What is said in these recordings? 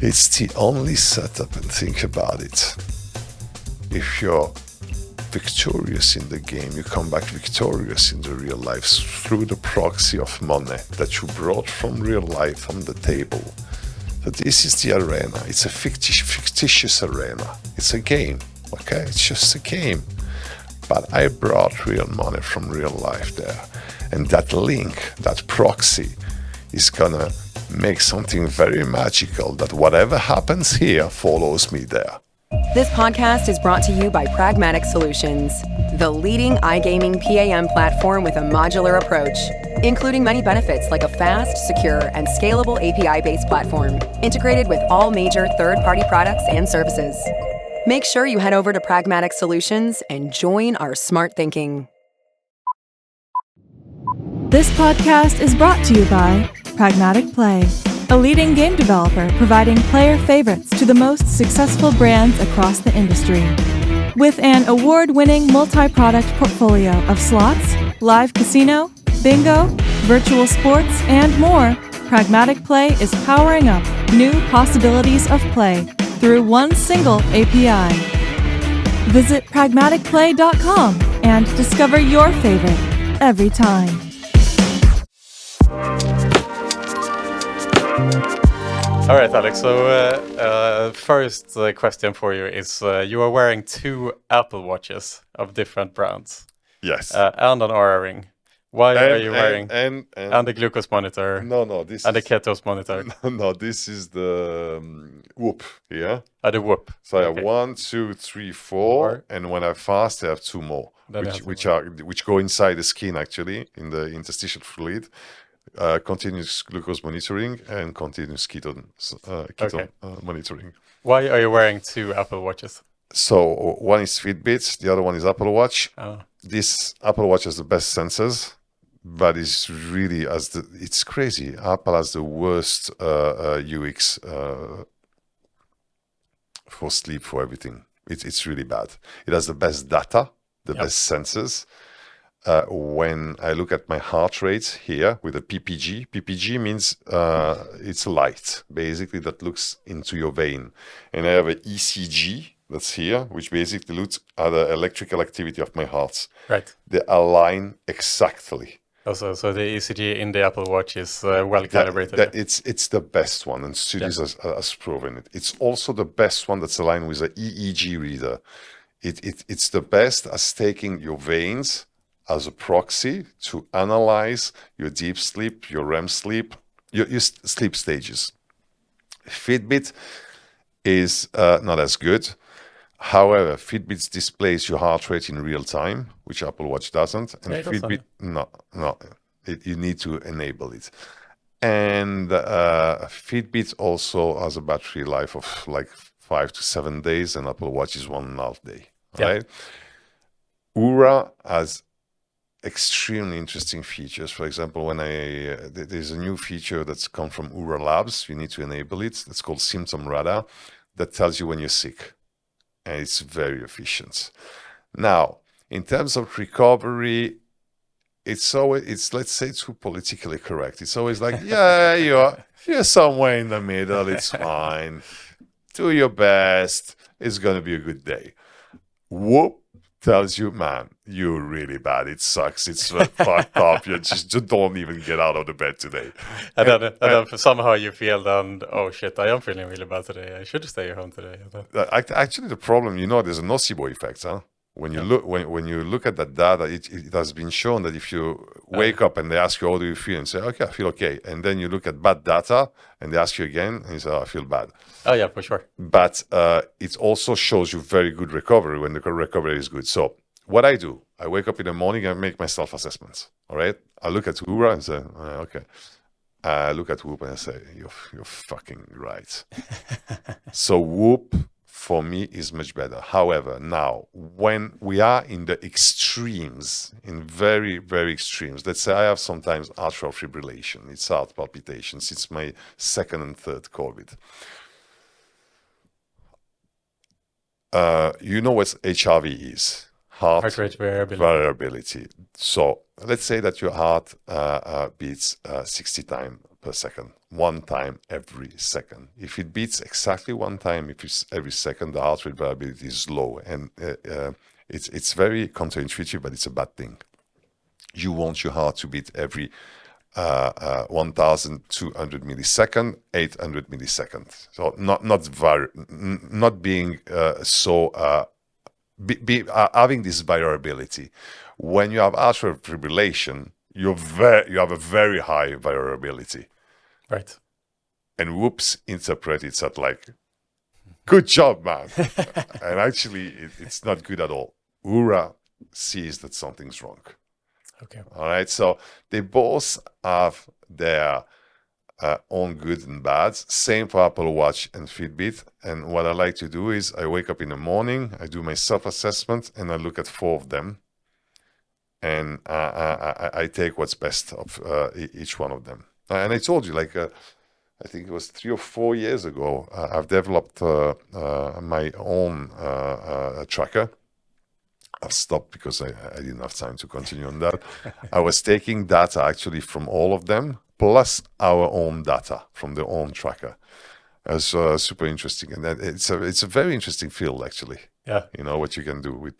It's the only setup, and think about it. If you're victorious in the game, you come back victorious in the real life through the proxy of money that you brought from real life on the table. So this is the arena. It's a fictitious arena. It's a game, okay? It's just a game. But I brought real money from real life there. And that link, that proxy, is gonna make something very magical that whatever happens here follows me there. This podcast is brought to you by Pragmatic Solutions, the leading iGaming PAM platform with a modular approach, including many benefits like a fast, secure, and scalable API-based platform, integrated with all major third-party products and services. Make sure you head over to Pragmatic Solutions and join our smart thinking. This podcast is brought to you by Pragmatic Play, a leading game developer providing player favorites to the most successful brands across the industry. With an award-winning multi-product portfolio of slots, live casino, bingo, virtual sports, and more, Pragmatic Play is powering up new possibilities of play through one single API. Visit pragmaticplay.com and discover your favorite every time. All right, Alex. So first question for you is you are wearing 2 Apple Watches of different brands. Yes. And an Aura ring. Why are you wearing and the glucose monitor? No, this and is the ketos monitor. No, this is the Whoop here. The Whoop. So I have 1, 2, 3, 4, and when I fast, I have 2 more, which go inside the skin actually in the interstitial fluid. Continuous glucose monitoring and continuous keto monitoring. Why are you wearing 2 Apple Watches? So one is Fitbit, the other one is Apple Watch. Oh. This Apple Watch has the best sensors, but it's really it's crazy. Apple has the worst UX for sleep, for everything. It's really bad. It has the best data, the best sensors. When I look at my heart rate here with a PPG means it's light, basically, that looks into your vein. And I have an ECG that's here, which basically looks at the electrical activity of my heart. Right. They align exactly. Also, so the ECG in the Apple Watch is well calibrated. It's the best one, and studies has proven it. It's also the best one that's aligned with an EEG reader. It's the best as taking your veins as a proxy to analyze your deep sleep, your REM sleep, your sleep stages. Fitbit is not as good. However, Fitbit displays your heart rate in real time, which Apple Watch doesn't. And Fitbit, you need to enable it. And Fitbit also has a battery life of like 5 to 7 days, and Apple Watch is 1.5 day. Right? Oura has extremely interesting features. For example, when there's a new feature that's come from Oura Labs, you need to enable it. That's called Symptom Radar, that tells you when you're sick, and it's very efficient. Now, in terms of recovery, it's let's say too politically correct. It's always like, you're somewhere in the middle. It's fine. Do your best. It's gonna be a good day. Whoop tells you, man, you're really bad. It sucks. It's fucked up. You just don't even get out of the bed today. And then somehow you feel then, oh shit, I am feeling really bad today. I should stay home today. Actually, the problem, there's a nocebo effect, huh? When you look at that data, it has been shown that if you wake up and they ask you how do you feel and say, okay, I feel okay, and then you look at bad data and they ask you again and you say, I feel bad. Oh yeah, for sure. But it also shows you very good recovery when the recovery is good. So what I do, I wake up in the morning and make my self-assessments. All right, I look at Oura and say, okay. I look at Whoop and I say, you're fucking right. So Whoop, for me, is much better. However, now, when we are in the extremes, in very, very extremes, let's say I have sometimes atrial fibrillation, it's heart palpitations, it's my 2nd and 3rd COVID. You know what HRV is? Heart rate variability. So let's say that your heart beats 60 times per second. One time every second. If it beats exactly one time, if it's every second, the heart rate variability is low. And it's very counterintuitive, but it's a bad thing. You want your heart to beat every 1,200 millisecond, 800 milliseconds. So not being having this variability. When you have atrial fibrillation, you have a very high variability. Right. And whoops interpret it at like, good job, man. And actually, it's not good at all. URA sees that something's wrong. Okay. All right. So they both have their own good and bad. Same for Apple Watch and Fitbit. And what I like to do is I wake up in the morning, I do my self-assessment, and I look at 4 of them. And I take what's best of each one of them. And I told you, like, I think it was 3 or 4 years ago, I've developed my own tracker. I've stopped because I didn't have time to continue on that. I was taking data actually from all of them, plus our own data from their own tracker. It's super interesting, and it's a very interesting field actually. Yeah, you know what you can do with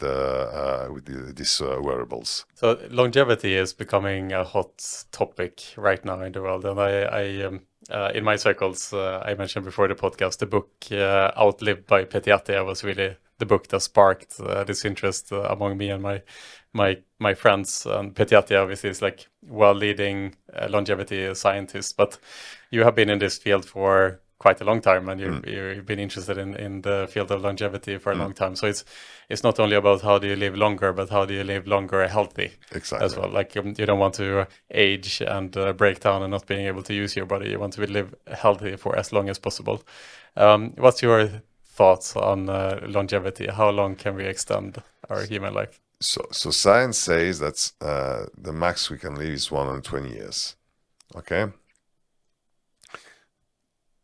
these wearables. So longevity is becoming a hot topic right now in the world, and I in my circles, I mentioned before the podcast, the book Outlived by Petiatia was really the book that sparked this interest among me and my friends. And Petiatia obviously is like world-leading longevity scientist, but you have been in this field for quite a long time, and you've been interested in the field of longevity for a long time. So it's not only about how do you live longer, but how do you live longer healthy. Exactly. As well. Like you don't want to age and break down and not being able to use your body. You want to live healthy for as long as possible. What's your thoughts on longevity? How long can we extend our human life? So science says that the max we can live is 120 years. Okay.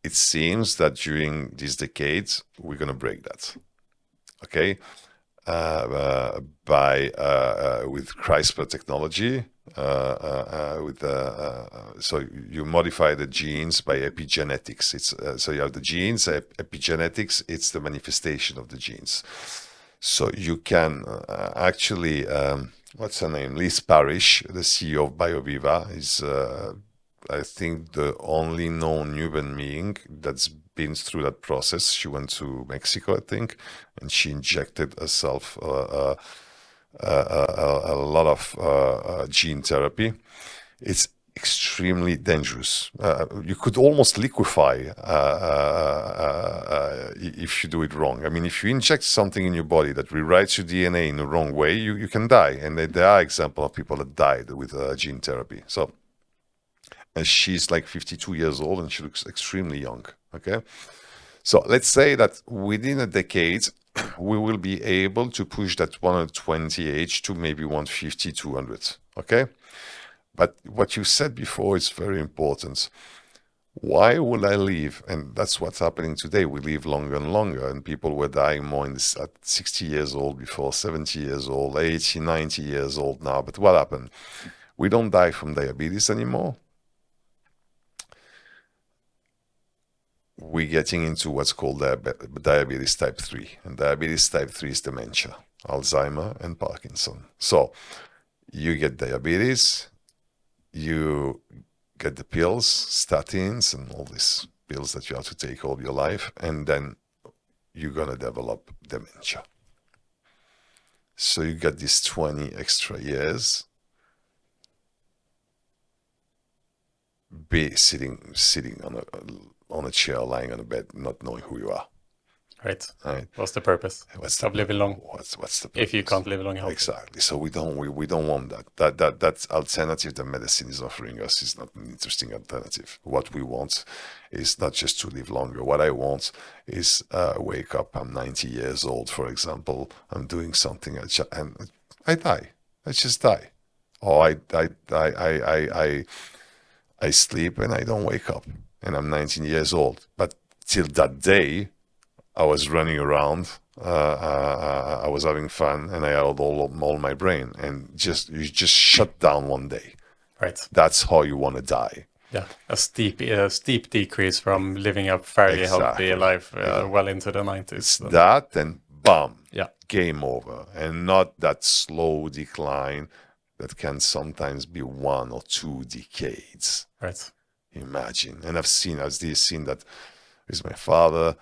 It seems that during these decades, we're going to break that. Okay. With CRISPR technology, so you modify the genes by epigenetics. It's so you have the genes, epigenetics. It's the manifestation of the genes. So you can actually, what's her name? Liz Parrish, the CEO of BioViva, is I think the only known human being that's been through that process. She went to Mexico, I think, and she injected herself a lot of gene therapy. It's extremely dangerous. You could almost liquefy if you do it wrong. I mean, if you inject something in your body that rewrites your DNA in the wrong way, you can die. And there are examples of people that died with gene therapy. So, and she's like 52 years old and she looks extremely young. Okay. So let's say that within a decade, we will be able to push that 120 age to maybe 150, 200. Okay. But what you said before is very important. Why will I live? And that's what's happening today. We live longer and longer, and people were dying more at 60 years old before, 70 years old, 80, 90 years old now. But what happened? We don't die from diabetes anymore. We're getting into what's called diabetes type 3. And diabetes type 3 is dementia, Alzheimer, and Parkinson. So you get diabetes, you get the pills, statins, and all these pills that you have to take all your life, and then you're going to develop dementia. So you get these 20 extra years sitting on a chair, lying on a bed, not knowing who you are. Right. What's the purpose of living long? What's the purpose? If you can't live long healthy. Exactly. So we don't want that. That alternative that medicine is offering us is not an interesting alternative. What we want is not just to live longer. What I want is wake up. I'm 90 years old, for example. I'm doing something and I die. I just die. Or I sleep and I don't wake up. And I'm 19 years old. But till that day, I was running around, I was having fun, and I had all my brain. And you just shut down one day. Right. That's how you want to die. a steep decrease from living a fairly healthy life well into the 90s. It's that, and bam, yeah, game over, and not that slow decline that can sometimes be 1 or 2 decades. Right. Imagine. And I've seen that with my father,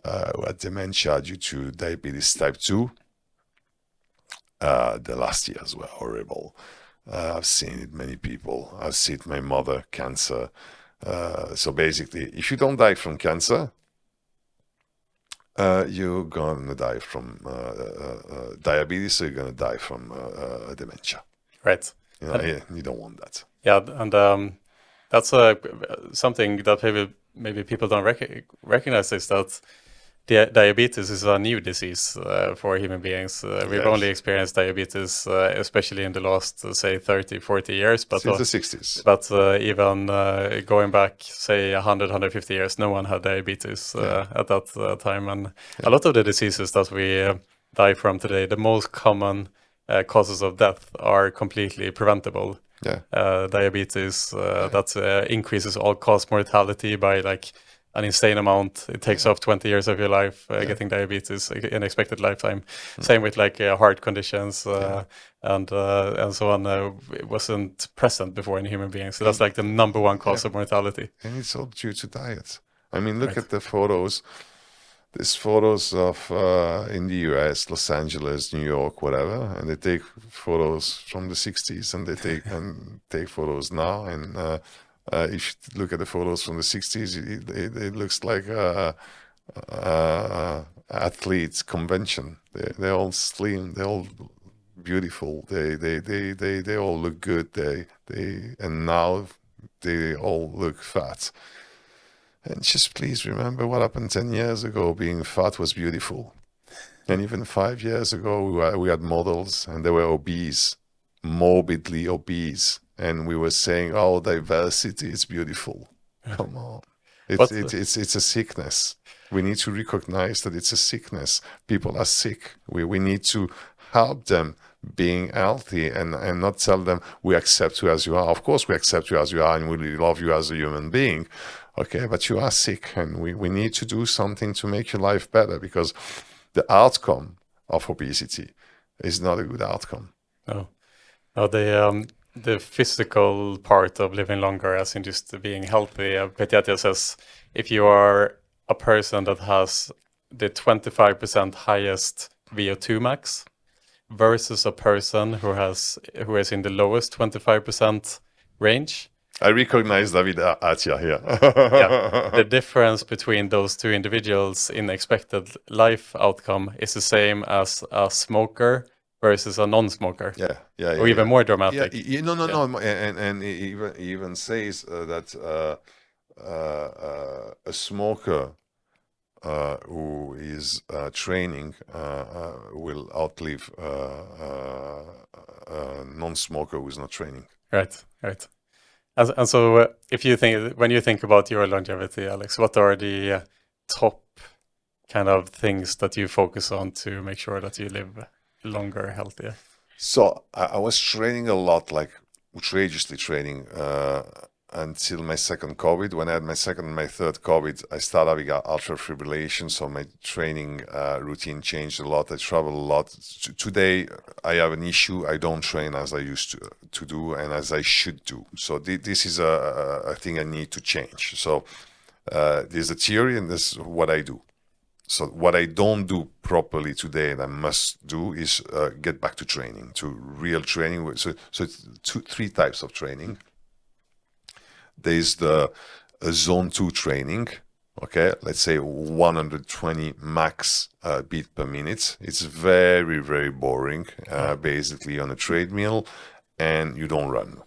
who had dementia due to diabetes type 2. The last years were horrible. I've seen it many people. I've seen my mother, cancer. So basically, if you don't die from cancer, you're gonna die from diabetes, so you're gonna die from dementia. Right. You don't want that. Yeah, and that's something that maybe people don't recognize, is that diabetes is a new disease for human beings. We've only experienced diabetes, especially in the last, say, 30, 40 years. But since the 60s. But even going back, say, 100, 150 years, no one had diabetes at that time. And a lot of the diseases that we die from today, the most common causes of death are completely preventable. Diabetes, that increases all-cause mortality by like an insane amount. It takes off 20 years of your life getting diabetes, an expected lifetime. Same with like heart conditions and so on. It wasn't present before in human beings. So that's like the number one cause of mortality. And it's all due to diet. I mean, look at the photos. There's photos of in the US, Los Angeles, New York, whatever, and they take photos from the 60s, and they take photos now. And if you look at the photos from the 60s, it looks like athletes convention. They're all slim, they're all beautiful. They all look good. And now they all look fat. And just please remember what happened 10 years ago. Being fat was beautiful. And even 5 years ago, we had models and they were obese, morbidly obese. And we were saying, oh, diversity is beautiful. Come on. It's a sickness. We need to recognize that it's a sickness. People are sick. We need to help them being healthy and not tell them we accept you as you are. Of course, we accept you as you are and we love you as a human being. Okay, but you are sick, and we need to do something to make your life better, because the outcome of obesity is not a good outcome. No, the physical part of living longer, as in just being healthy, Petiatia says, if you are a person that has the 25% highest VO2 max versus a person who is in the lowest 25% range. I recognize David Atia here. The difference between those two individuals in expected life outcome is the same as a smoker versus a non-smoker. Or even more dramatic. No. And he even says that a smoker who is training will outlive a non-smoker who is not training. Right. And so, when you think about your longevity, Alex, what are the top kind of things that you focus on to make sure that you live longer, healthier? So I was training a lot, like outrageously training, until my second COVID. When I had my third COVID, I started having atrial fibrillation, so my training routine changed a lot. I travel a lot. Today, I have an issue. I don't train as I used to do and as I should do. So this is a thing I need to change. So there's a theory, and this is what I do. So what I don't do properly today, and I must do, is get back to training, to real training. So it's three types of training. There's the zone 2 training, okay? Let's say 120 max beat per minute. It's very, very boring, basically on a treadmill, and you don't run.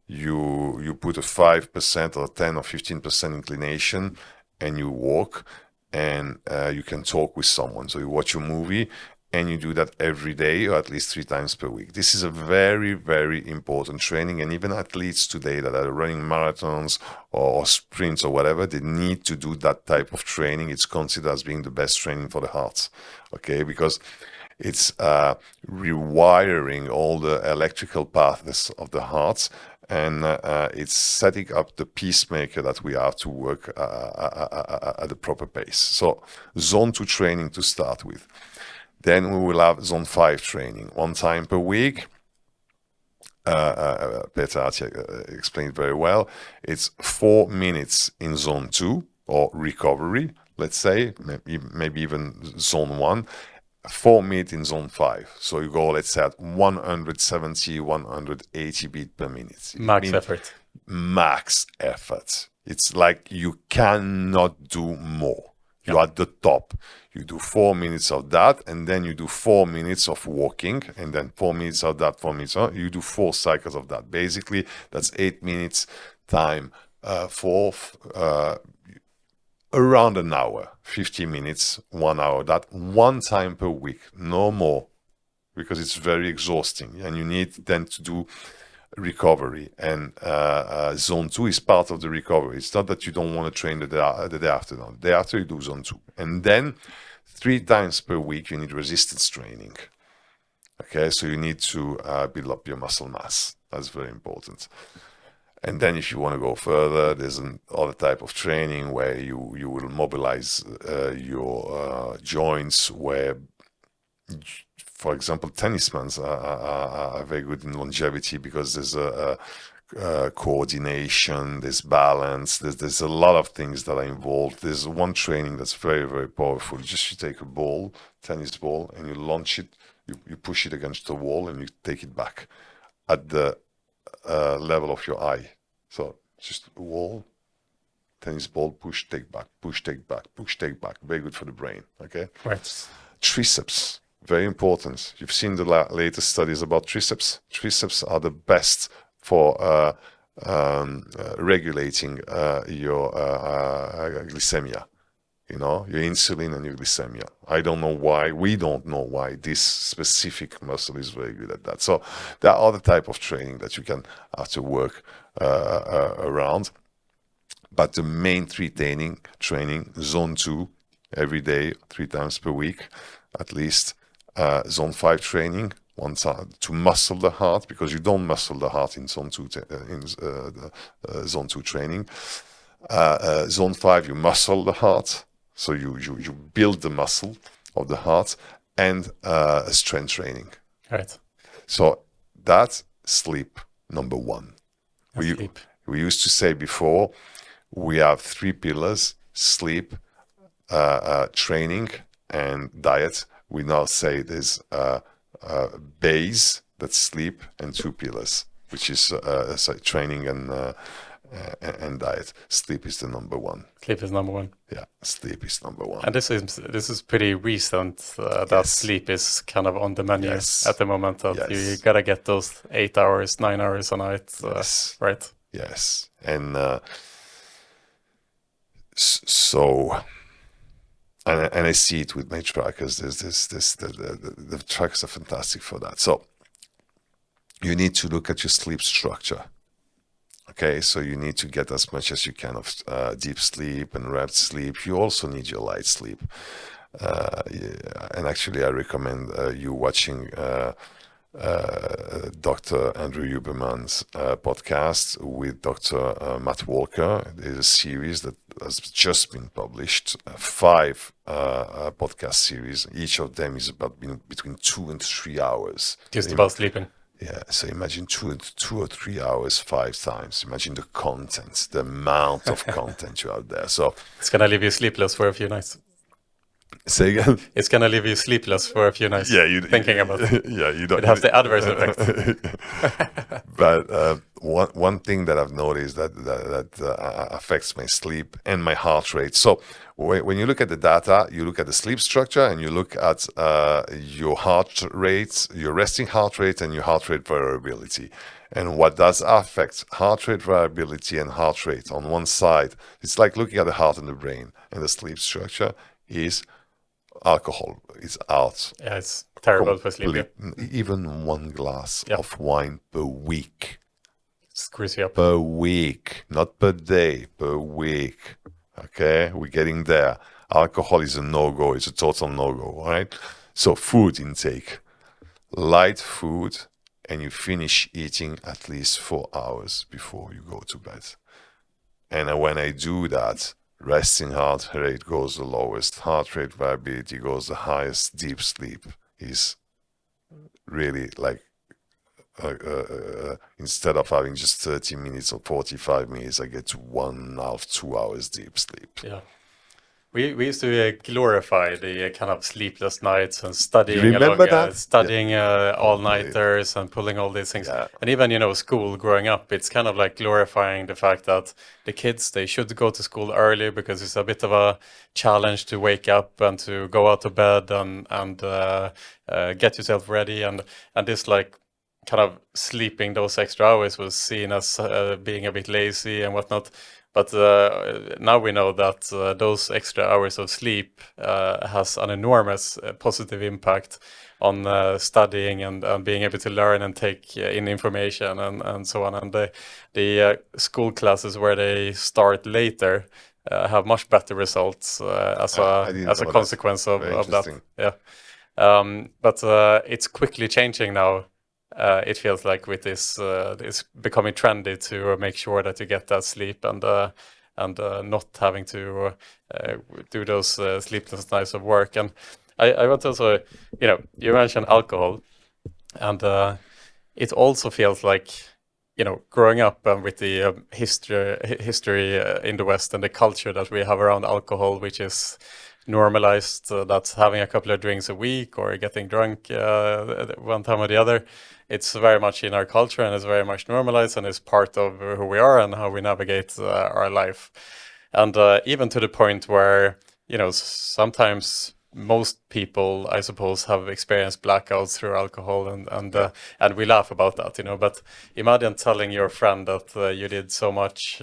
You put a 5% or 10 or 15% inclination, and you walk, and you can talk with someone. So you watch a movie, and you do that every day or at least 3 times per week. This is a very, very important training. And even athletes today that are running marathons or sprints or whatever, they need to do that type of training. It's considered as being the best training for the heart, okay? Because it's rewiring all the electrical paths of the heart, and it's setting up the peacemaker that we have to work at the proper pace. So zone 2 training to start with. Then we will have zone 5 training, 1 time per week. Peter explained very well. It's 4 minutes in zone 2 or recovery, let's say, maybe even zone 1, 4 minutes in zone 5. So you go, let's say, at 170, 180 beat per minute. Max effort. Max effort. It's like you cannot do more. You're at the top. You do 4 minutes of that, and then you do 4 minutes of walking, and then 4 minutes of that, 4 minutes of, you do 4 cycles of that. Basically, that's 8 minutes time for around an hour, 50 minutes, 1 hour. That 1 time per week, no more, because it's very exhausting, and you need then to do recovery, and zone 2 is part of the recovery. It's not that you don't want to train the day after. No. The day after you do zone 2, and then 3 times per week you need resistance training. Okay, so you need to build up your muscle mass. That's very important. And then if you want to go further, there's another type of training where you will mobilize your joints, where, for example, tennismen are very good in longevity, because there's a coordination, there's balance, there's a lot of things that are involved. There's one training that's very, very powerful. Just you take a ball, tennis ball, and you launch it, you push it against the wall, and you take it back at the level of your eye. So just a wall, tennis ball, push, take back, push, take back, push, take back. Very good for the brain. Okay. Right. Triceps, very important. You've seen the latest studies about triceps. Triceps are the best for regulating your glycemia. You know, your insulin and your glycemia. I don't know why. We don't know why this specific muscle is very good at that. So there are other type of training that you can have to work around. But the main 3 training, zone 2, every day, 3 times per week, at least. Zone 5 training, 1 time to muscle the heart, because you don't muscle the heart in zone 2 zone 2 training. Zone 5, you muscle the heart. So you build the muscle of the heart, and strength training. Right. So that's sleep number 1. We used to say before, we have 3 pillars: sleep, training, and diet. We now say there's base, that's sleep, and 2 pillars, which is training and diet. Sleep is the number 1. Sleep is number 1. Yeah, sleep is number 1. And this is pretty recent that sleep is kind of on the menu at the moment. That you gotta get those 8 hours, 9 hours a night, right? Yes, and so. And I see it with my trackers. The trackers are fantastic for that. So you need to look at your sleep structure. Okay, so you need to get as much as you can of deep sleep and REM sleep. You also need your light sleep. And actually, I recommend you watching Dr. Andrew Huberman's podcast with Dr. Matt Walker. There's a series that has just been published, 5 podcast series. Each of them is about between 2 and 3 hours. Just about sleeping. Yeah, so imagine 2 or 3 hours, 5 times. Imagine the content, the amount of content you have there. So it's gonna leave you sleepless for a few nights. Say again? It's gonna leave you sleepless for a few nights. Yeah, thinking about it. Yeah, you don't. It has the adverse effect. But one thing that I've noticed that affects my sleep and my heart rate. So when you look at the data, you look at the sleep structure, and you look at your heart rate, your resting heart rate, and your heart rate variability. And what does affect heart rate variability and heart rate on one side? It's like looking at the heart and the brain, and the sleep structure is alcohol. It's out. Yeah, it's terrible for sleep. Even 1 glass of wine per week. Screws you up. Per week, not per day, per week. Okay, we're getting there. Alcohol is a no-go. It's a total no-go, right? So food intake. Light food and you finish eating at least 4 hours before you go to bed. And when I do that, resting heart rate goes the lowest, heart rate variability goes the highest, deep sleep is really like instead of having just 30 minutes or 45 minutes, I get to 1.5, 2 hours deep sleep. Yeah. We used to glorify the kind of sleepless nights and You studying remember that? studying all-nighters and pulling all these things. Yeah. And even, school growing up, it's kind of like glorifying the fact that the kids, they should go to school early because it's a bit of a challenge to wake up and to go out of bed and get yourself ready. And this like kind of sleeping those extra hours was seen as being a bit lazy and whatnot. But now we know that those extra hours of sleep has an enormous positive impact on studying and being able to learn and take in information and so on. And the school classes where they start later have much better results as a consequence of that. Yeah. But it's quickly changing now. It feels like with this, it's becoming trendy to make sure that you get that sleep and not having to do those sleepless nights of work. And I want to also, you mentioned alcohol, and it also feels like, growing up with the history in the West and the culture that we have around alcohol, which is normalized, that having a couple of drinks a week or getting drunk one time or the other, it's very much in our culture and it's very much normalized and it's part of who we are and how we navigate our life. And even to the point where, sometimes most people, I suppose, have experienced blackouts through alcohol and we laugh about that, but imagine telling your friend that you did so much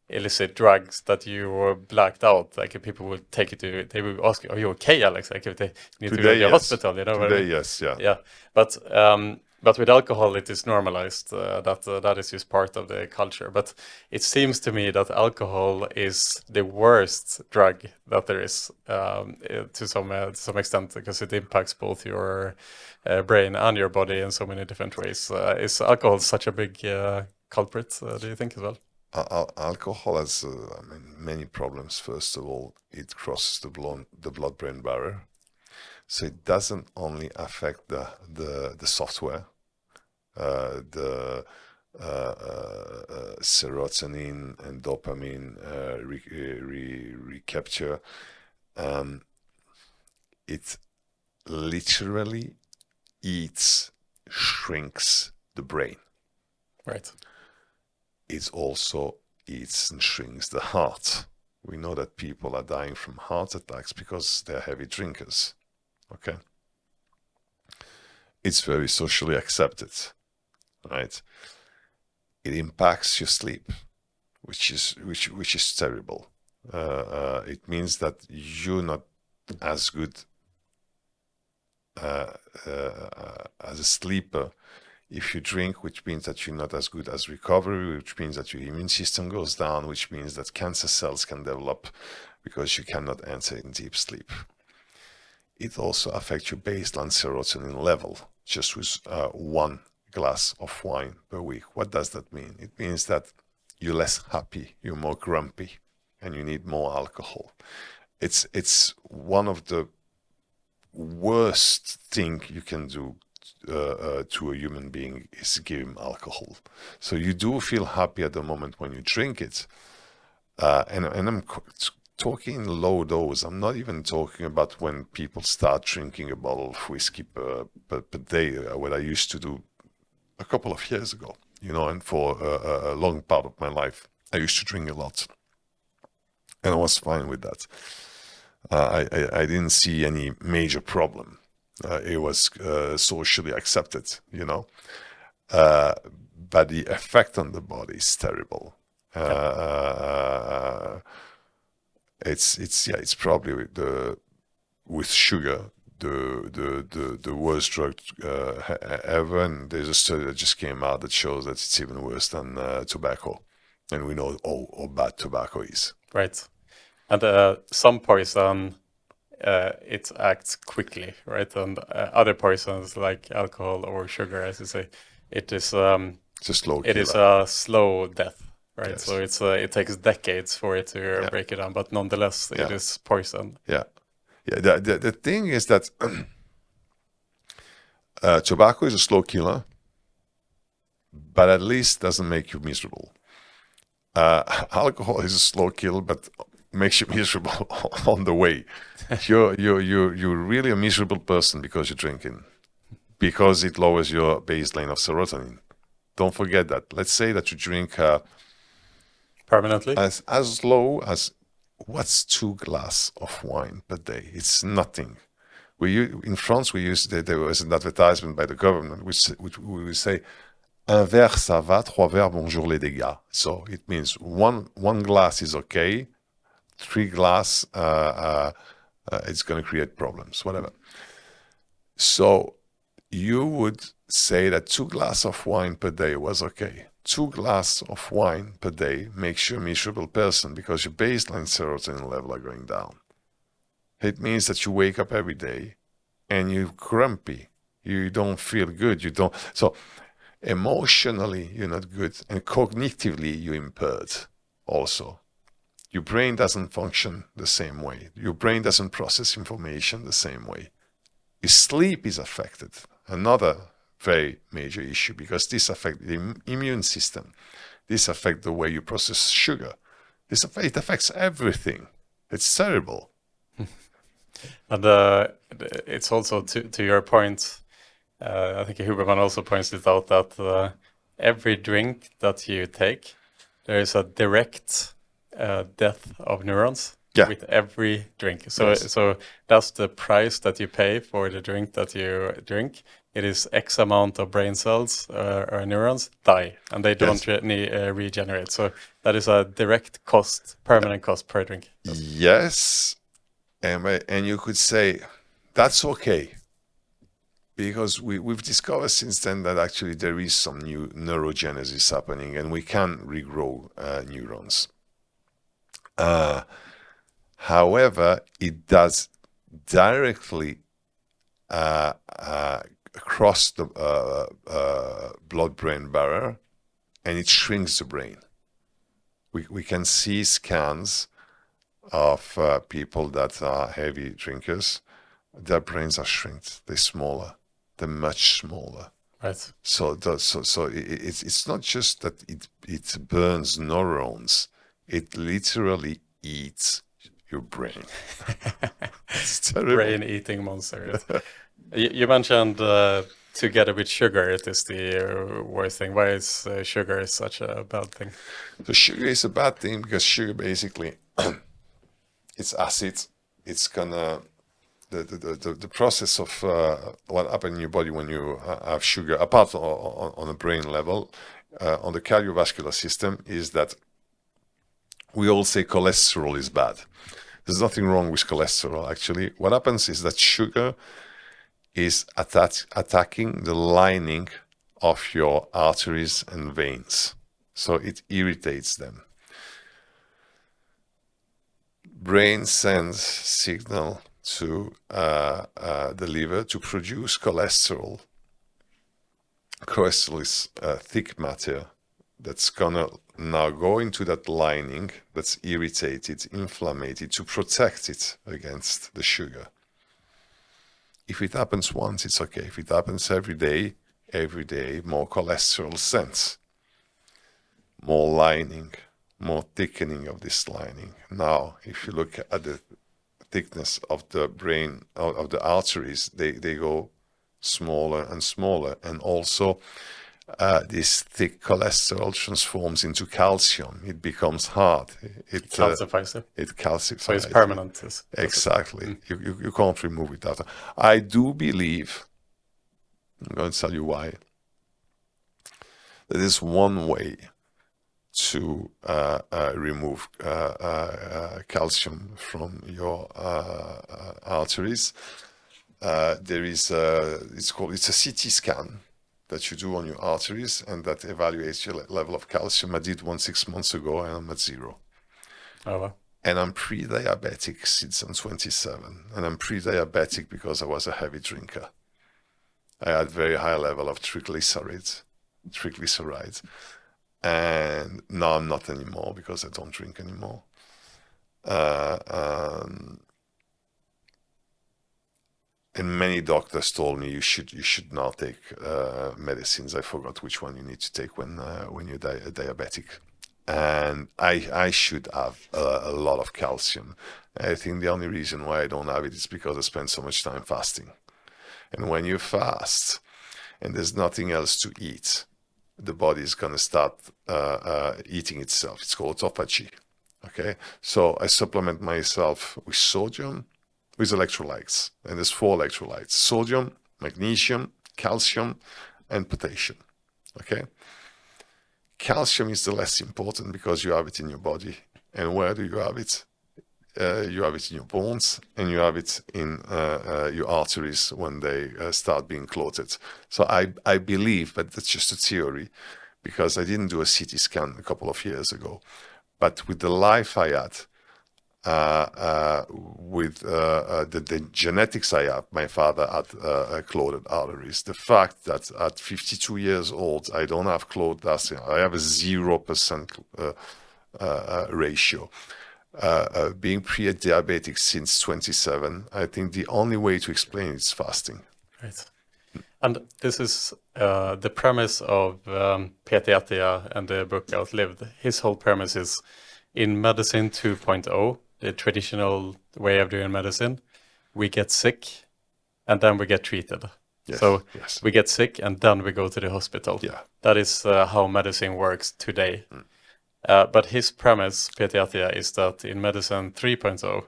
illicit drugs that you were blacked out. Like if people would take you they would ask you, "Are you okay, Alex?" Like if they need to go to the hospital, Today, yes, yeah. Yeah, but with alcohol, it is normalized that is just part of the culture. But it seems to me that alcohol is the worst drug that there is to some extent because it impacts both your brain and your body in so many different ways. Is alcohol such a big culprit? Do you think as well? Alcohol has many problems. First of all, it crosses the blood-brain barrier, so it doesn't only affect the software, the serotonin and dopamine recapture. It literally shrinks the brain. Right. It also eats and shrinks the heart. We know that people are dying from heart attacks because they're heavy drinkers. Okay. It's very socially accepted, right? It impacts your sleep, which is terrible. It means that you're not as good as a sleeper if you drink, which means that you're not as good as recovery, which means that your immune system goes down, which means that cancer cells can develop because you cannot enter in deep sleep. It also affects your baseline serotonin level just with 1 glass of wine per week. What does that mean? It means that you're less happy, you're more grumpy, and you need more alcohol. It's one of the worst thing you can do to a human being is give him alcohol. So you do feel happy at the moment when you drink it, and I'm talking in low dose. I'm not even talking about when people start drinking a bottle of whiskey per day, what I used to do a couple of years ago, and for a long part of my life, I used to drink a lot, and I was fine with that. I didn't see any major problem. It was socially accepted, but the effect on the body is terrible. It's probably with sugar the worst drug ever. And there's a study that just came out that shows that it's even worse than tobacco, and we know how bad tobacco is. Right. And some poison it acts quickly, right? And other poisons like alcohol or sugar, as you say, it is It's a slow it is killer. a slow death, right? Yes. So it takes decades for it to break it down, but nonetheless, it Yeah. is poison. Yeah. Yeah. The thing is that tobacco is a slow killer, but at least doesn't make you miserable. Alcohol is a slow kill, but makes you miserable on the way. You're really a miserable person because you're drinking, because it lowers your baseline of serotonin. Don't forget that. Let's say that you drink Permanently? as low as, what's 2 glasses of wine per day? It's nothing. In France, there was an advertisement by the government which we would say, un verre ça va, 3 verres bonjour les dégâts. So it means one glass is okay, 3 glass it's going to create problems, whatever. So you would say that 2 glasses of wine per day was okay. 2 glasses of wine per day makes you a miserable person because your baseline serotonin level are going down. It means that you wake up every day and you're grumpy. You don't feel good. So emotionally, you're not good. And cognitively, you're impaired also. Your brain doesn't function the same way. Your brain doesn't process information the same way. Your sleep is affected. Another very major issue, because this affects the immune system. This affects the way you process sugar. It affects everything. It's terrible. And it's also to your point, I think Huberman also points it out that every drink that you take, there is a direct death of neurons with every drink. So that's the price that you pay for the drink that you drink. It is X amount of brain cells or neurons die, and they don't regenerate. So that is a direct cost, permanent cost per drink. Yes. And you could say, that's okay. Because we've discovered since then that actually there is some new neurogenesis happening and we can regrow neurons. However, it does directly cross the blood-brain barrier and it shrinks the brain. We can see scans of people that are heavy drinkers. Their brains are shrinked. They're smaller. They're much smaller. Right. So it's not just that it burns neurons. It literally eats your brain. It's terrible. Brain-eating monster. You mentioned together with sugar, it is the worst thing. Why is sugar such a bad thing? So sugar is a bad thing because sugar basically, it's acid. It's gonna the process of what happens in your body when you have sugar, apart on a brain level, on the cardiovascular system, is that we all say cholesterol is bad. There's nothing wrong with cholesterol, actually. What happens is that sugar is attacking the lining of your arteries and veins. So it irritates them. Brain sends signal to the liver to produce cholesterol. Cholesterol is thick matter that's gonna now go into that lining that's irritated, inflamed, to protect it against the sugar. If it happens once, it's okay. If it happens every day, more cholesterol sends, more lining, more thickening of this lining. Now, if you look at the thickness of the brain, of the arteries, they go smaller and smaller. And also, this thick cholesterol transforms into calcium. It becomes hard. It calcifies it. It calcifies. So it's permanent. Exactly. You can't remove it after. I do believe, I'm going to tell you why, there is one way to remove calcium from your arteries. There is it's a CT scan that you do on your arteries, and that evaluates your level of calcium. I did one 6 months ago, and I'm at 0. Oh, wow. And I'm pre-diabetic since I'm 27. And I'm pre-diabetic because I was a heavy drinker. I had very high level of triglycerides. And now I'm not anymore because I don't drink anymore. And many doctors told me you should not take medicines. I forgot which one you need to take when you're diabetic. And I should have a lot of calcium. I think the only reason why I don't have it is because I spend so much time fasting. And when you fast and there's nothing else to eat, the body is going to start eating itself. It's called autophagy. Okay, so I supplement myself with sodium, with electrolytes, and there's 4 electrolytes: sodium, magnesium, calcium, and potassium. Okay, calcium is the less important because you have it in your body. And where do you have it? You have it in your bones, and you have it in your arteries when they start being clotted. So I believe, but that's just a theory, because I didn't do a CT scan a couple of years ago. But with the life I had, with the genetics I have, my father had clotted arteries. The fact that at 52 years old, I don't have clotted arteries, I have a 0% ratio. Being pre-diabetic since 27, I think the only way to explain it is fasting. Right. And this is the premise of Peter Attia and the book Outlived. His whole premise is, in medicine 2.0, the traditional way of doing medicine, we get sick and then we get treated. Yes, so yes. we get sick and then we go to the hospital. Yeah. That is how medicine works today. But his premise, Peter Attia, is that in medicine 3.0,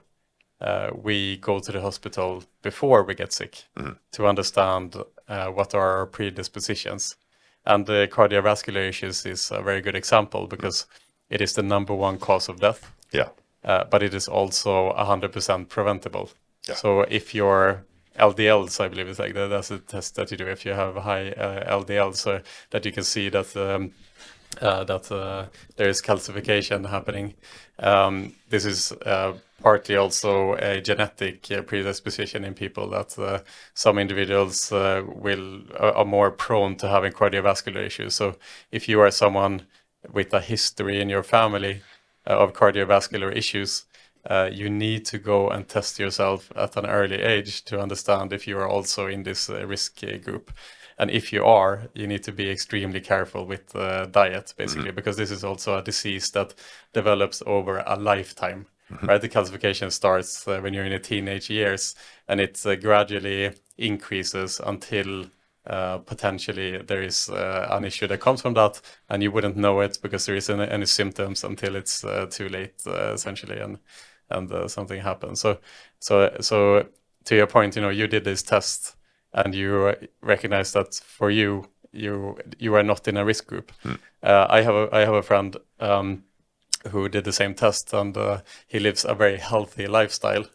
we go to the hospital before we get sick to understand what are our predispositions. And the cardiovascular issues is a very good example because it is the #1 cause of death. Yeah. But it is also 100% preventable. Yeah. So if your LDLs, I believe it's like that, that's a test that you do if you have high LDL, so that you can see that there is calcification happening. This is partly also a genetic predisposition in people, that some individuals are more prone to having cardiovascular issues. So if you are someone with a history in your family of cardiovascular issues, you need to go and test yourself at an early age to understand if you are also in this risk group. And if you are, you need to be extremely careful with diet, basically, because this is also a disease that develops over a lifetime, right? The calcification starts when you're in the teenage years, and it gradually increases until potentially there is an issue that comes from that, and you wouldn't know it because there isn't any symptoms until it's too late, essentially, and something happens. So to your point, you did this test, and you recognize that for you are not in a risk group. I have a friend who did the same test, and he lives a very healthy lifestyle,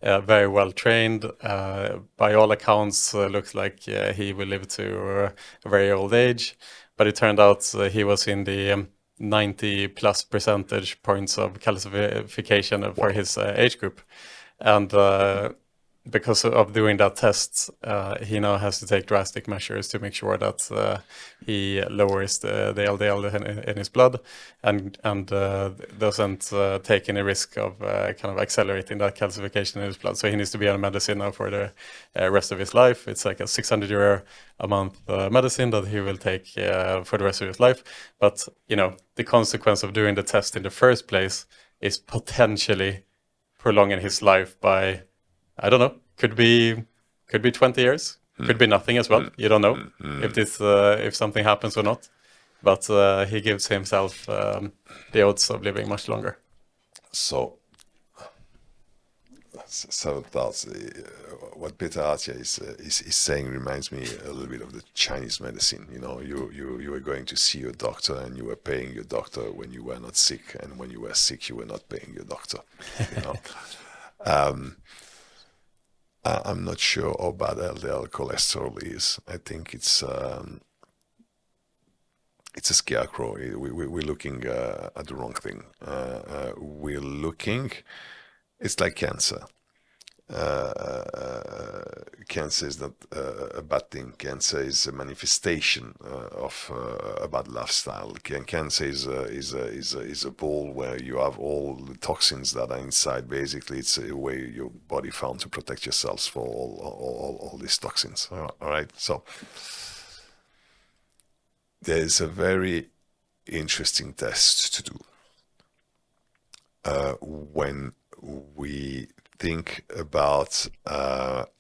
very well trained. By all accounts, looks like he will live to a very old age. But it turned out he was in the 90+ percentage points of calcification for his age group, and because of doing that test, he now has to take drastic measures to make sure that he lowers the LDL in his blood, and doesn't take any risk of kind of accelerating that calcification in his blood. So he needs to be on medicine now for the rest of his life. It's like a 600 euro a month medicine that he will take for the rest of his life. But the consequence of doing the test in the first place is potentially prolonging his life by, I don't know, could be 20 years, could be nothing as well. You don't know if something happens or not. But he gives himself the odds of living much longer. So thoughts. What Peter Attia is saying reminds me a little bit of the Chinese medicine. You were going to see your doctor, and you were paying your doctor when you were not sick, and when you were sick, you were not paying your doctor. I'm not sure how bad LDL cholesterol is. I think it's it's a scarecrow. We're looking at the wrong thing. We're looking, it's like cancer. Cancer is not a bad thing. Cancer is a manifestation of a bad lifestyle. Cancer is a ball where you have all the toxins that are inside. Basically, it's a way your body found to protect yourselves for all these toxins. All right, so there's a very interesting test to do when we think about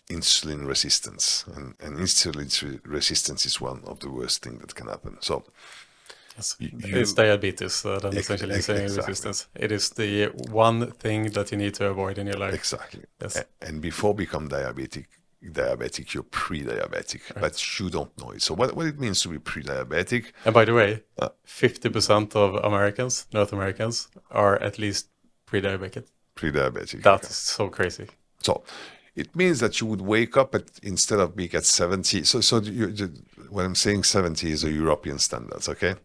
insulin resistance, and insulin resistance is one of the worst things that can happen. So it's diabetes, then essentially insulin resistance. It is the one thing that you need to avoid in your life. Exactly. Yes. And before become diabetic, you're pre-diabetic, but you don't know it. So what it means to be pre-diabetic. And by the way, 50% of Americans, North Americans, are at least pre-diabetic. Pre-diabetic. That's so crazy. So it means that you would wake up instead of being at 70. So when I'm saying 70 is a European standards, okay?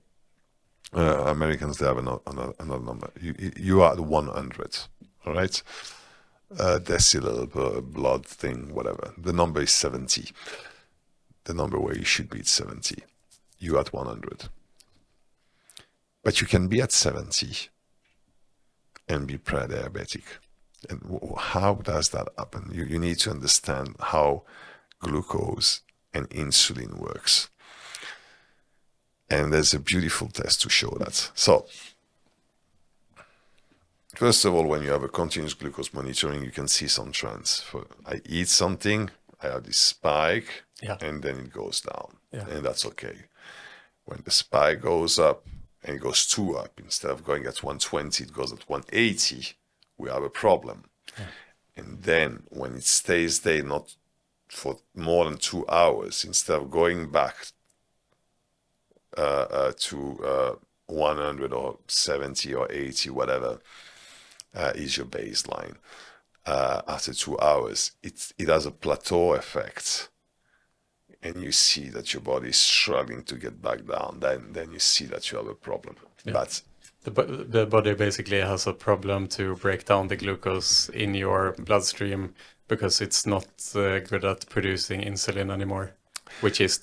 Americans, they have another number. You are at 100, all right? Deciliter, blood thing, whatever. The number is 70. The number where you should be is 70. You're at 100. But you can be at 70 and be pre-diabetic. And how does that happen? You need to understand how glucose and insulin works. And there's a beautiful test to show that. So, first of all, when you have a continuous glucose monitoring, you can see some trends. I eat something, I have this spike, and then it goes down. And that's okay. When the spike goes up, and it goes 2 up, instead of going at 120, it goes at 180, we have a problem. And then when it stays there not for more than 2 hours, instead of going back to 100 or 70 or 80, whatever is your baseline, after 2 hours, it has a plateau effect. And you see that your body is struggling to get back down, then you see that you have a problem. But the body basically has a problem to break down the glucose in your bloodstream because it's not good at producing insulin anymore, which is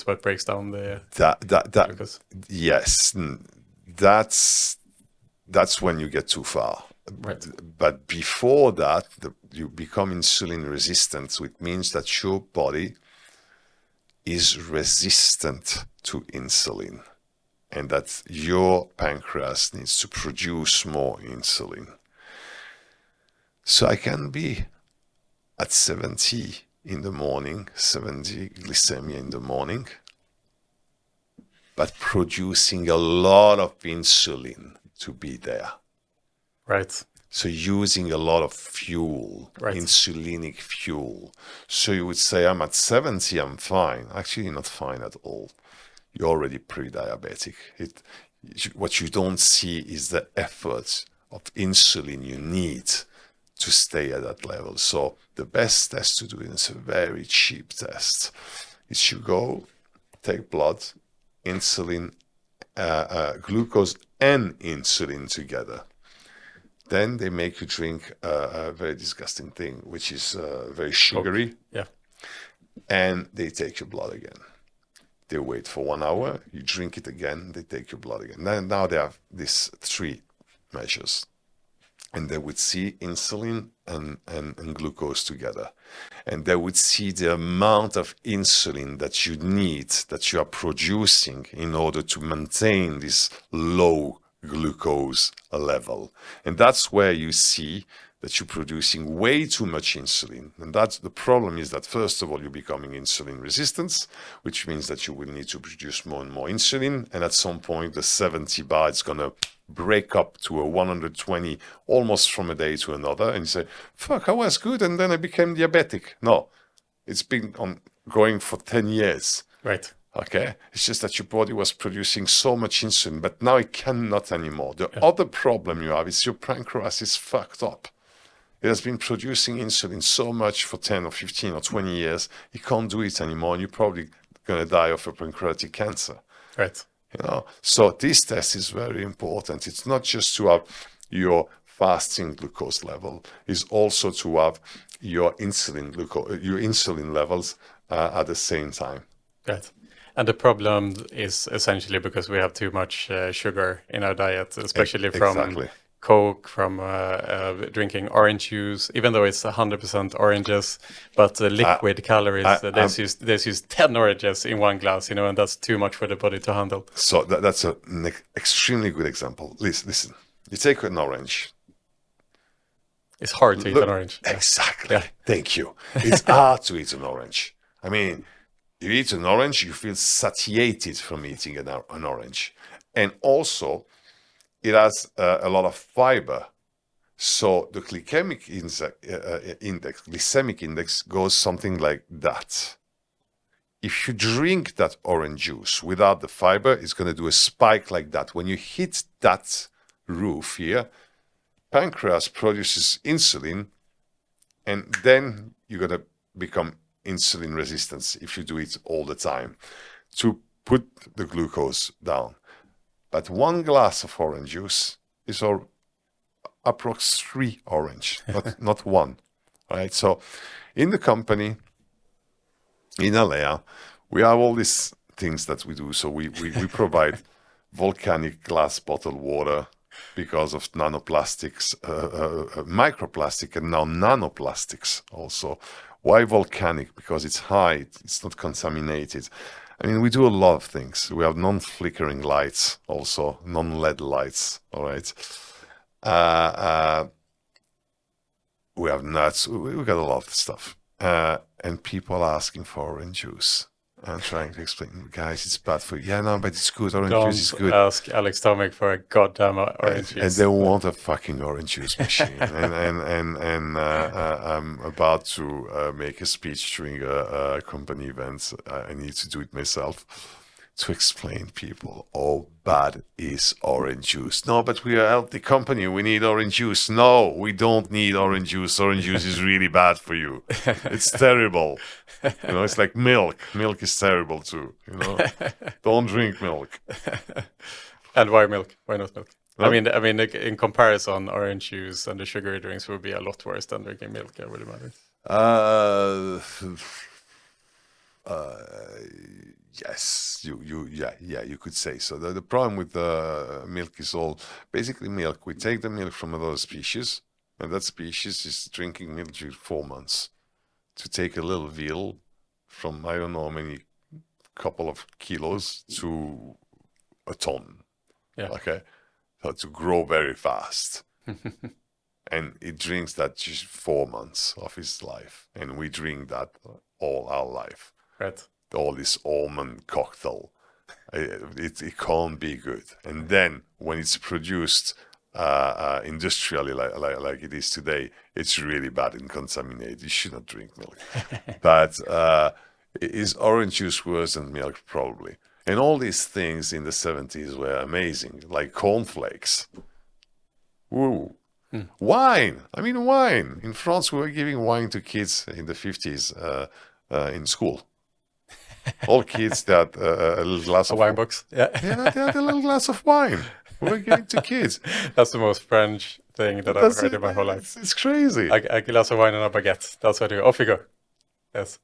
what breaks down the glucose. Yes, that's when you get too far. Right. But before that, you become insulin resistant, which means that your body is resistant to insulin and that your pancreas needs to produce more insulin. So I can be at 70 in the morning, 70 glycemia in the morning, but producing a lot of insulin to be there. Right. So using a lot of fuel, insulinic fuel. So you would say, I'm at 70, I'm fine. Actually, you're not fine at all. You're already pre-diabetic. What you don't see is the effort of insulin you need to stay at that level. So the best test to do is a very cheap test. Is you go, take blood, insulin, glucose and insulin together. Then they make you drink a very disgusting thing, which is very sugary. Yeah. And they take your blood again. They wait for 1 hour, you drink it again, they take your blood again. Now they have these 3 measures. And they would see insulin and glucose together. And they would see the amount of insulin that you need, that you are producing in order to maintain this low glucose level. And that's where you see that you're producing way too much insulin. And that's the problem, is that first of all, you're becoming insulin resistant, which means that you will need to produce more and more insulin. And at some point, the 70 bar is going to break up to a 120 almost from a day to another. And you say, fuck, I was good. And then I became diabetic. No, it's been going for 10 years. Right. Okay, it's just that your body was producing so much insulin, but now it cannot anymore. The other problem you have is your pancreas is fucked up. It has been producing insulin so much for 10 or 15 or 20 years, it can't do it anymore, and you're probably going to die of a pancreatic cancer. Right. So this test is very important. It's not just to have your fasting glucose level, it's also to have your insulin levels at the same time. Right. And the problem is essentially because we have too much sugar in our diet, especially from Exactly. Coke, from drinking orange juice, even though it's 100% oranges, but liquid calories, there's used 10 oranges in one glass, and that's too much for the body to handle. So that's an extremely good example. Listen, you take an orange. It's hard to eat an orange. Exactly. Yeah. Thank you. It's hard to eat an orange. I mean, you eat an orange, you feel satiated from eating an orange. And also, it has a lot of fiber. So the glycemic index goes something like that. If you drink that orange juice without the fiber, it's going to do a spike like that. When you hit that roof here, pancreas produces insulin, and then you're going to become insulin resistant if you do it all the time to put the glucose down. But one glass of orange juice is approx 3 orange, not one. Right? So in the company, in Alea, we have all these things that we do. So we provide volcanic glass bottled water because of nanoplastics, microplastic, and now nanoplastics also. Why volcanic? Because it's high, it's not contaminated. I mean, we do a lot of things. We have non-flickering lights also, non-LED lights, all right? We have nuts, we got a lot of stuff. And people asking for orange juice. I'm trying to explain, guys, it's bad for you. Yeah, no, but it's good. Orange juice is good. Don't ask Alex Tomic for a goddamn orange juice. And they want a fucking orange juice machine. and I'm about to make a speech during a company event. I need to do it myself to explain people how bad is orange juice. No, but we are a healthy company. We need orange juice. No, we don't need orange juice. Orange juice is really bad for you. It's terrible. It's like milk. Milk is terrible too. Don't drink milk. And why milk? Why not milk? Huh? I mean, in comparison, orange juice and the sugary drinks would be a lot worse than drinking milk. I would imagine. Yes, you could say so. The problem with milk is all basically milk. We take the milk from another species, and that species is drinking milk during 4 months. To take a little veal from I don't know how many couple of kilos to a ton. Yeah. Okay, so to grow very fast, and it drinks that just 4 months of his life, and we drink that all our life. Right. All this almond cocktail, it can't be good. And then when it's produced industrially like it is today, it's really bad and contaminated. You should not drink milk. But is orange juice worse than milk? Probably. And all these things in the 70s were amazing, like cornflakes. Woo. Wine. I mean, wine. In France, we were giving wine to kids in the 50s in school. All kids that a little glass of wine box. Yeah. Yeah, they had a little glass of wine. We're giving to kids. That's the most French thing that I've heard in my whole life. It's crazy. A glass of wine and a baguette. That's what I do. Off you go. Yes.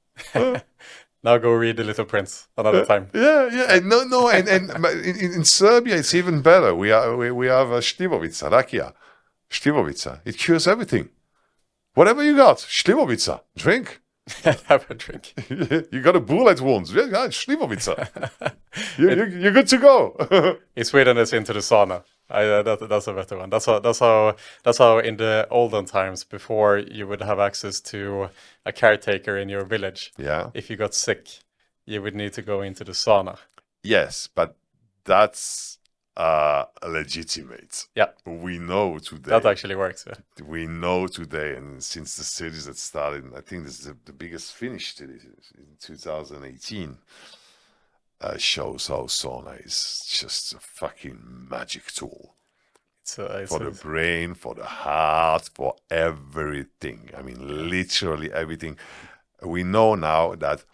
Now go read The Little Prince another time. Yeah. And no. And in Serbia, it's even better. We have Šljivovica, rakija. Šljivovica. It cures everything. Whatever you got, Šljivovica, drink. Have a drink. You got a bullet wound. Yeah, Šljivovica. You're good to go. In Sweden, it's into the sauna. That's a better one. That's how in the olden times, before you would have access to a caretaker in your village. Yeah. If you got sick, you would need to go into the sauna. Yes, but that's legitimate. Yeah. We know today. That actually works. Yeah. We know today, and since the cities that started, I think this is the biggest Finnish city in 2018, shows how sauna is just a fucking magic tool. It's for the brain, for the heart, for everything. I mean, literally everything. We know now that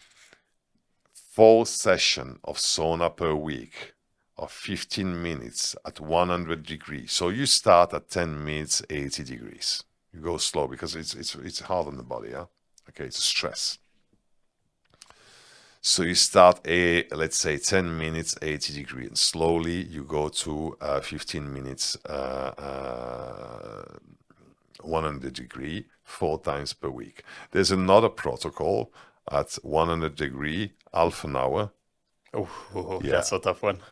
4 sessions of sauna per week of 15 minutes at 100 degrees. So you start at 10 minutes, 80 degrees. You go slow because it's hard on the body, yeah? Okay, it's a stress. So you start let's say 10 minutes, 80 degrees, and slowly you go to 15 minutes, 100 degree, 4 times per week. There's another protocol at 100 degree, half an hour. Oh, Yeah. that's a tough one.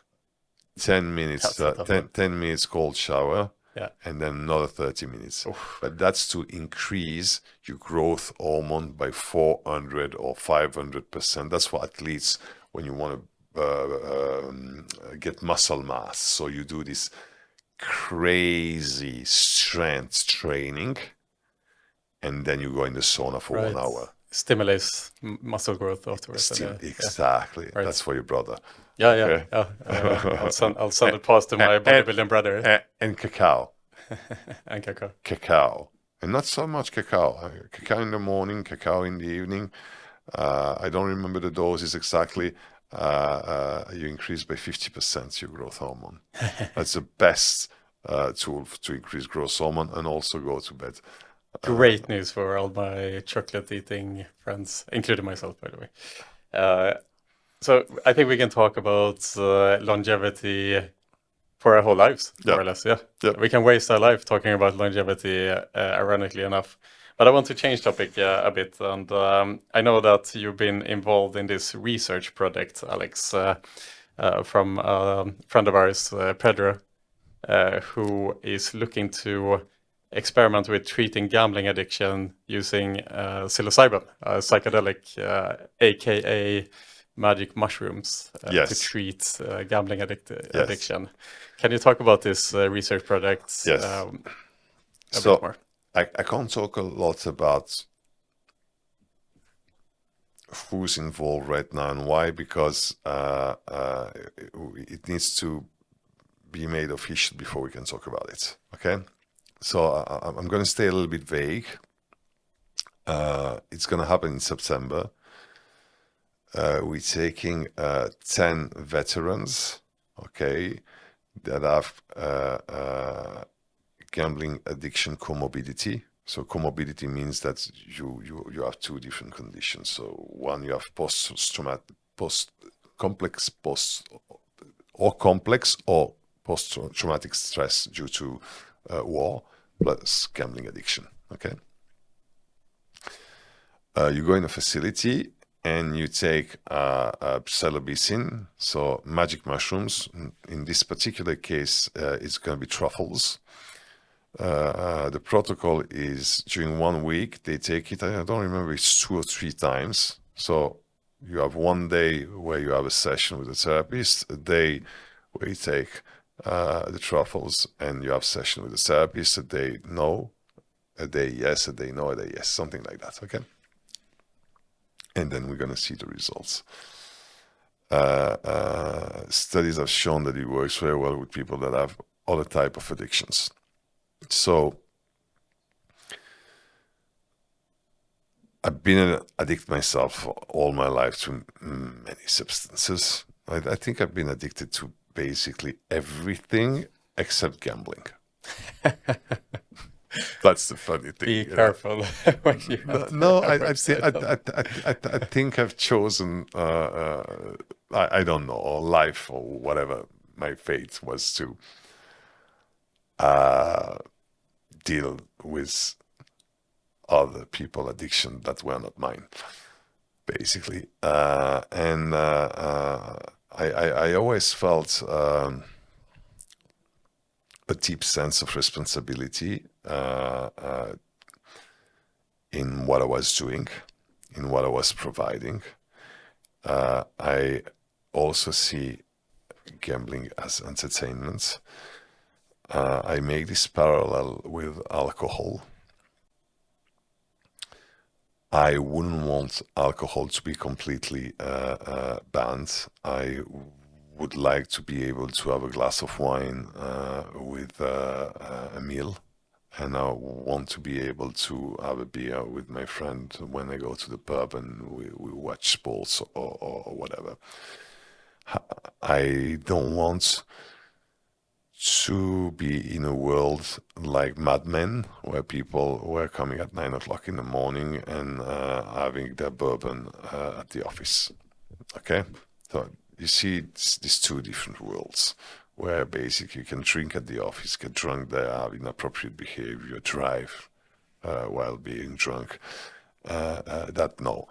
10 minutes, That's a tough one. 10 minutes cold shower. Yeah. And then another 30 minutes. But that's to increase your growth hormone by 400 or 500%. That's for athletes when you want to get muscle mass. So you do this crazy strength training, and then you go in the sauna for 1 hour. Stimulates muscle growth afterwards. Exactly. Right. That's for your brother. Yeah. I'll send it past to my bodybuilding brother. And cacao. And cacao. Cacao. And not so much cacao. Cacao in the morning, cacao in the evening. I don't remember the doses exactly. You increase by 50% your growth hormone. That's the best tool to increase growth hormone and also go to bed. Great news for all my chocolate eating friends, including myself, by the way. So I think we can talk about longevity for our whole lives, more or less. Yeah. We can waste our life talking about longevity, ironically enough. But I want to change topic a bit. And I know that you've been involved in this research project, Alex, from a friend of ours, Pedro, who is looking to experiment with treating gambling addiction using psilocybin, psychedelic, aka magic mushrooms, to treat gambling addiction. Can you talk about this research project a bit more? I can't talk a lot about who's involved right now and why, because it needs to be made official before we can talk about it. Okay? So I'm going to stay a little bit vague. It's going to happen in September. We're taking 10 veterans, okay, that have gambling addiction comorbidity. So comorbidity means that you have 2 different conditions. So one, you have complex or post-traumatic stress due to war plus gambling addiction. Okay. You go in a facility and you take psilocybin, so magic mushrooms. In this particular case, it's going to be truffles. The protocol is during 1 week, they take it, I don't remember, it's 2 or 3 times. So you have 1 day where you have a session with a therapist, a day where you take the truffles and you have a session with the therapist, a day no, a day yes, a day no, a day yes, something like that, okay? And then we're going to see the results. Studies have shown that it works very well with people that have other type of addictions. So I've been an addict myself for all my life to many substances. I think I've been addicted to basically everything except gambling. That's the funny thing. Be careful. No, I think I've chosen, I don't know, life or whatever my fate was to deal with other people's addiction that were not mine, basically. I always felt a deep sense of responsibility in what I was doing, in what I was providing. I also see gambling as entertainment. I make this parallel with alcohol. I wouldn't want alcohol to be completely banned. I would like to be able to have a glass of wine with a meal, and I want to be able to have a beer with my friend when I go to the pub and we watch sports or whatever. I don't want to be in a world like Mad Men, where people were coming at 9 o'clock in the morning and having their bourbon at the office. Okay, so you see these two different worlds, where basically you can drink at the office, get drunk there, have inappropriate behavior, drive while being drunk. That no,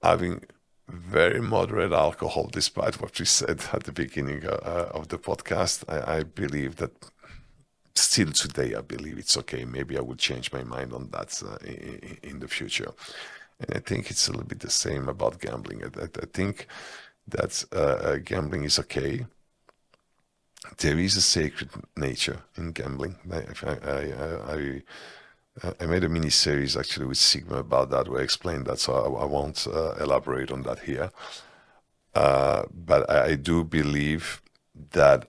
having very moderate alcohol, despite what we said at the beginning of the podcast, I believe that still today, I believe it's okay. Maybe I will change my mind on that in the future. And I think it's a little bit the same about gambling. I think that gambling is okay. There is a sacred nature in gambling. I made a mini series actually with Sigma about that, where I explained that, so I won't elaborate on that here. But I do believe that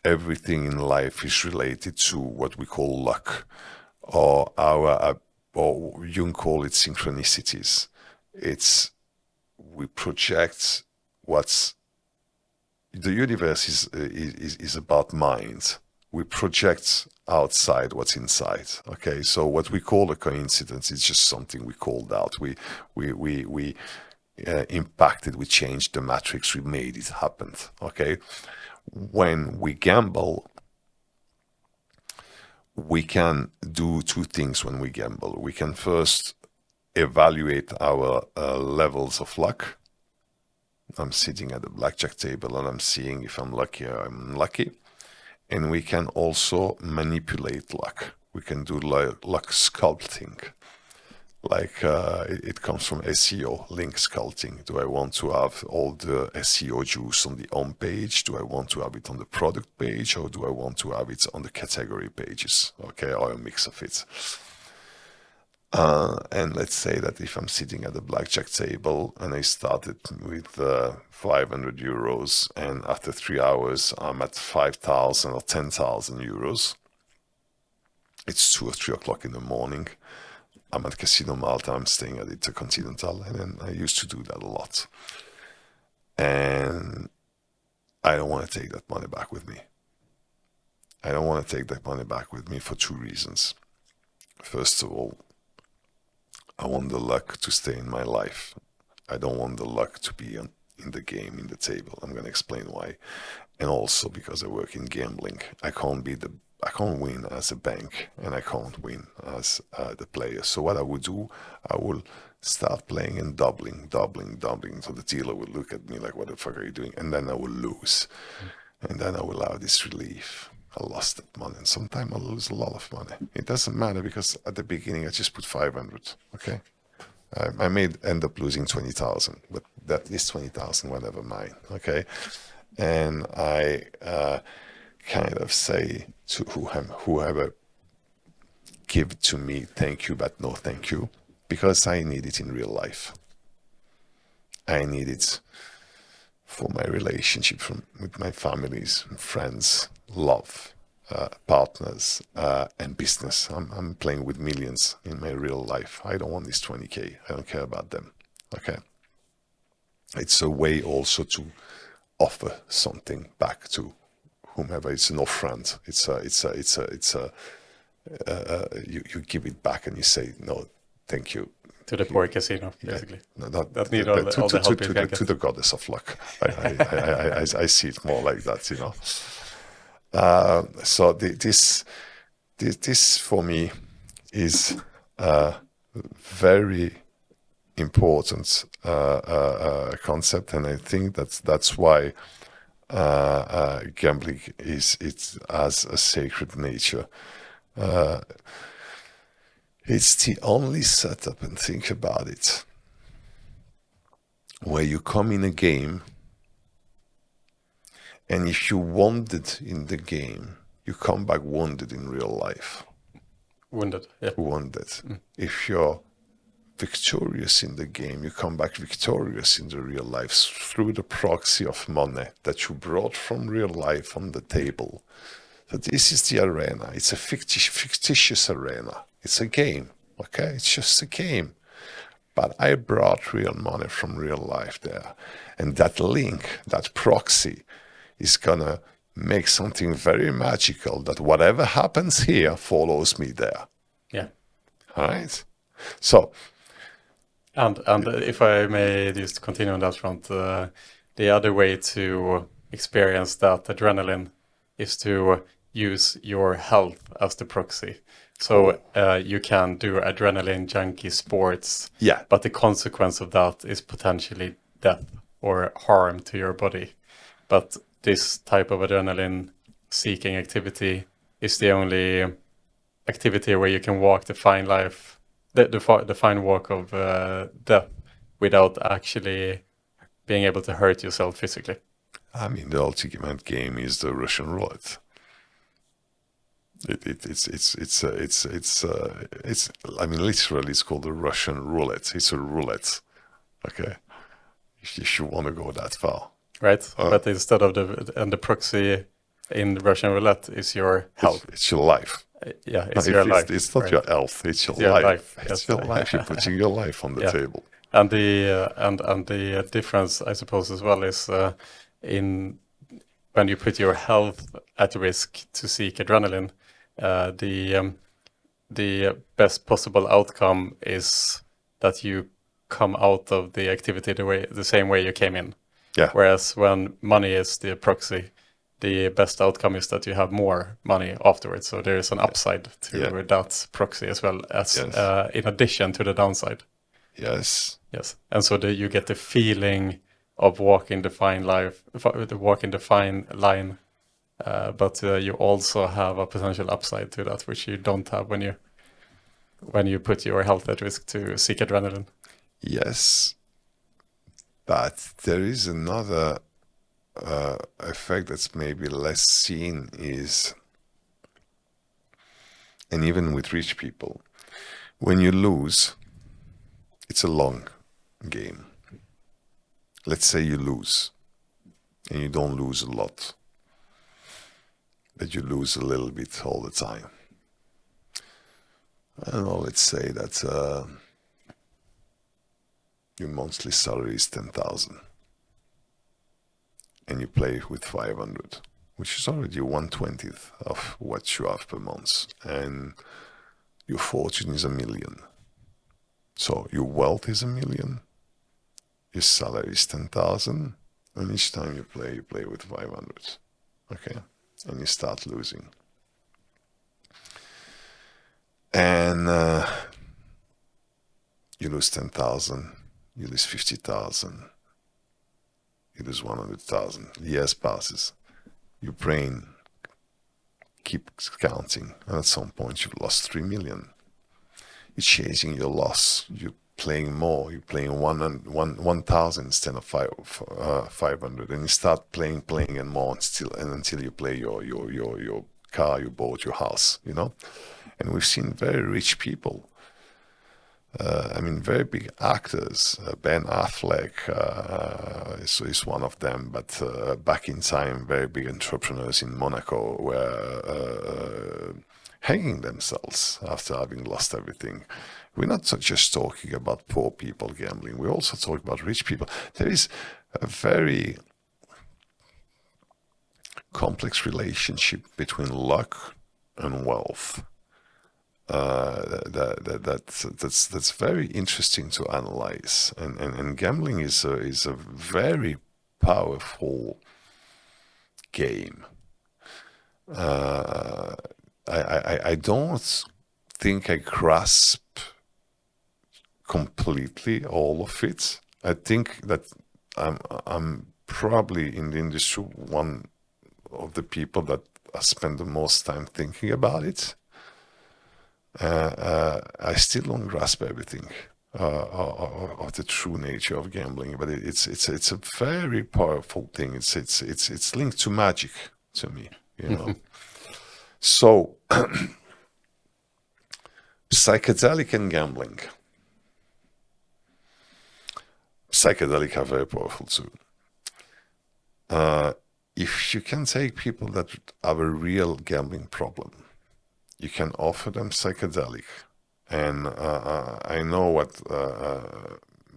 everything in life is related to what we call luck, or or Jung call it synchronicities. We project what's the universe is about minds. We project outside what's inside. Okay, so what we call a coincidence is just something we called out. We impacted. We changed the matrix. We made it happen. Okay, when we gamble, we can do two things. When we gamble, we can first evaluate our levels of luck. I'm sitting at the blackjack table and I'm seeing if I'm lucky or I'm unlucky. And we can also manipulate luck. We can do luck sculpting. Like it comes from SEO, link sculpting. Do I want to have all the SEO juice on the home page? Do I want to have it on the product page? Or do I want to have it on the category pages? Okay, or a mix of it. And let's say that if I'm sitting at the blackjack table and I started with 500 euros, and after 3 hours I'm at 5,000 or 10,000 euros, it's 2 or 3 o'clock in the morning. I'm at Casino Malta, I'm staying at Intercontinental, and then I used to do that a lot. And I don't want to take that money back with me. I don't want to take that money back with me for two reasons. First of all, I want the luck to stay in my life. I don't want the luck to be in the game, in the table. I'm going to explain why. And also because I work in gambling, I can't win as a bank, and I can't win as the player. So what I would do, I will start playing and doubling. So the dealer will look at me like, what the fuck are you doing? And then I will lose. And then I will have this relief. I lost that money, and sometimes I lose a lot of money. It doesn't matter, because at the beginning I just put 500. Okay, I may end up losing 20,000, but that is 20,000 were never mine. Okay, and I kind of say to whoever give it to me, thank you, but no thank you, because I need it in real life. I need it for my relationship with my families, friends, love, partners, and business. I'm playing with millions in my real life. I don't want this 20K. I don't care about them. Okay. It's a way also to offer something back to whomever. It's an offrand. You give it back and you say, no, thank you. To the poor casino, basically. Yeah, that need all the help you can get. To the goddess of luck. I see it more like that, you know. So this for me is a very important concept, and I think that's why gambling has a sacred nature. It's the only setup, and think about it, where you come in a game, and if you wounded in the game, you come back wounded in real life. Wounded, yeah. Wounded. If you're victorious in the game, you come back victorious in the real life through the proxy of money that you brought from real life on the table So this is the arena. It's a fictitious arena. It's a game, okay? It's just a game. But I brought real money from real life there. And that link, that proxy, is gonna make something very magical that whatever happens here follows me there. Yeah. All right? So, And if I may just continue on that front, the other way to experience that adrenaline is to use your health as the proxy. So you can do adrenaline junkie sports, yeah, but the consequence of that is potentially death or harm to your body. But this type of adrenaline seeking activity is the only activity where you can walk the fine life, the fine walk of death without actually being able to hurt yourself physically. I mean, the ultimate game is the Russian roulette. It's I mean, literally it's called the Russian roulette. It's a roulette. Okay. If you want to go that far. Right. But instead of the proxy in the Russian roulette is your health. It's your life. Yeah, it's your life. It's not right? your health, it's your life. It's your life. You're putting your life on the table. And the difference, I suppose, as well is in when you put your health at risk to seek adrenaline, the best possible outcome is that you come out of the activity the same way you came in. Yeah. Whereas when money is the proxy, the best outcome is that you have more money afterwards. So there is an upside to that proxy as well as in addition to the downside. Yes. Yes. And so you get the feeling of walking the fine line, but you also have a potential upside to that, which you don't have when you put your health at risk to seek adrenaline. Yes. But there is another effect that's maybe less seen is, and even with rich people, when you lose, it's a long game. Let's say you lose, and you don't lose a lot, but you lose a little bit all the time. I don't know, let's say that your monthly salary is 10,000. And you play with 500, which is already 1/20th of what you have per month. And your fortune is 1 million. So your wealth is 1 million, your salary is 10,000, and each time you play with 500. Okay? And you start losing. And you lose 10,000, you lose 50,000. It is 100,000. Years passes. Your brain keeps counting, and at some point you've lost 3 million. You're chasing your loss. You're playing more. You're playing 1,000 instead of 500, and you start playing and more until you play your car you bought, your house. You know, and we've seen very rich people. I mean, very big actors. Ben Affleck is one of them, but back in time, very big entrepreneurs in Monaco were hanging themselves after having lost everything. We're not just talking about poor people gambling. We also talk about rich people. There is a very complex relationship between luck and wealth. That's very interesting to analyze, and gambling is a very powerful game. I don't think I grasp completely all of it. I think that I'm probably in the industry one of the people that I spend the most time thinking about it. I still don't grasp everything of the true nature of gambling, but it's a very powerful thing. It's linked to magic to me, you know. So psychedelic and gambling. Psychedelic are very powerful too. if you can take people that have a real gambling problem, you can offer them psychedelic. And I know what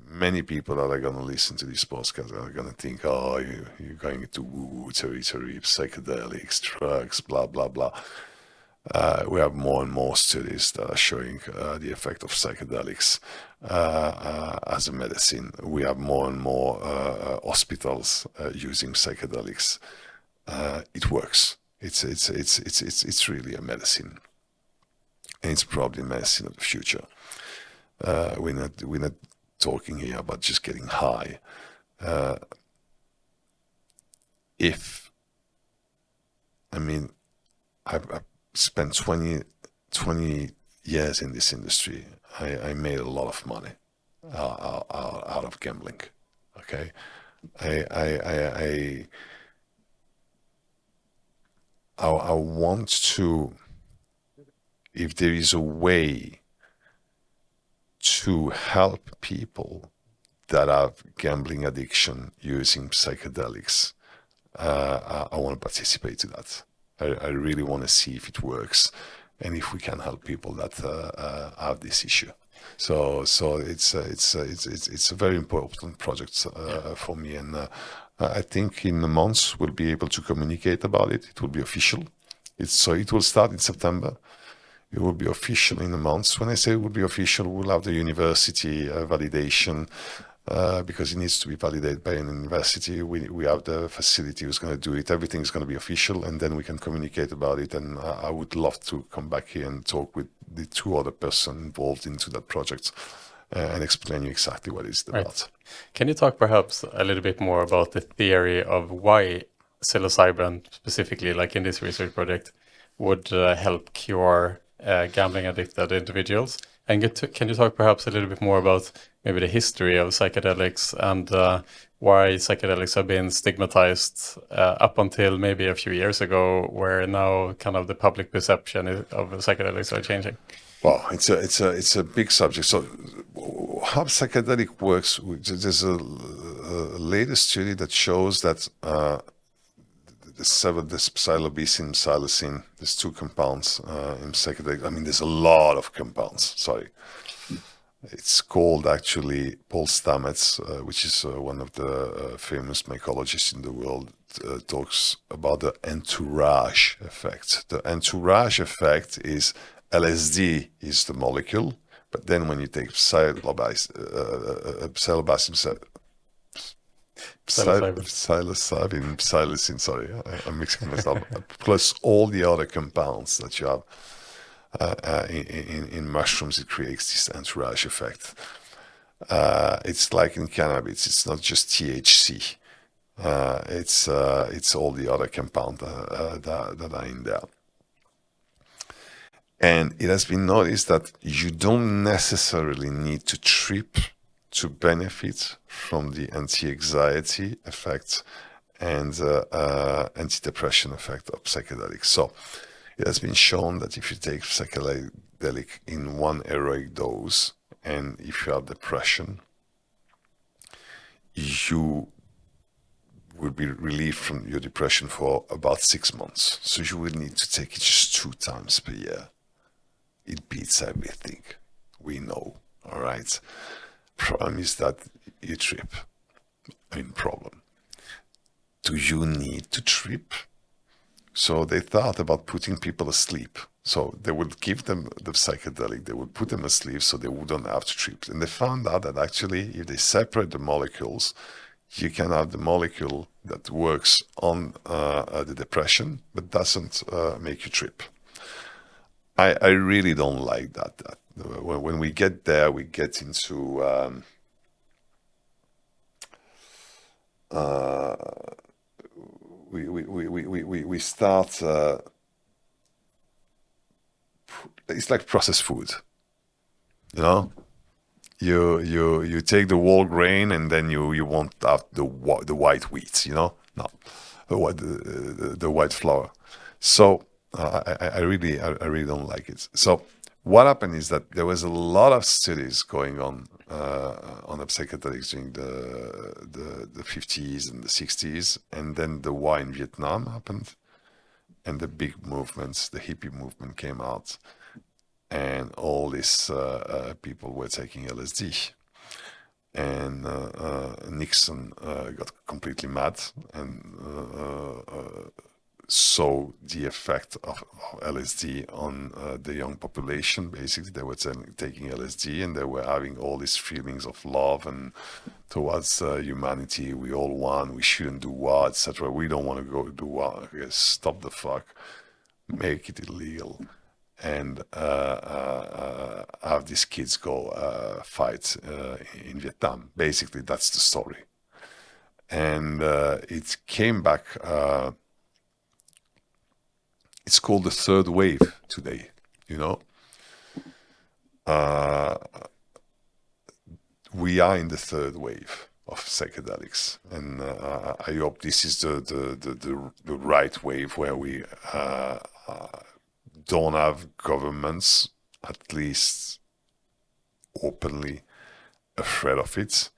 many people that are going to listen to this podcast are going to think, oh, you're going into woo-woo territory, psychedelics, drugs, blah, blah, blah. We have more and more studies that are showing the effect of psychedelics as a medicine. We have more and more hospitals using psychedelics. It works. It's really a medicine, and it's probably medicine of the future. We're not talking here about just getting high. I've spent 20 years in this industry. I made a lot of money out of gambling. Okay, I want to, if there is a way to help people that have gambling addiction using psychedelics, I want to participate to that. I really want to see if it works and if we can help people that have this issue. So it's a very important project for me, and I think in the months we'll be able to communicate about it. It will be official. It will start in September. It will be official in the months. When I say it will be official, we'll have the university validation. Because it needs to be validated by an university. We have the facility who's going to do it. Everything is going to be official, and then we can communicate about it. And I would love to come back here and talk with the two other persons involved into that project and explain you exactly what it's about. Right. Can you talk perhaps a little bit more about the theory of why psilocybin, specifically like in this research project, would help cure gambling addicted individuals? And can you talk perhaps a little bit more about maybe the history of psychedelics and why psychedelics have been stigmatized up until maybe a few years ago, where now kind of the public perception of psychedelics are changing? Well, it's a big subject. So how psychedelic works, there's a latest study that shows that the psilocybin, psilocin, there's two compounds in psychedelic. I mean, there's a lot of compounds, sorry. It's called actually Paul Stamets, which is one of the famous mycologists in the world, talks about the entourage effect. The entourage effect is LSD is the molecule, but then when you take psilocin, sorry, I'm mixing myself up, plus all the other compounds that you have in mushrooms, it creates this entourage effect. It's like in cannabis, it's not just THC. It's all the other compounds that are in there. And it has been noticed that you don't necessarily need to trip to benefit from the anti-anxiety effect and antidepressant effect of psychedelics. So it has been shown that if you take psychedelic in one heroic dose, and if you have depression, you will be relieved from your depression for about 6 months. So you will need to take it just 2 times per year. It beats everything we know, all right? Problem is that you trip. Problem. Do you need to trip? So they thought about putting people asleep. So they would give them the psychedelic, they would put them asleep so they wouldn't have to trip. And they found out that actually, if they separate the molecules, you can have the molecule that works on the depression, but doesn't make you trip. I really don't like that. When we get there, we get into we start. It's like processed food, you know. You take the whole grain and then you want out the white wheat, you know. No, the white flour. So I really don't like it. So what happened is that there was a lot of studies going on the psychedelics during the 50s and the 60s, and then the war in Vietnam happened, and the big movements, the hippie movement came out, and all these people were taking LSD. And Nixon got completely mad and saw the effect of LSD on the young population. Basically, they were taking LSD and they were having all these feelings of love and towards humanity. We all want, we shouldn't do war, etc. We don't want to go do war. Stop the fuck, make it illegal, and have these kids go fight in Vietnam. Basically, that's the story. And it came back. It's called the third wave today, you know. We are in the third wave of psychedelics, and I hope this is the right wave where we don't have governments, at least openly, afraid of it.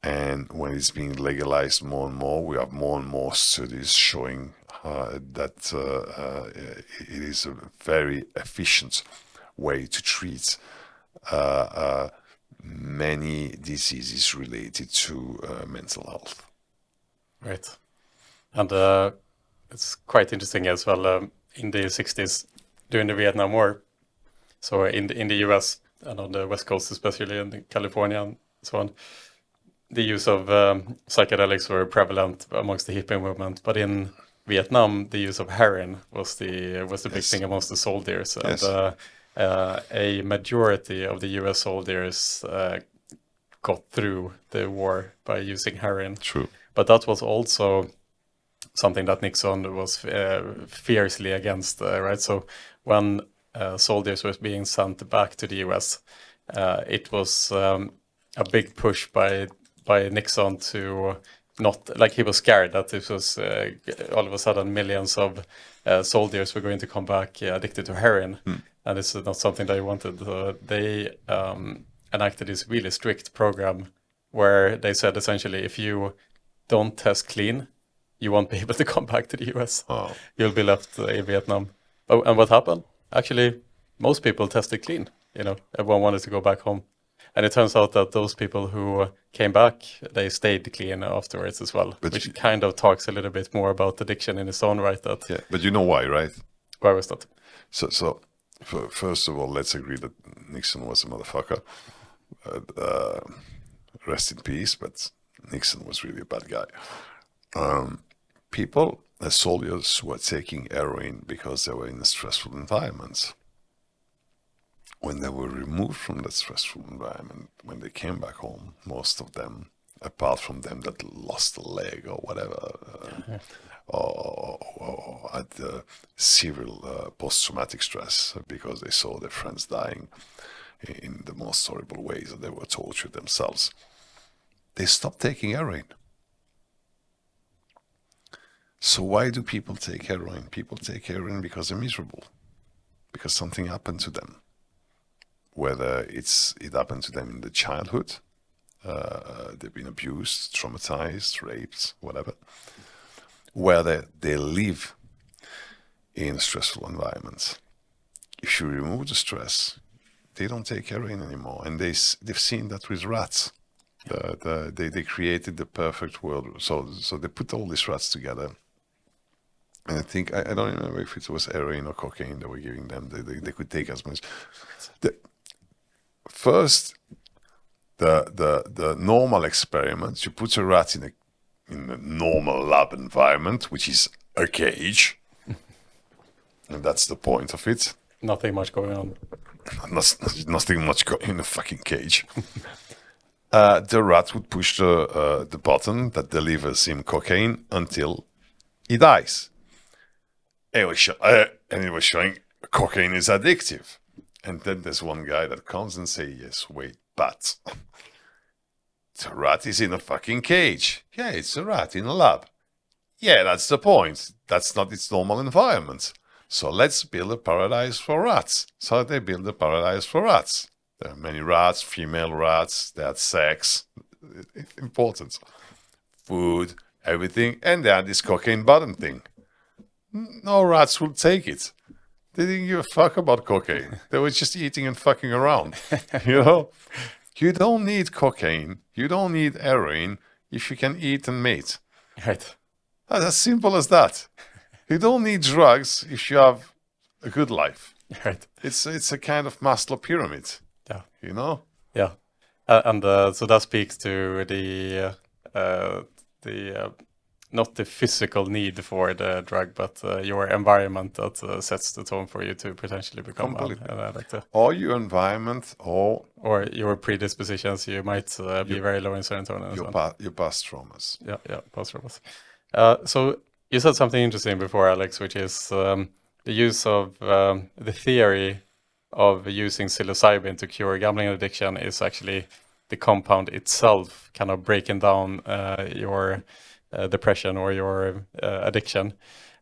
And when it's being legalized more and more, we have more and more studies showing that it is a very efficient way to treat many diseases related to mental health. Right. And it's quite interesting as well, in the 60s, during the Vietnam War, so in the US and on the West Coast, especially in California and so on, the use of psychedelics were prevalent amongst the hippie movement, but in Vietnam, the use of heroin was the big thing amongst the soldiers, and a majority of the U.S. soldiers got through the war by using heroin. True, but that was also something that Nixon was fiercely against, right? So when soldiers were being sent back to the U.S., it was a big push by Nixon to not, like, he was scared that this was all of a sudden millions of soldiers were going to come back addicted to heroin, and this is not something they wanted. They enacted this really strict program where they said essentially, if you don't test clean, you won't be able to come back to the US. Oh. You'll be left in Vietnam. Oh, and what happened? Actually, most people tested clean. You know, everyone wanted to go back home. And it turns out that those people who came back, they stayed clean afterwards as well, which kind of talks a little bit more about addiction in its own right. That but you know why, right? Why was that? So first of all, let's agree that Nixon was a motherfucker. Rest in peace, but Nixon was really a bad guy. People, as soldiers, were taking heroin because they were in a stressful environment. When they were removed from that stressful environment, when they came back home, most of them, apart from them that lost a leg or whatever, or had severe post-traumatic stress because they saw their friends dying in the most horrible ways, and they were tortured themselves, they stopped taking heroin. So why do people take heroin? People take heroin because they're miserable, because something happened to them. Whether it happened to them in the childhood, they've been abused, traumatized, raped, whatever. Whether they live in a stressful environment. If you remove the stress, they don't take heroin anymore. And they've seen that with rats. They created the perfect world. So they put all these rats together. And I think, I don't remember if it was heroin or cocaine they were giving them. They could take as much. First, the normal experiments, you put a rat in a normal lab environment, which is a cage, and that's the point of it. Nothing much going on. Nothing much in a fucking cage. The rat would push the button that delivers him cocaine until he dies. And it was showing cocaine is addictive. And then there's one guy that comes and says, yes, wait, but the rat is in a fucking cage. Yeah, it's a rat in a lab. Yeah, that's the point. That's not its normal environment. So let's build a paradise for rats. So they build a paradise for rats. There are many rats, female rats, they had sex, important, food, everything, and they had this cocaine button thing. No rats would take it. They didn't give a fuck about cocaine. They were just eating and fucking around. You know? You don't need cocaine. You don't need heroin if you can eat and mate. Right. That's as simple as that. You don't need drugs if you have a good life. Right. It's a kind of Maslow pyramid. Yeah. You know? Yeah. And so that speaks to the not the physical need for the drug, but your environment that sets the tone for you to potentially become an addict. Or your environment, or your predispositions. You might be very low in serotonin. Your past traumas. Yeah, past traumas. So you said something interesting before, Alex, which is the use of the theory of using psilocybin to cure gambling addiction is actually the compound itself kind of breaking down your depression or your addiction.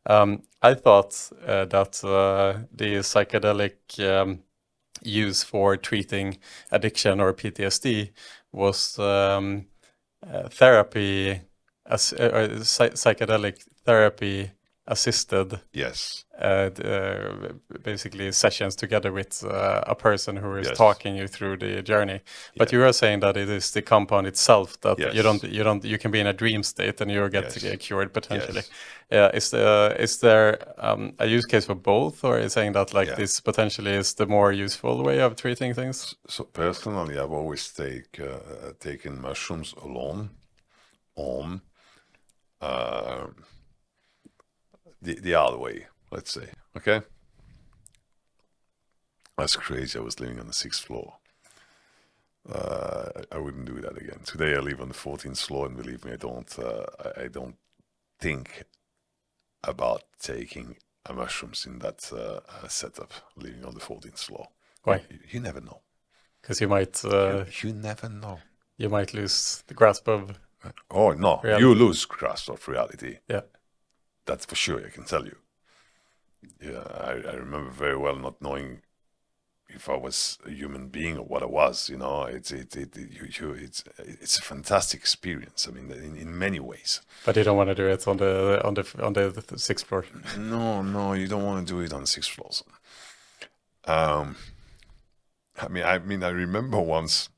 I thought that the psychedelic use for treating addiction or PTSD was therapy, psychedelic therapy assisted. Yes. Basically sessions together with a person who is Yes. talking you through the journey. But you are saying that it is the compound itself that Yes. you can be in a dream state and you get Yes. cured potentially. Yes. Is there a use case for both, or is saying that this potentially is the more useful way of treating things? So personally, I've always taken mushrooms alone on the other way, let's say. Okay, that's crazy. I was living on the 6th floor. I wouldn't do that again. Today I live on the 14th floor, and believe me, I don't think about taking mushrooms in that setup, living on the 14th floor. Why? You never know. Because you might You never know. you might lose the grasp of Oh no, reality. you lose grasp of reality. Yeah. That's for sure. I can tell you. Yeah, I remember very well not knowing if I was a human being or what I was. You know, it's a fantastic experience. I mean, in many ways. But you don't want to do it on the 6th floor. No, you don't want to do it on 6th floors. I remember once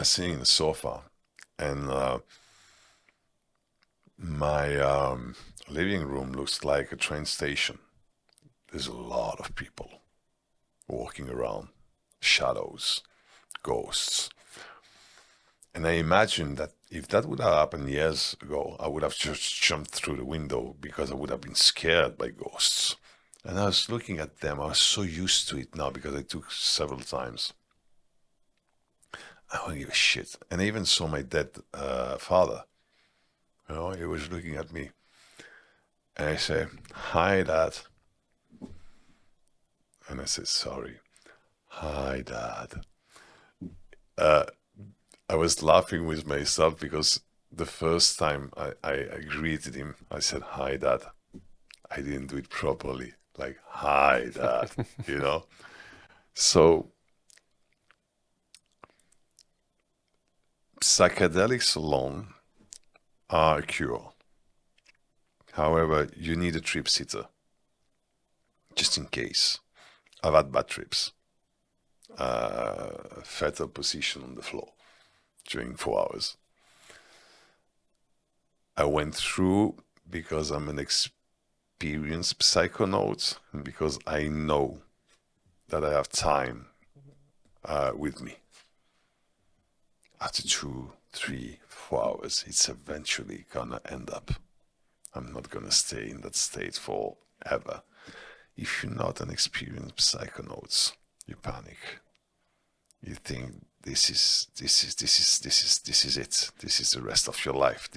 sitting in the sofa, and my living room looks like a train station. There's a lot of people walking around, shadows, ghosts. And I imagine that if that would have happened years ago, I would have just jumped through the window because I would have been scared by ghosts. And I was looking at them. I was so used to it now because I took several times. I don't give a shit. And I even saw my dead father. You know, he was looking at me. And I say, "Hi, Dad." And I said, "Sorry." "Hi, Dad." I was laughing with myself because the first time I greeted him, I said, "Hi, Dad." I didn't do it properly. Like, "Hi, Dad," you know? So, psychedelics alone are a cure. However, you need a trip sitter, just in case. I've had bad trips. Fetal position on the floor during 4 hours. I went through because I'm an experienced psychonaut and because I know that I have time with me. After 2, 3, 4 hours, it's eventually gonna end up. I'm not gonna stay in that state forever. If you're not an experienced psychonaut, you panic. You think this is it. This is the rest of your life.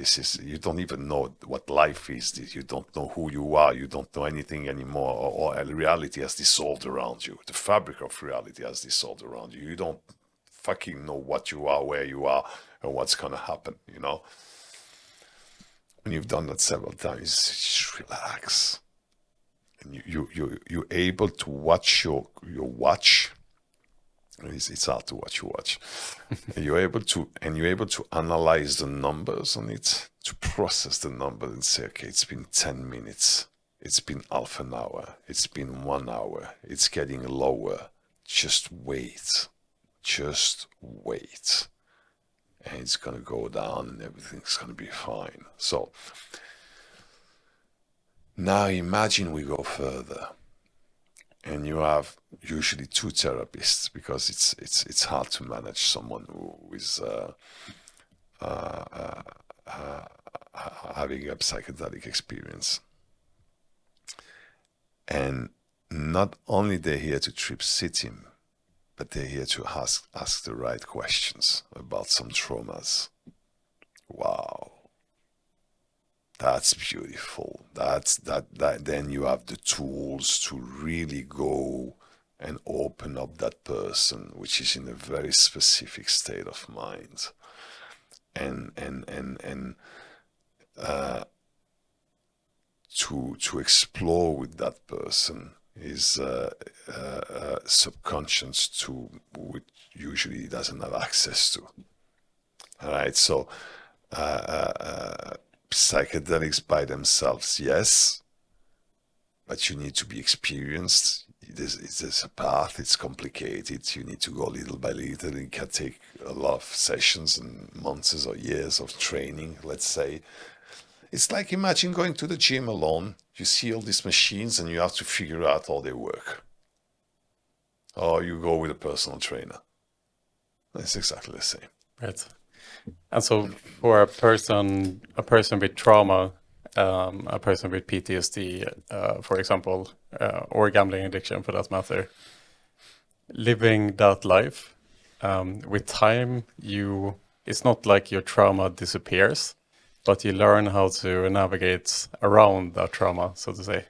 You don't even know what life is. You don't know who you are. You don't know anything anymore. Or reality has dissolved around you. The fabric of reality has dissolved around you. You don't fucking know what you are, where you are, and what's gonna happen, you know? When you've done that several times, just relax. and you're able to watch your watch. It's hard to watch your watch. And you're able to analyze the numbers on it, to process the numbers and say, okay, it's been 10 minutes, it's been half an hour, it's been 1 hour, it's getting lower. Just wait. And it's going to go down and everything's going to be fine. So now imagine we go further, and you have usually two therapists, because it's hard to manage someone who is having a psychedelic experience. And not only they're here to sit him, but they're here to ask the right questions about some traumas. Wow. That's beautiful. That then you have the tools to really go and open up that person, which is in a very specific state of mind. And to explore with that person is subconscious to which usually he doesn't have access to. All right, so psychedelics by themselves, yes, but you need to be experienced. There's a path, it's complicated, you need to go little by little. It can take a lot of sessions and months or years of training, let's say. It's like, imagine going to the gym alone. You see all these machines and you have to figure out how they work. Or you go with a personal trainer. It's exactly the same. Right. And so for a person with trauma, a person with PTSD, for example, or gambling addiction for that matter, living that life, with time, it's not like your trauma disappears, but you learn how to navigate around that trauma, so to say,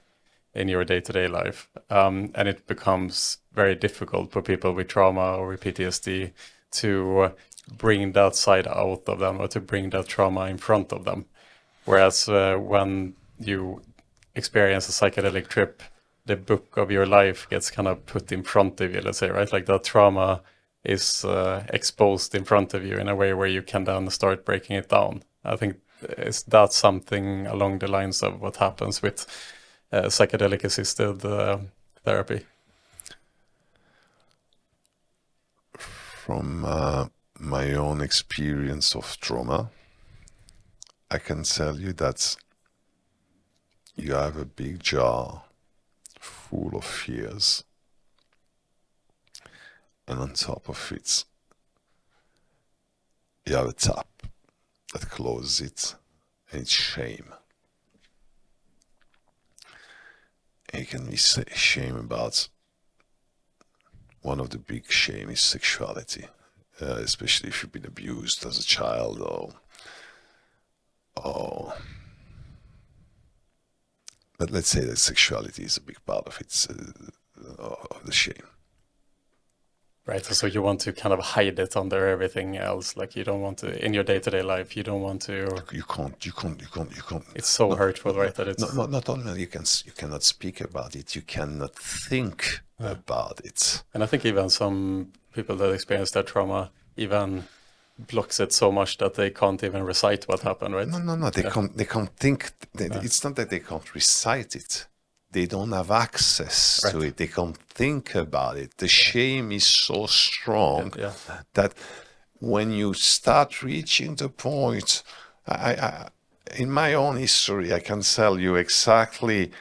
in your day-to-day life. And it becomes very difficult for people with trauma or with PTSD to bring that side out of them, or to bring that trauma in front of them. Whereas when you experience a psychedelic trip, the book of your life gets kind of put in front of you, let's say, right? Like that trauma is exposed in front of you in a way where you can then start breaking it down. I think that's something along the lines of what happens with psychedelic assisted therapy. From my own experience of trauma, I can tell you that you have a big jar full of fears, and on top of it, you have a tap that closes it, and it's shame. And you can be shame about, one of the big shame is sexuality, especially if you've been abused as a child, but let's say that sexuality is a big part of it, of the shame. Right, so you want to kind of hide it under everything else, like you don't want to, in your day-to-day life, you don't want to... You can't. It's so hurtful, right, that it's... Not only you cannot speak about it, you cannot think about it. And I think even some people that experience that trauma even blocks it so much that they can't even recite what happened, right? No, they can't think. It's not that they can't recite it. They don't have access to it. They can't think about it. The shame is so strong that when you start reaching the point, in my own history, I can tell you exactly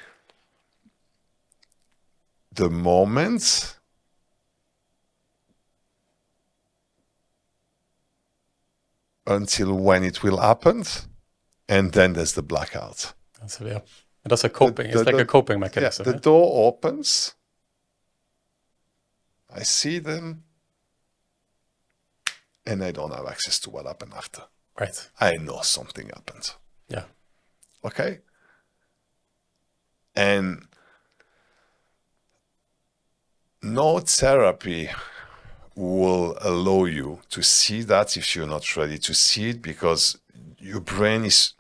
the moment until when it will happen, and then there's the blackout. So, that's a coping. It's like a coping mechanism. The door opens. I see them, and I don't have access to what happened after. Right. I know something happened. Yeah. Okay. And no therapy will allow you to see that if you're not ready to see it, because your brain is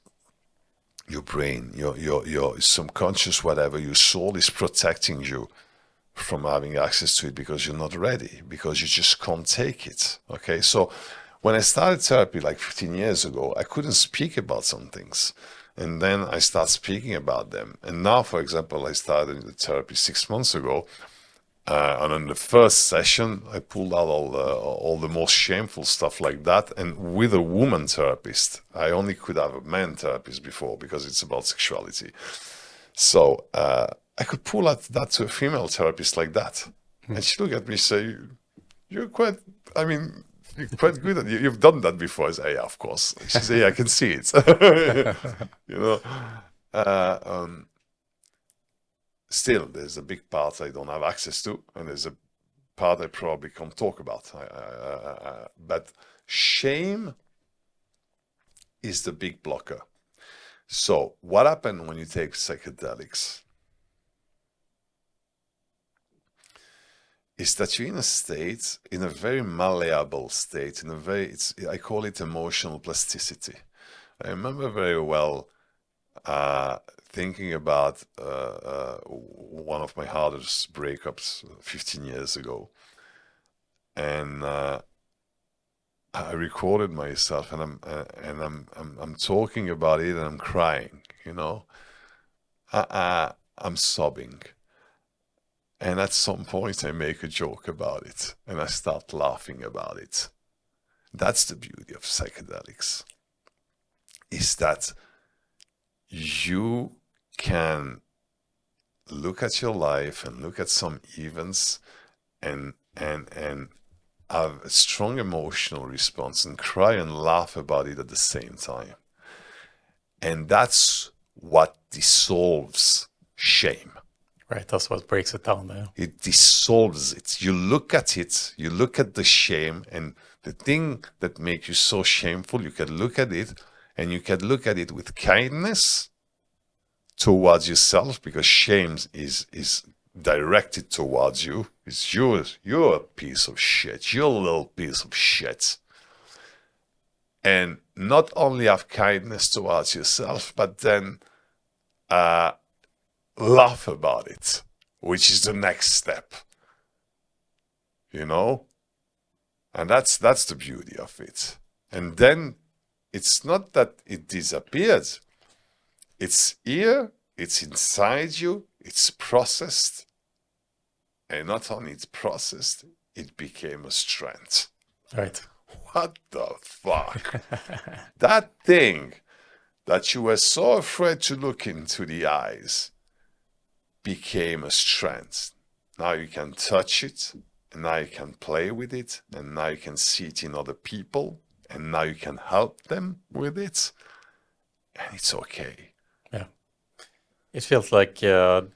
your brain, your subconscious, whatever, your soul is protecting you from having access to it because you're not ready, because you just can't take it. Okay, so when I started therapy like 15 years ago, I couldn't speak about some things. And then I started speaking about them. And now, for example, I started the therapy 6 months ago. And in the first session, I pulled out all the most shameful stuff like that. And with a woman therapist, I only could have a man therapist before because it's about sexuality. So I could pull out that to a female therapist like that. And she looked at me and say, you're quite, I mean, you're quite good at it. You've done that before. I say, yeah, of course. She said, yeah, I can see it. You know, still, there's a big part I don't have access to, and there's a part I probably can't talk about. But shame is the big blocker. So what happens when you take psychedelics is that you're in a state, in a very malleable state, in a very, I call it emotional plasticity. I remember very well thinking about one of my hardest breakups 15 years ago. And I recorded myself, and I'm talking about it, and I'm crying, you know. I'm sobbing. And at some point I make a joke about it, and I start laughing about it. That's the beauty of psychedelics, is that you can look at your life and look at some events and have a strong emotional response and cry and laugh about it at the same time. And that's what dissolves shame. Right, that's what breaks it down there. It dissolves it. You look at it, you look at the shame, and the thing that makes you so shameful, you can look at it, and you can look at it with kindness towards yourself, because shame is directed towards you. It's yours. You're a piece of shit. You're a little piece of shit. And not only have kindness towards yourself, but then laugh about it, which is the next step, you know. And that's the beauty of it. And then it's not that it disappeared. It's here, it's inside you, it's processed. And not only it's processed, it became a strength. Right. What the fuck? That thing that you were so afraid to look into the eyes became a strength. Now you can touch it, and now you can play with it, and now you can see it in other people, and now you can help them with it, and it's okay. Yeah. It feels like the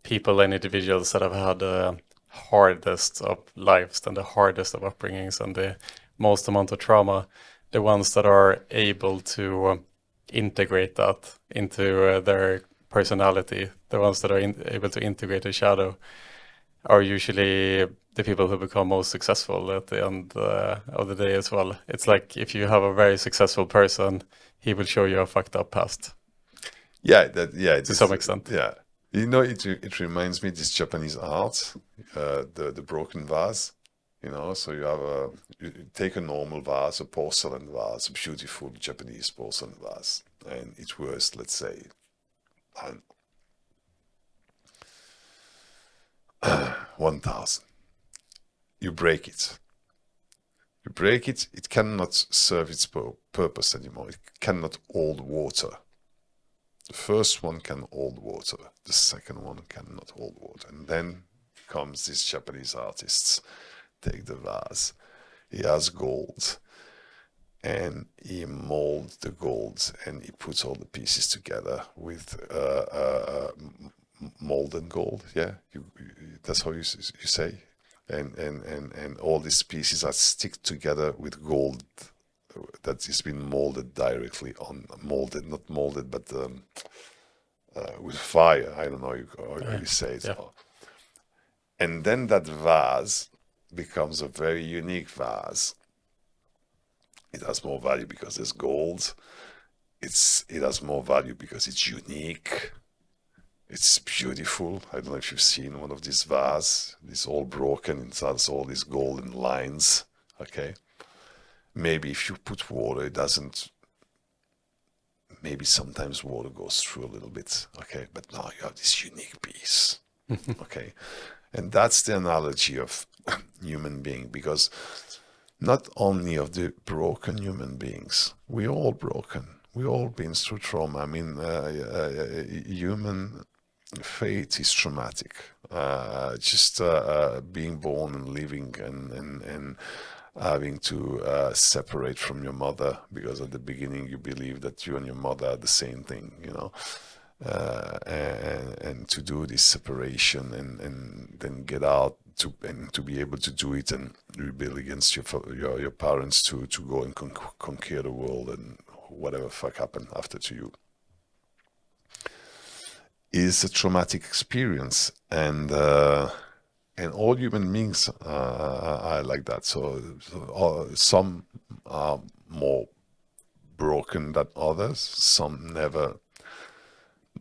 people and individuals that have had the hardest of lives and the hardest of upbringings and the most amount of trauma, the ones that are able to integrate that into their personality, the ones that are able to integrate a shadow, are usually the people who become most successful at the end of the day as well. It's like if you have a very successful person, he will show you a fucked up past. Yeah, to some extent. Yeah, you know, it reminds me this Japanese art, the broken vase. You know, so you take a normal vase, a porcelain vase, a beautiful Japanese porcelain vase, and it's worth, let's say, 1,000. You break it. It cannot serve its purpose anymore. It cannot hold water. The first one can hold water. The second one cannot hold water. And then comes this Japanese artists, take the vase. He has gold, and he molds the gold, and he puts all the pieces together with molten gold. Yeah, that's how you say. And all these pieces are stick together with gold that has been molded directly on not molded, but with fire. I don't know how you say it. Yeah. And then that vase becomes a very unique vase. It has more value because there's gold, it has more value because it's unique. It's beautiful. I don't know if you've seen one of these vases. It's all broken. It has all these golden lines. Okay. Maybe if you put water, it doesn't. Maybe sometimes water goes through a little bit. Okay. But now you have this unique piece. Okay. And that's the analogy of human being, because not only of the broken human beings, we're all broken. We've all been through trauma. I mean, human fate is traumatic. Just being born and living and having to separate from your mother, because at the beginning you believe that you and your mother are the same thing, you know. And to do this separation and then get out to be able to do it and rebel against your parents to go and conquer the world and whatever fuck happened after to you, is a traumatic experience, and all human beings are like that. So some are more broken than others. Some never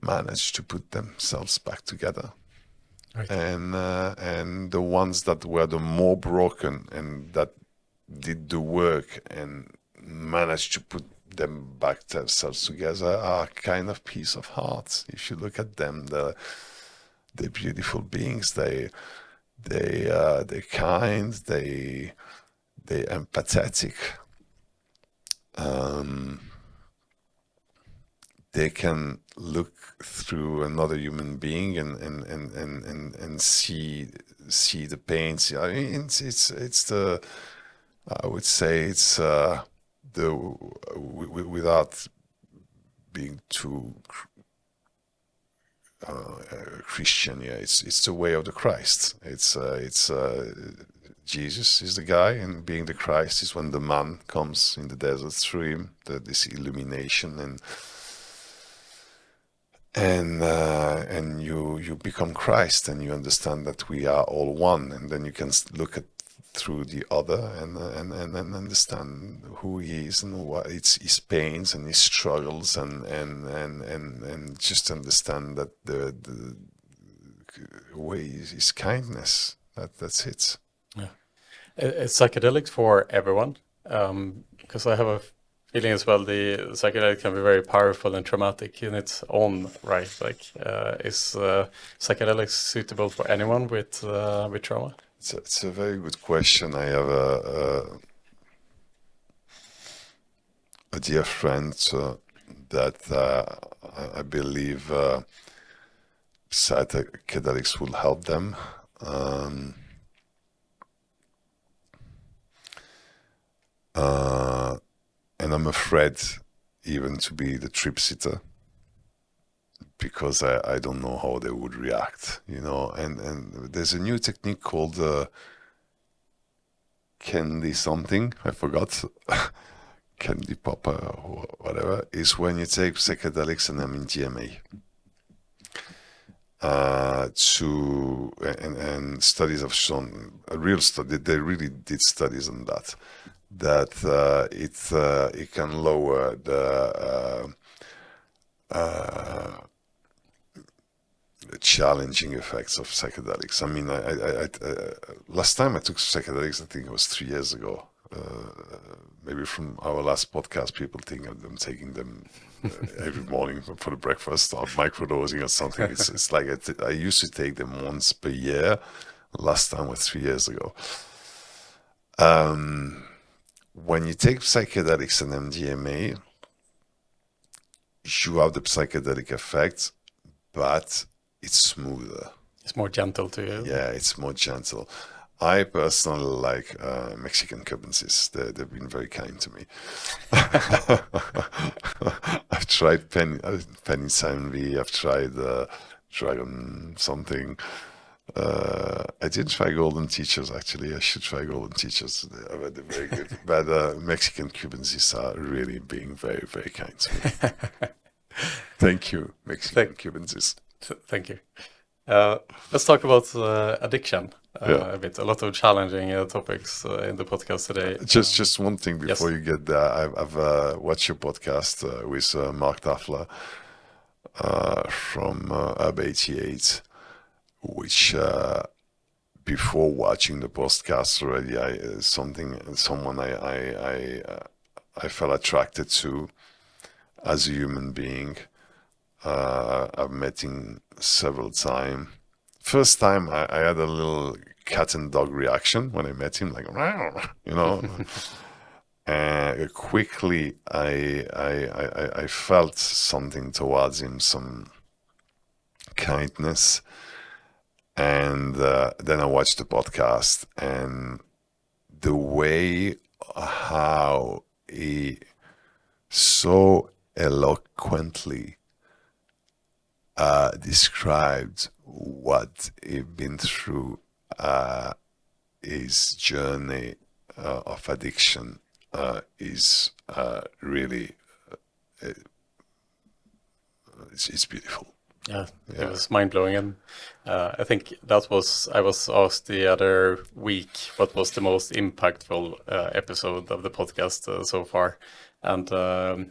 manage to put themselves back together. Right. And the ones that were the more broken and that did the work and managed to put them back themselves together are kind of peace of heart. If you look at them, they're beautiful beings. They're kind. They're empathetic. They can look through another human being and see the pains. I mean, it's the, I would say it's without being too Christian, yeah, it's the way of the Christ. It's Jesus is the guy, and being the Christ is when the man comes in the desert through him, this illumination, and you become Christ, and you understand that we are all one, and then you can look at through the other and understand who he is and what it's his pains and his struggles, and just understand that the way is his kindness. That's it. Yeah, it's psychedelics for everyone, because I have a feeling as well the psychedelic can be very powerful and traumatic in its own right. Like, is psychedelics suitable for anyone with trauma? It's a very good question. I have a dear friend that I believe psychedelics will help them. And I'm afraid even to be the trip sitter, because I don't know how they would react, you know. And there's a new technique called candy something, I forgot, candy popper or whatever, is when you take psychedelics and MDMA. And studies have shown, a real study, they really did studies on that it can lower the challenging effects of psychedelics. I mean, I last time I took psychedelics, I think it was 3 years ago. Maybe from our last podcast, people think of them taking them every morning for the breakfast or microdosing or something. It's like I used to take them once per year. Last time was 3 years ago. When you take psychedelics and MDMA, you have the psychedelic effect, but it's smoother. It's more gentle to you. Yeah, it's more gentle. I personally like Mexican Cubans. They've been very kind to me. I've tried Penicillin V. I've tried Dragon something. I didn't try Golden Teachers, actually. I should try Golden Teachers. They're very good. But Mexican Cubans are really being very, very kind to me. Thank you, Mexican Cubans. Thank you. Let's talk about addiction Yeah. a bit. A lot of challenging topics in the podcast today. Just one thing before yes. you get there. I've watched your podcast with Mark Daffler from Hub 88, which before watching the podcast already, someone I felt attracted to as a human being. I've met him several times. First time I had a little cat and dog reaction when I met him, like, you know. Quickly, I felt something towards him, some kindness. And then I watched the podcast, and the way how he so eloquently described what he'd been through, his journey of addiction is really, it's beautiful. Yeah, it was mind blowing, and I think I was asked the other week what was the most impactful episode of the podcast so far, and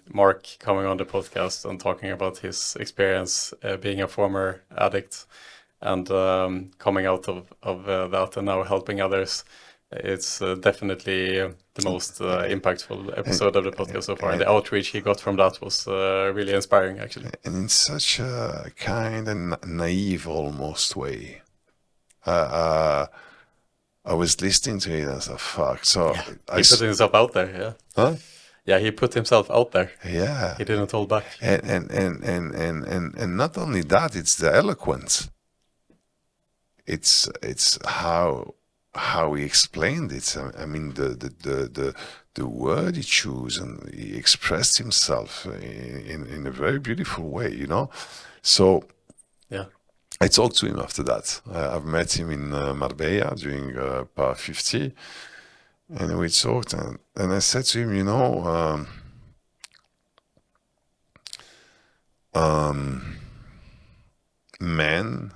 Mark coming on the podcast and talking about his experience being a former addict and coming out of that and now helping others. It's definitely the most impactful episode of the podcast so far. And the outreach he got from that was really inspiring, actually. And in such a kind and naive almost way. I was listening to it as a fuck. So He put himself out there, yeah. Huh? Yeah, he put himself out there. Yeah. He didn't hold back. And not only that, it's the eloquence. It's how he explained it. I mean, the word he chose, and he expressed himself in a very beautiful way, you know. So yeah, I talked to him after that. I've met him in Marbella during Par 50, and we talked, and I said to him, you know, men.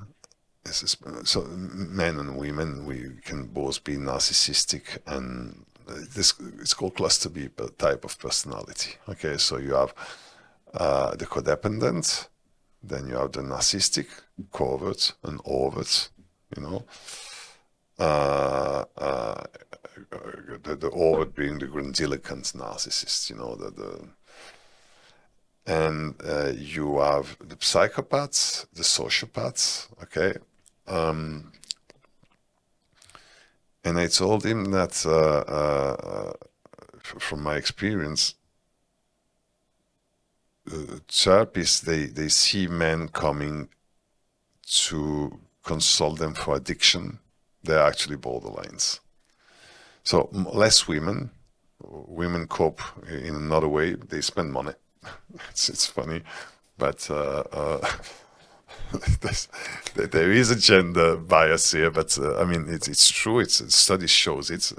So men and women, we can both be narcissistic, and it's called cluster B type of personality. Okay, so you have the codependent, then you have the narcissistic, covert and overt. You know, the overt being the grandiloquent narcissist. You know, and you have the psychopaths, the sociopaths. Okay. And I told him that from my experience, therapists, they see men coming to consult them for addiction. They're actually borderlines. So less women. Women cope in another way. They spend money. It's funny, but there is a gender bias here, but I mean it's true. Studies shows it.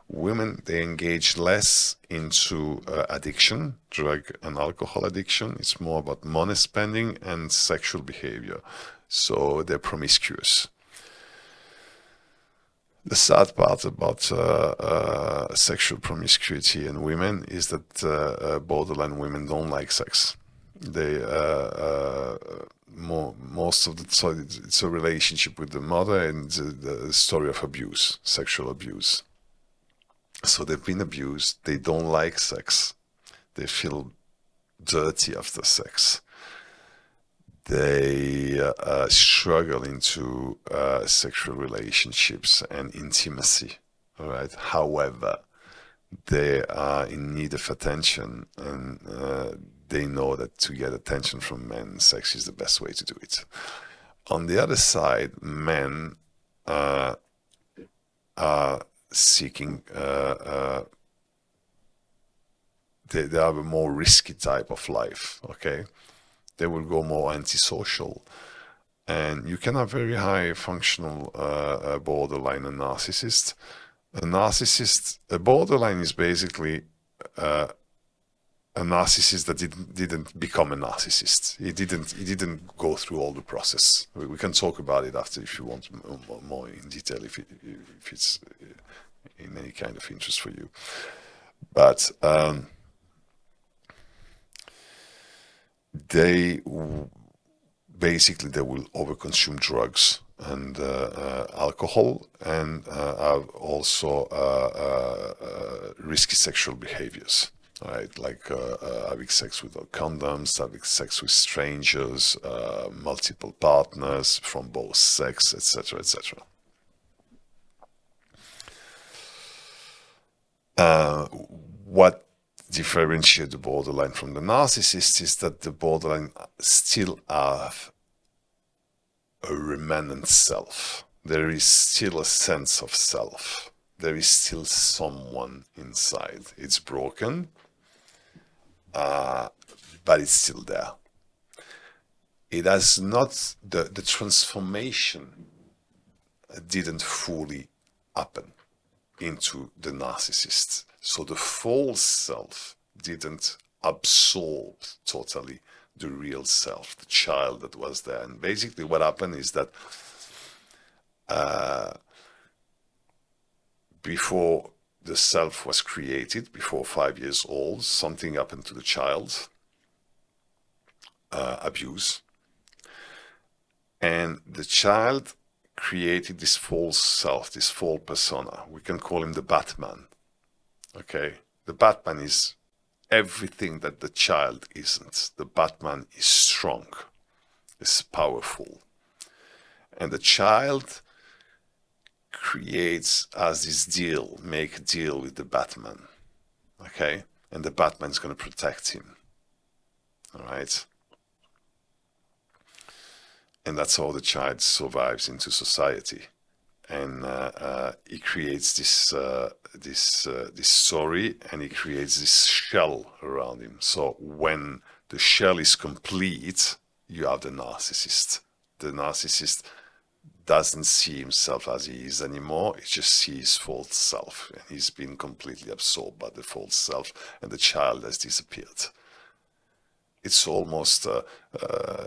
Women engage less into addiction, drug and alcohol addiction. It's more about money spending and sexual behavior. So they're promiscuous. The sad part about sexual promiscuity in women is that borderline women don't like sex. They most of the time it's a relationship with the mother and the story of abuse, sexual abuse. So they've been abused. They don't like sex. They feel dirty after sex. They struggle into sexual relationships and intimacy. All right. However, they are in need of attention, and they know that to get attention from men, sex is the best way to do it. On the other side, men are seeking, they have a more risky type of life, okay? They will go more antisocial. And you can have very high functional borderline and narcissist. A borderline is basically a narcissist that didn't become a narcissist. He didn't go through all the process. We can talk about it after if you want more in detail, if it's in any kind of interest for you. But they will overconsume drugs and alcohol, and have also risky sexual behaviors, right? Like having sex without condoms, having sex with strangers, multiple partners from both sex, etc., etc. What differentiates the borderline from the narcissist is that the borderline still have a remnant self. There is still a sense of self. There is still someone inside. It's broken, but it's still there. It has not, the transformation didn't fully happen into the narcissist. So the false self didn't absorb totally the real self, the child that was there. And basically what happened is that before the self was created, before 5 years old, something happened to the child, abuse. And the child created this false self, this false persona. We can call him the Batman. Okay? The Batman is everything that the child isn't. The Batman is strong, is powerful. And the child creates as this deal, make a deal with the Batman. Okay? And the Batman's going to protect him. All right? And that's how the child survives into society. And he creates this story, and he creates this shell around him. So when the shell is complete, you have the narcissist. The narcissist doesn't see himself as he is anymore. He just sees his false self, and he's been completely absorbed by the false self, and the child has disappeared. It's almost,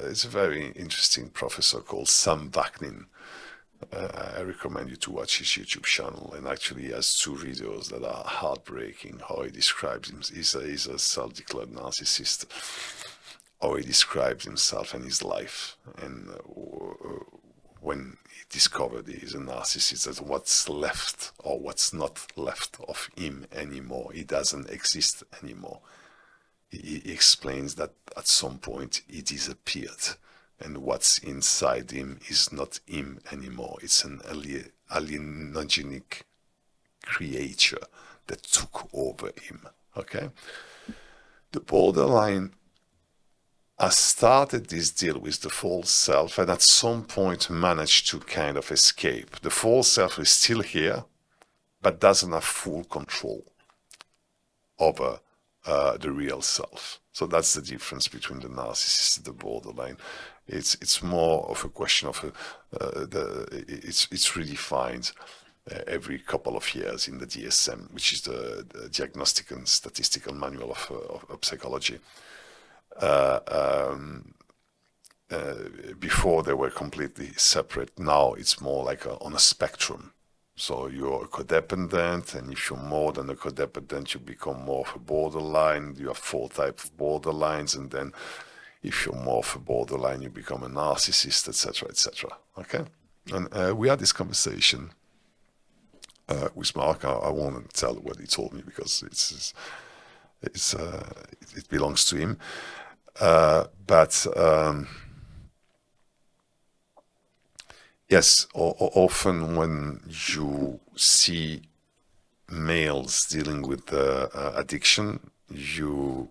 it's a very interesting professor called Sam Vaknin. I recommend you to watch his YouTube channel, and actually he has 2 videos that are heartbreaking, how he describes him. He's a self-declared narcissist, how he describes himself and his life. And when he discovered he's a narcissist, that's what's left or what's not left of him anymore. He doesn't exist anymore. He explains that at some point he disappeared, and what's inside him is not him anymore. It's an alienogenic creature that took over him. Okay? The borderline has started this deal with the false self, and at some point managed to kind of escape. The false self is still here, but doesn't have full control over the real self. So that's the difference between the narcissist and the borderline. It's more of a question of it's redefined every couple of years in the DSM, which is the Diagnostic and Statistical Manual of Psychology. Before they were completely separate. Now it's more like on a spectrum. So you're a codependent, and if you're more than a codependent, you become more of a borderline. You have 4 types of borderlines, and then if you're more of a borderline, you become a narcissist, etc., etc. Okay? And we had this conversation with Mark. I won't tell what he told me because it belongs to him. But yes, often when you see males dealing with addiction, you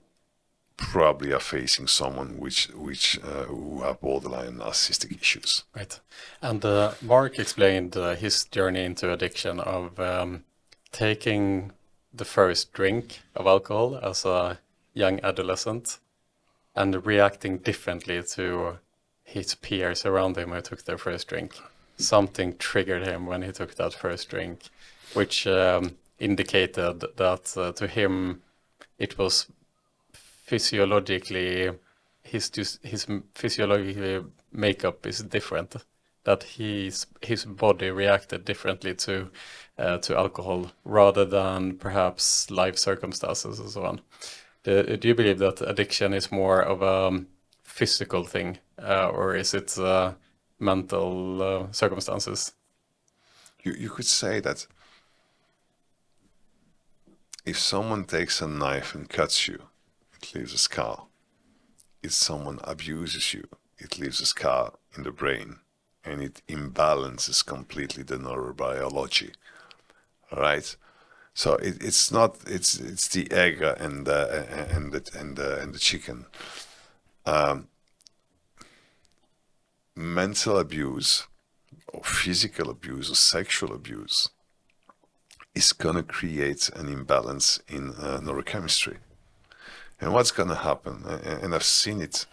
probably are facing someone who have borderline narcissistic issues. Right. And Mark explained his journey into addiction of taking the first drink of alcohol as a young adolescent and reacting differently to his peers around him who took their first drink. Something triggered him when he took that first drink, which indicated that to him it was physiologically, his physiological makeup is different. That his body reacted differently to alcohol rather than perhaps life circumstances and so on. Do you believe that addiction is more of a physical thing, or is it mental circumstances? You could say that if someone takes a knife and cuts you, it leaves a scar. If someone abuses you, it leaves a scar in the brain, and it imbalances completely the neurobiology. All right. So it's not it's the egg and the chicken. Mental abuse or physical abuse or sexual abuse is gonna create an imbalance in neurochemistry. And what's gonna happen? And I've seen it.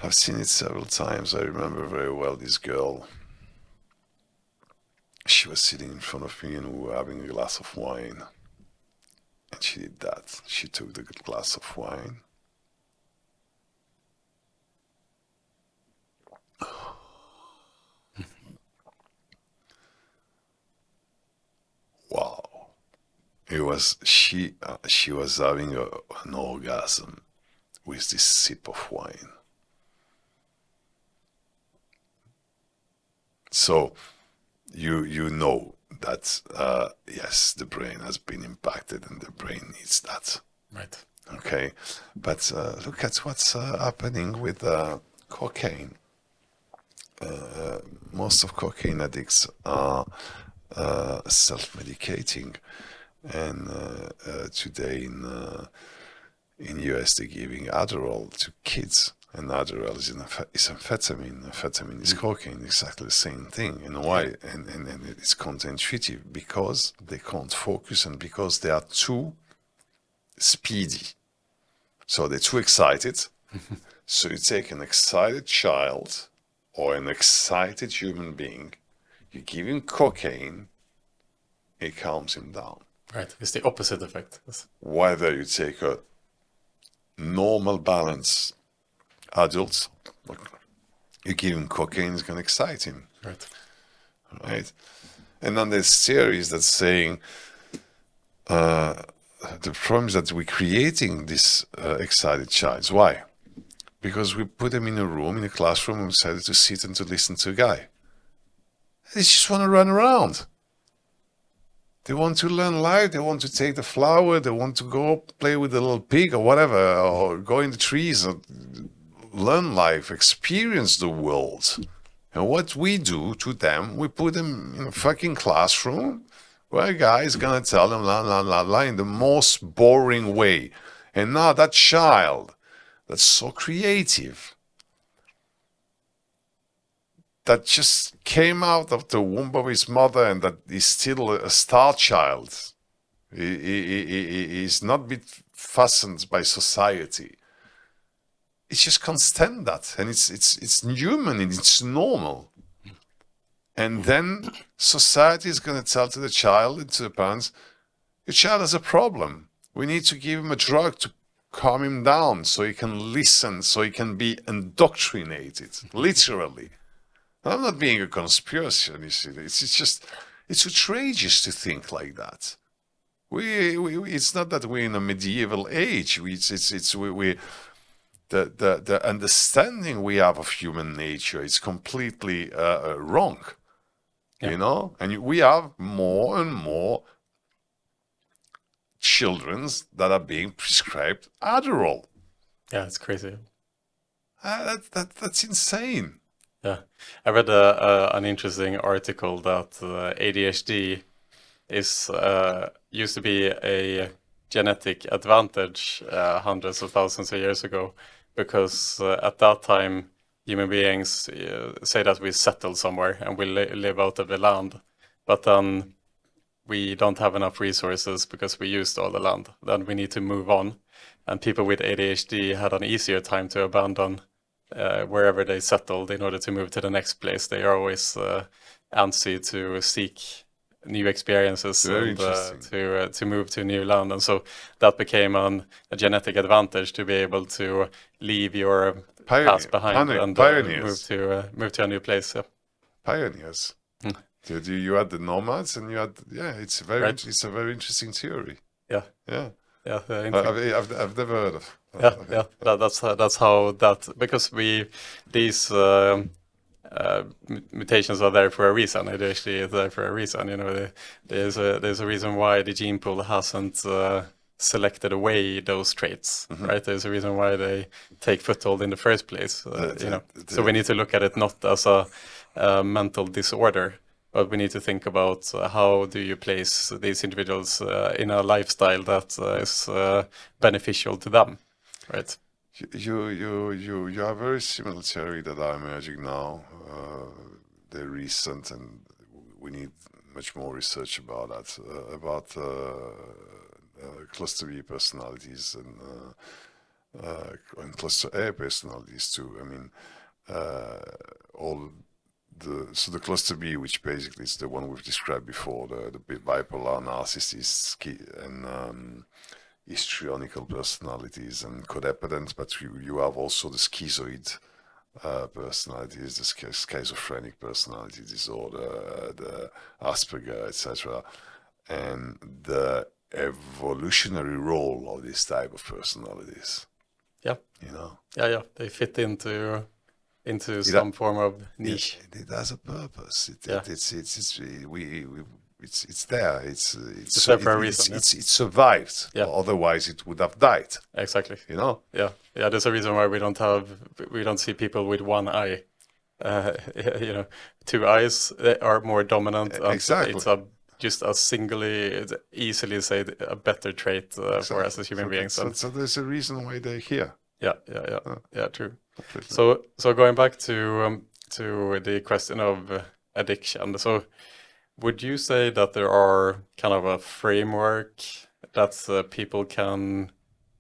I've seen it several times. I remember very well this girl. She was sitting in front of me and we were having a glass of wine. And she did that. She took the glass of wine. Wow. It was she was having an orgasm with this sip of wine. So you know that yes, the brain has been impacted and the brain needs that. Right. Okay, but look at what's happening with cocaine. Most of cocaine addicts are self-medicating, and today in US they're giving Adderall to kids. And Adderall is amphetamine. Amphetamine is cocaine, exactly the same thing. And why? And it's counterintuitive because they can't focus and because they are too speedy. So they're too excited. So you take an excited child or an excited human being, you give him cocaine, it calms him down. Right. It's the opposite effect. Whether you take a normal balance adults, you give him cocaine, it's going to excite him. Right. Right? And then there's theories that's saying the problem is that we're creating this excited child. Why? Because we put them in a room, in a classroom, and decided to sit and to listen to a guy. They just want to run around. They want to learn life. They want to take the flower. They want to go play with the little pig or whatever, or go in the trees or learn life, experience the world. And what we do to them, we put them in a fucking classroom where a guy is going to tell them la la la la in the most boring way. And now that child that's so creative, that just came out of the womb of his mother and that is still a star child, he is not bit fastened by society. It just can't stand that, and it's human and it's normal. And then society is going to tell to the child and to the parents, your child has a problem. We need to give him a drug to calm him down so he can listen, so he can be indoctrinated, literally. I'm not being a conspirationist. It's outrageous to think like that. It's not that we're in a medieval age. The understanding we have of human nature is completely wrong, you know? And we have more and more children that are being prescribed Adderall. Yeah, it's crazy. That's insane. Yeah, I read an interesting article that ADHD is used to be a genetic advantage hundreds of thousands of years ago, because at that time human beings say that we settle somewhere and we live out of the land, but then we don't have enough resources because we used all the land. Then we need to move on, and people with ADHD had an easier time to abandon wherever they settled in order to move to the next place. They are always antsy to seek new experiences Very and interesting. to move to a new land, and so that became a genetic advantage to be able to leave your past behind and Pioneers. move to a new place. Yeah. Pioneers. Mm. You had the nomads, and you had Right. it's a very interesting theory. Yeah. Yeah, Yeah. I've never heard of. Yeah. That's how that, because these mutations are there for a reason. It actually is there for a reason. There's a reason why the gene pool hasn't selected away those traits, right? There's a reason why they take foothold in the first place. So we need to look at it not as a mental disorder, but we need to think about how do you place these individuals in a lifestyle that is beneficial to them, right? You have a very similar theory that are emerging now. They're recent, and we need much more research about that. About cluster B personalities and cluster A personalities too. I mean, all the cluster B, which basically is the one we've described before, the bipolar, narcissists, and histrionical personalities and codependent, but you have also the schizoid personalities, the schizophrenic personality disorder, the Asperger, etc., and the evolutionary role of this type of personalities. Yeah. Yeah. They fit into some form of niche. It has a purpose. Yeah. It's there. It's there for a reason. It survived. Yeah. Otherwise, it would have died. Exactly. Yeah. There's a reason why we don't see people with one eye. Two eyes are more dominant. Exactly. It's just it's easily say a better trait for us as human beings. So there's a reason why they're here. Yeah. True. Completely. So going back to the question of addiction. So would you say that there are kind of a framework that people can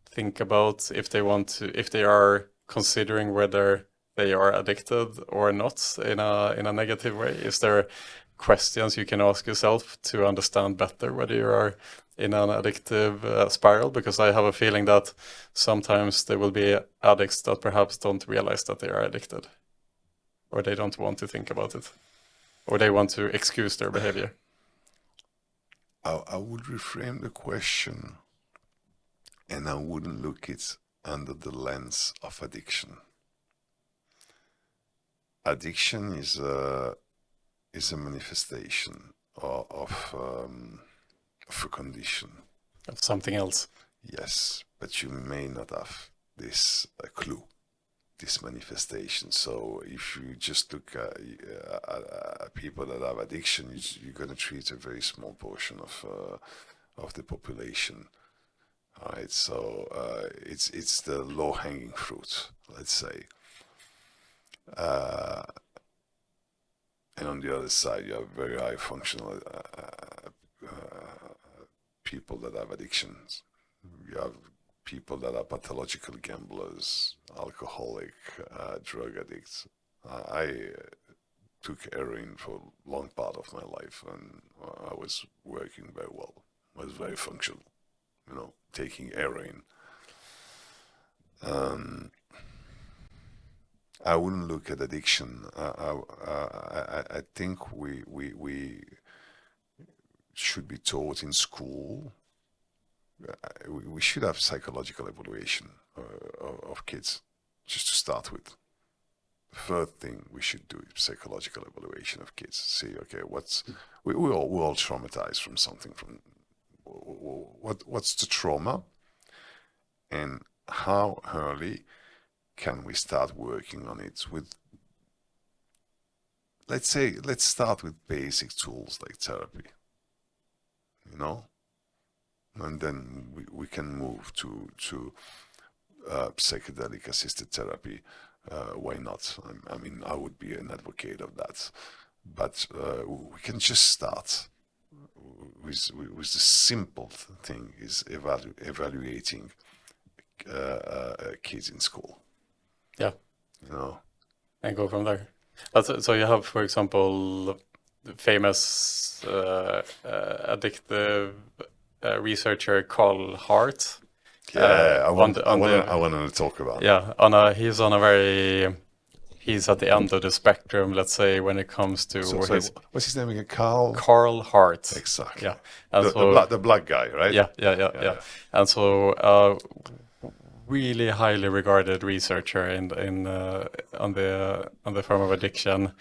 think about if they are considering whether they are addicted or not in a negative way? Is there questions you can ask yourself to understand better whether you are in an addictive spiral? Because I have a feeling that sometimes there will be addicts that perhaps don't realize that they are addicted, or they don't want to think about it, or they want to excuse their behavior. I would reframe the question, and I wouldn't look it under the lens of addiction. Addiction is a manifestation of a condition. Of something else. Yes, but you may not have this clue, this manifestation. So if you just look at people that have addiction, you're going to treat a very small portion of the population. All right, so it's the low-hanging fruit, let's say. And on the other side, you have very high functional people that have addictions. You have people that are pathological gamblers, alcoholic, drug addicts. I took heroin for a long part of my life, and I was working very well. I was very functional, taking heroin. I wouldn't look at addiction. I think we should be taught in school. We should have psychological evaluation of kids, just to start with. The third thing we should do is psychological evaluation of kids. See, okay, we're all traumatized from something. From what's the trauma, and how early can we start working on it with? Let's start with basic tools like therapy. And then we can move to psychedelic assisted therapy. Why not? I mean, I would be an advocate of that. But we can just start with the simple thing is evaluating kids in school. Yeah. And go from there. So you have, for example, famous addictive researcher Carl Hart. Yeah, I want on the to talk about. yeah, he's at the end of the spectrum, let's say, when it comes to So his what's his name again? Carl. Carl Hart. Exactly. Yeah, and The black guy, right? Yeah. And so really highly regarded researcher on the form of addiction,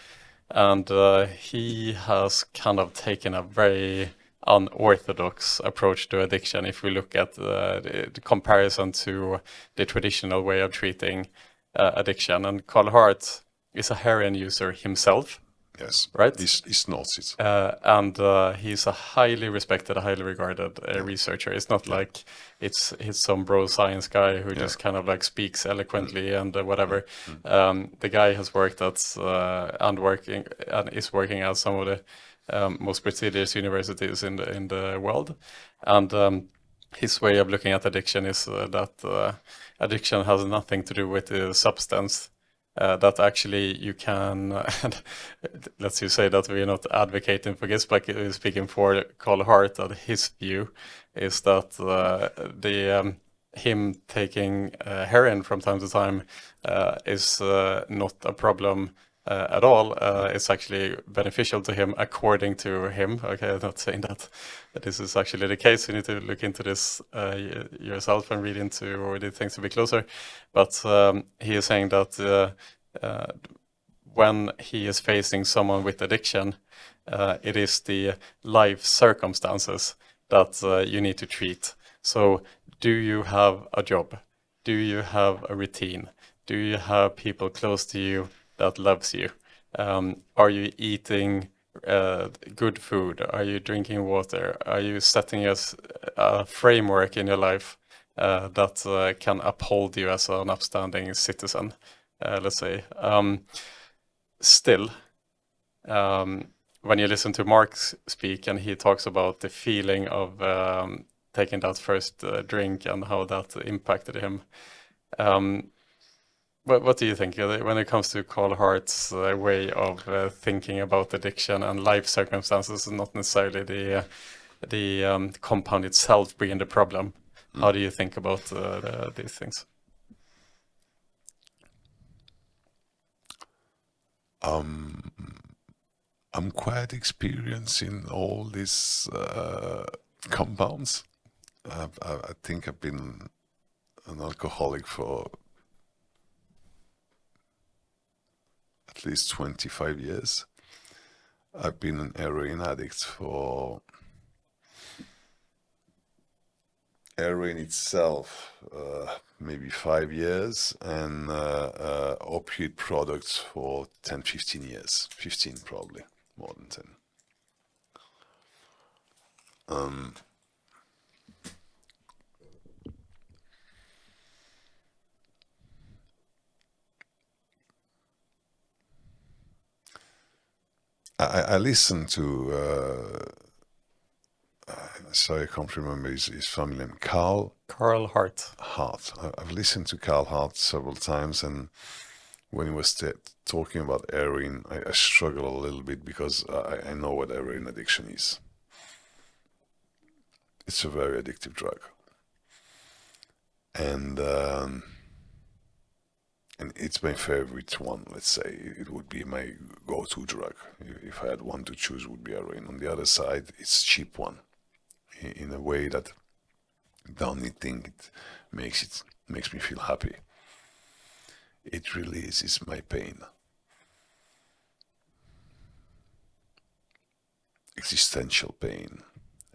and he has kind of taken a very unorthodox approach to addiction. If we look at the comparison to the traditional way of treating addiction, and Carl Hart is a heroin user himself. Yes. Right? He snorts it. And he's a highly respected, highly regarded researcher. It's not like he's some bro science guy who just kind of like speaks eloquently and whatever. The guy has worked at and is working at some of the most prestigious universities in the world. And his way of looking at addiction is that addiction has nothing to do with the substance. That actually you can, let's you say that we're not advocating for this, but speaking for Carl Hart, that his view is that him taking heroin from time to time is not a problem at all. It's actually beneficial to him, according to him. Okay, I'm not saying that this is actually the case. You need to look into this yourself and read into the things a bit closer. But he is saying that when he is facing someone with addiction, it is the life circumstances that you need to treat. So, do you have a job? Do you have a routine? Do you have people close to you that loves you? Are you eating good food? Are you drinking water? Are you setting a framework in your life that can uphold you as an upstanding citizen, let's say? Still, when you listen to Mark speak and he talks about the feeling of taking that first drink and how that impacted him, what do you think when it comes to Carl Hart's way of thinking about addiction and life circumstances, and not necessarily the compound itself being the problem? How do you think about these things? I'm quite experienced in all these compounds. I think I've been an alcoholic for at least 25 years. I've been an heroin addict for heroin itself, maybe 5 years, and opiate products for 10, 15 years. 15 probably, more than 10. I listened to, sorry, I can't remember his family name, Carl Hart. I've listened to Carl Hart several times, and when he was talking about heroin, I struggle a little bit because I know what heroin addiction is. It's a very addictive drug. And it's my favorite one, let's say. It would be my go-to drug. If I had one to choose, it would be heroin. On the other side, it's a cheap one, in a way that the only thing it makes me feel happy. It releases my pain. Existential pain,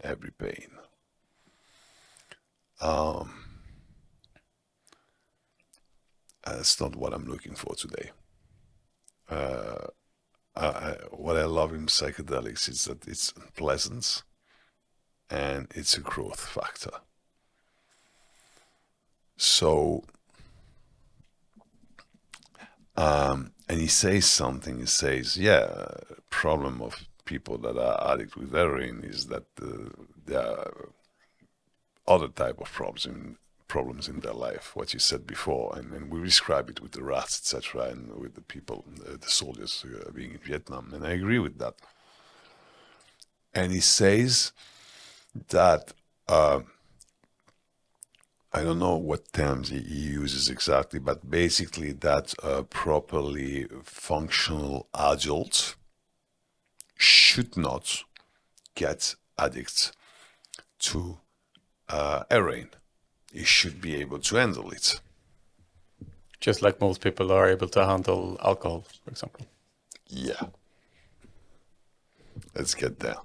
every pain. That's not what I'm looking for today. What I love in psychedelics is that it's pleasant and it's a growth factor. So, and he says something, he says, problem of people that are addicted with heroin is that there are other type of problems in their life, what you said before, and we describe it with the rats, etc., and with the people, the soldiers being in Vietnam, and I agree with that. And he says that I don't know what terms he uses exactly, but basically that properly functional adults should not get addicts to heroin. He should be able to handle it. Just like most people are able to handle alcohol, for example. Yeah. Let's get there.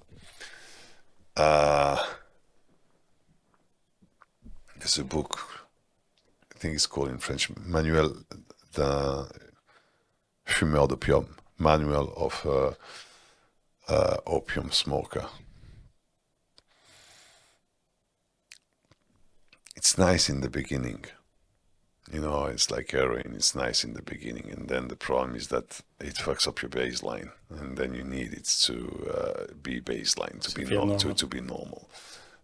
There's a book, I think it's called in French, Manuel d'un fumeur d'opium, Manual of Opium Smoker. It's nice in the beginning. You know, it's like heroin, it's nice in the beginning, and then the problem is that it fucks up your baseline, and then you need it to be baseline, to be normal.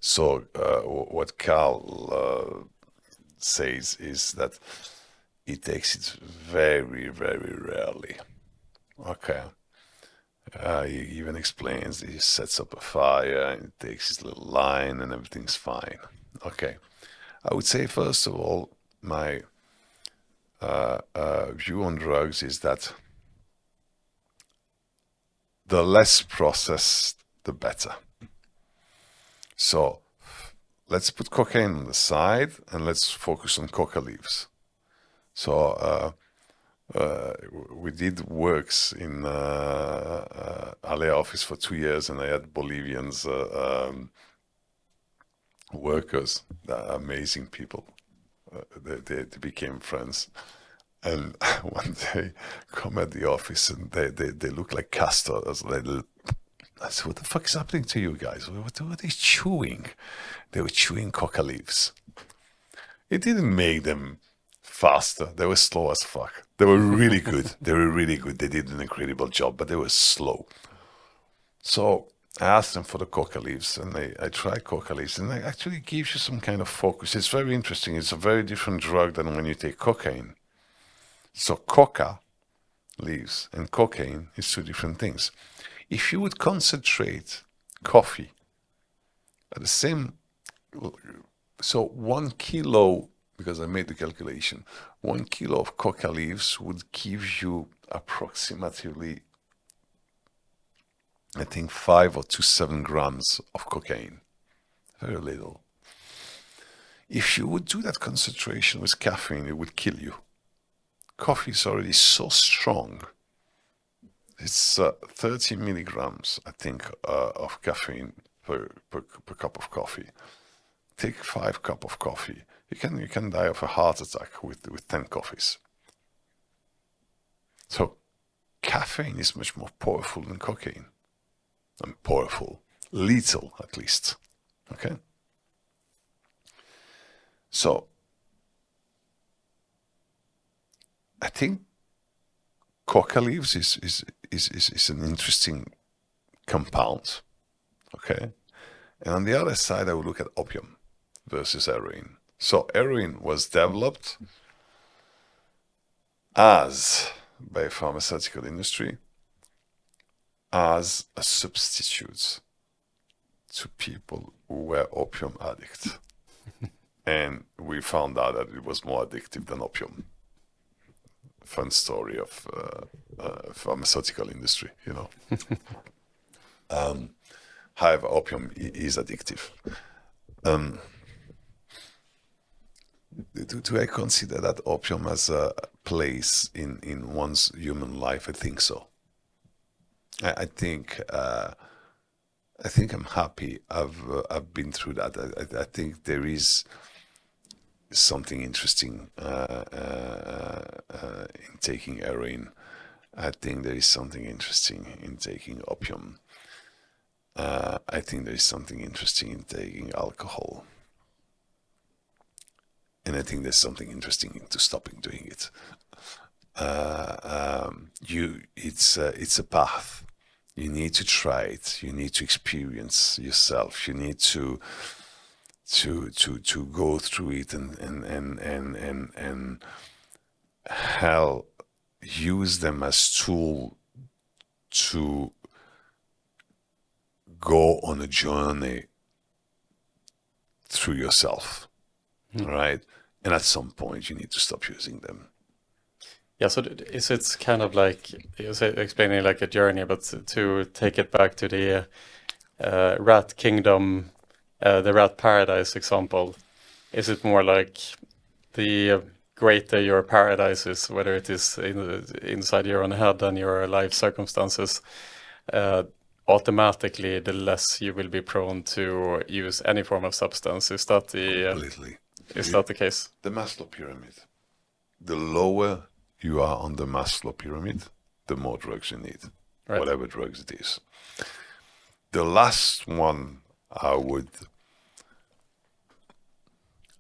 So what Carl says is that he takes it very, very rarely. Okay. He even explains he sets up a fire and takes his little line and everything's fine. Okay. I would say, first of all, my view on drugs is that the less processed, the better. So let's put cocaine on the side and let's focus on coca leaves. So we did works in Alea office for 2 years, and I had Bolivians workers, amazing people. They became friends. And one day, come at the office and they look like castors. I said, what the fuck is happening to you guys? What are they chewing? They were chewing coca leaves. It didn't make them faster. They were slow as fuck. They were really good. They were really good. They did an incredible job, but they were slow. So I asked them for the coca leaves, and I tried coca leaves, and it actually gives you some kind of focus. It's very interesting. It's a very different drug than when you take cocaine. So coca leaves and cocaine is two different things. If you would concentrate coffee at the same, so 1 kilo, because I made the calculation, 1 kilo of coca leaves would give you approximately, I think, 5 or 7 grams of cocaine. Very little. If you would do that concentration with caffeine, it would kill you. Coffee is already so strong. It's 30 milligrams, I think, of caffeine per cup of coffee. Take 5 cups of coffee. You can die of a heart attack with 10 coffees. So caffeine is much more powerful than cocaine. And powerful, lethal at least. Okay. So I think coca leaves is an interesting compound, okay? And on the other side, I would look at opium versus heroin. So heroin was developed by a pharmaceutical industry as a substitute to people who were opium addicts. And we found out that it was more addictive than opium. Fun story of pharmaceutical industry, you know. However, opium is addictive. Do I consider that opium has a place in one's human life? I think so. I think I'm happy. I've been through that. I think there is something interesting in taking heroin. I think there is something interesting in taking opium. I think there is something interesting in taking alcohol. And I think there's something interesting into stopping doing it. It's a path. You need to try it. You need to experience yourself. You need to go through it and hell, use them as tool to go on a journey through yourself, right? And at some point, you need to stop using them. Yeah, so is it kind of like you say, explaining like a journey, but to take it back to the rat kingdom, the rat paradise example, is it more like the greater your paradise is, whether it is inside your own head and your life circumstances, automatically the less you will be prone to use any form of substance? Is that the Completely. is that the case? The Maslow pyramid. The lower you are on the Maslow pyramid, the more drugs you need, Right. whatever drugs it is. The last one I would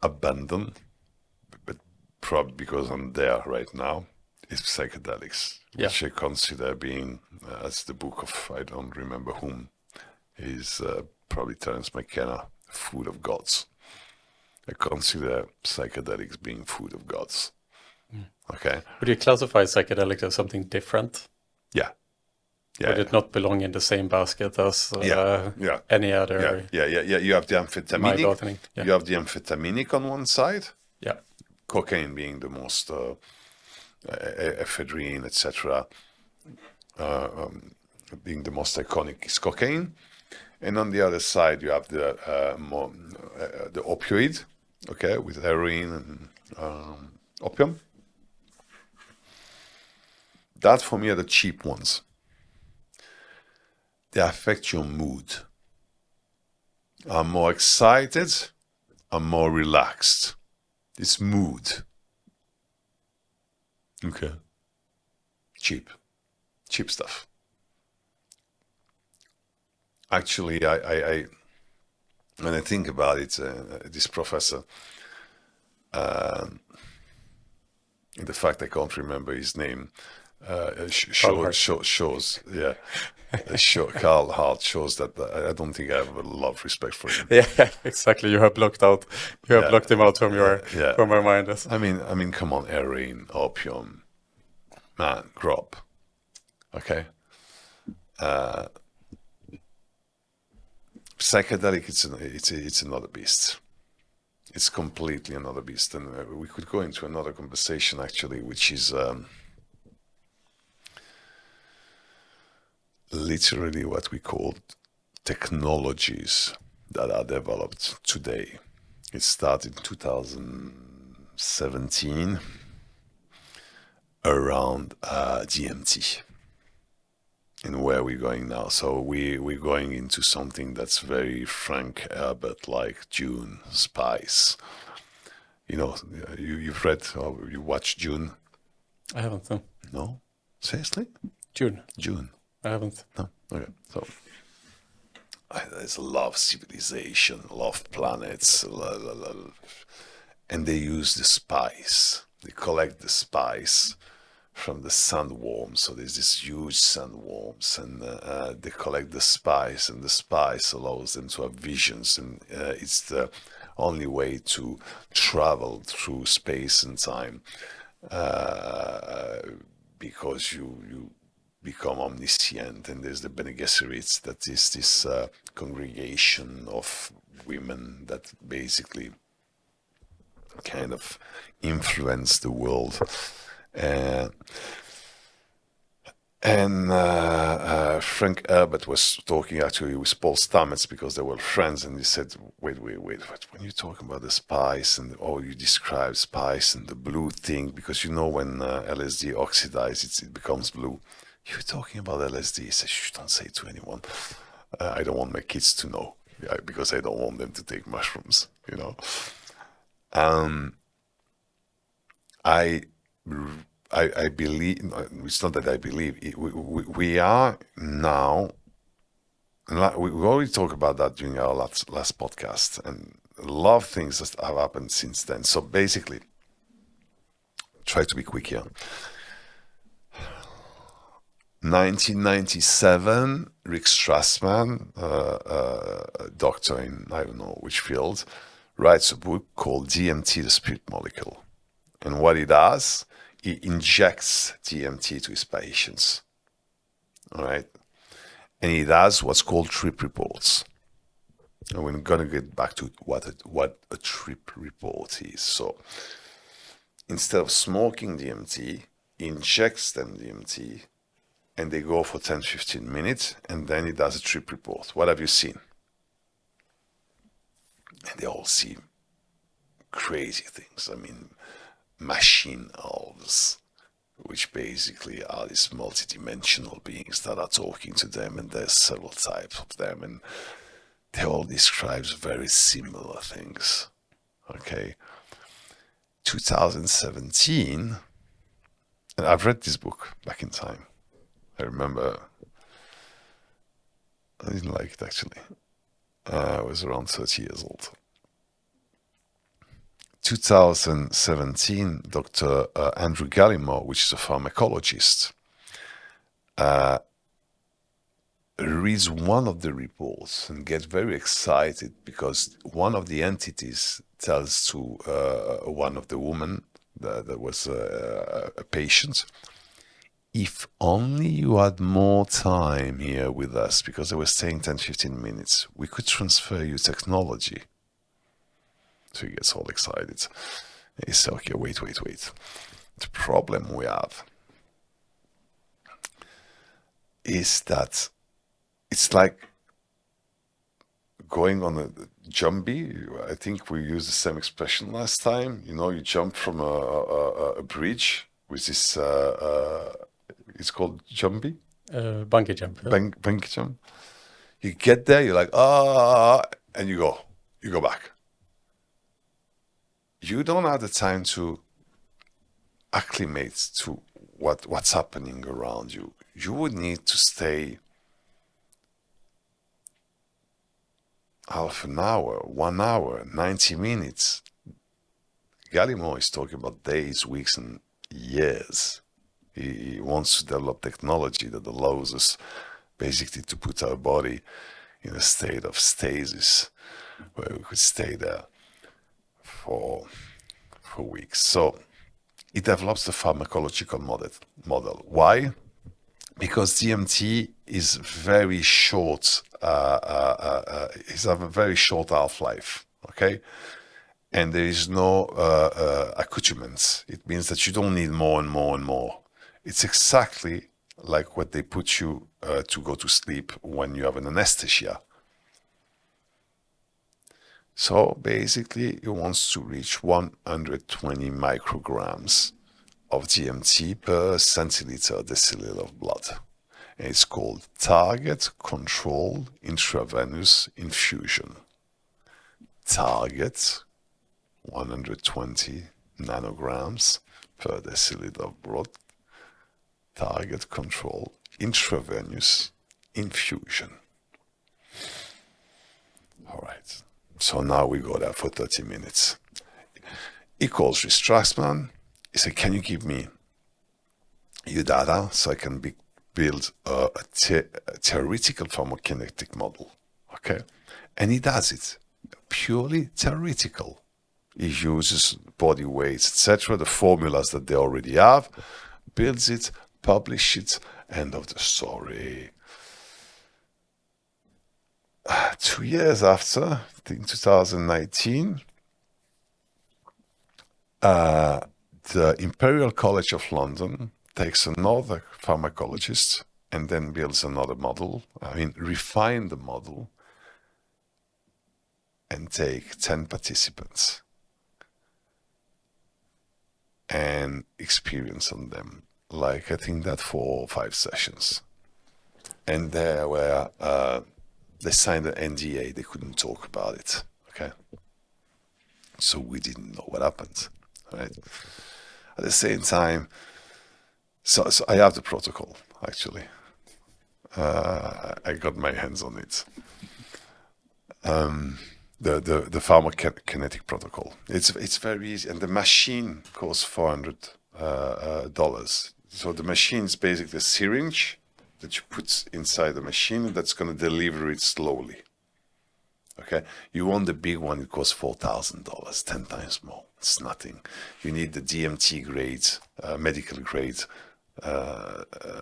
abandon, but probably because I'm there right now, is psychedelics, which I consider being, as the book of, I don't remember whom, is probably Terence McKenna, food of gods. I consider psychedelics being food of gods. Okay. Would you classify psychedelics as something different? Yeah. Would it not belong in the same basket as Yeah. any other? Yeah. You have the My amphetaminic. gardening. Yeah. You have the amphetaminic on one side. Yeah. Cocaine being the most, ephedrine, etc. Being the most iconic is cocaine, and on the other side you have the the opioid, okay, with heroin and opium. That for me are the cheap ones. They affect your mood. I'm more excited, I'm more relaxed. It's mood. Okay. Cheap stuff. Actually, I when I think about it, this professor, the fact I can't remember his name, shows, yeah. Carl Hart shows that I don't think I have a lot of respect for him. Yeah, exactly. You have blocked him out from your from your mind. I mean, come on, heroin, opium, man, grow up, okay? Psychedelic, it's another beast. It's completely another beast, and we could go into another conversation actually, which is literally what we call technologies that are developed today. It started in 2017 around DMT. And where we're going now. So we're going into something that's very Frank Herbert, like Dune, Spice. You know, you've read or you watched Dune? I haven't. No. No? Seriously? June. I haven't. No? Okay. So there's a lot of civilization, a lot of planets, and they use the spice. They collect the spice from the sandworms. So there's this huge sandworms, and they collect the spice, and the spice allows them to have visions, and it's the only way to travel through space and time, because you become omniscient. And there's the Bene Gesserits, that is this congregation of women that basically kind of influence the world. And Frank Herbert was talking actually with Paul Stamets, because they were friends, and he said, wait, when you're talking about the spice, and you describe spice and the blue thing, because you know when LSD oxidizes, it becomes blue. You're talking about LSD. He said, shh, don't say it to anyone. I don't want my kids to know, because I don't want them to take mushrooms, you know. I believe, it's not that I believe, we are now, we already talked about that during our last podcast, and a lot of things that have happened since then. So basically, try to be quick here. 1997, Rick Strassman, a doctor in I don't know which field, writes a book called DMT, the Spirit Molecule. And what he does, he injects DMT to his patients. All right. And it has what's called trip reports. And we're going to get back to what a trip report is. So instead of smoking DMT, he injects them DMT, and they go for 10-15 minutes, and then he does a trip report. What have you seen? And they all see crazy things. I mean, machine elves, which basically are these multidimensional beings that are talking to them, and there's several types of them, and they all describe very similar things. Okay. 2017, and I've read this book back in time. I remember I didn't like it actually. I was around 30 years old. 2017, Dr. Andrew Gallimore, which is a pharmacologist, reads one of the reports and gets very excited because one of the entities tells to one of the women that was a patient, if only you had more time here with us, because they were staying 10-15 minutes, we could transfer you technology. So he gets all excited. He says, okay, wait. The problem we have is that it's like going on a jumpy. I think we used the same expression last time. You know, you jump from a bridge with this, it's called jumpy? Bungee jump. Yeah. Bungee jump. You get there, you're like, and you go back. You don't have the time to acclimate to what's happening around you. You would need to stay half an hour, 1 hour, 90 minutes. Gallimore is talking about days, weeks, and years. He wants to develop technology that allows us basically to put our body in a state of stasis where we could stay there for weeks. So it develops the pharmacological model. Why? Because DMT is very short. It has a very short half-life. Okay, and there is no accoutrements. It means that you don't need more and more and more. It's exactly like what they put you to go to sleep when you have an anesthesia. So basically, it wants to reach 120 micrograms of DMT per centiliter deciliter of blood. And it's called target control intravenous infusion. Target 120 nanograms per deciliter of blood. Target control intravenous infusion. All right. So now we go there for 30 minutes. He calls Strassman. He said, can you give me your data so I can build a theoretical pharmacokinetic model? Okay. And he does it. Purely theoretical. He uses body weights, etc., the formulas that they already have, builds it, publishes it, end of the story. 2 years after, I think 2019, the Imperial College of London takes another pharmacologist and then builds another model, refine the model, and take 10 participants and experience on them, like I think that 4 or 5 sessions. And there were, they signed an NDA, they couldn't talk about it, okay? So we didn't know what happened, right? At the same time, so I have the protocol, actually. I got my hands on it. The pharmacokinetic protocol. It's very easy, and the machine costs $400. So the machine is basically a syringe that you put inside the machine that's going to deliver it slowly. Okay, you want the big one, it costs $4,000, 10 times more. It's nothing. You need the DMT grade, medical grade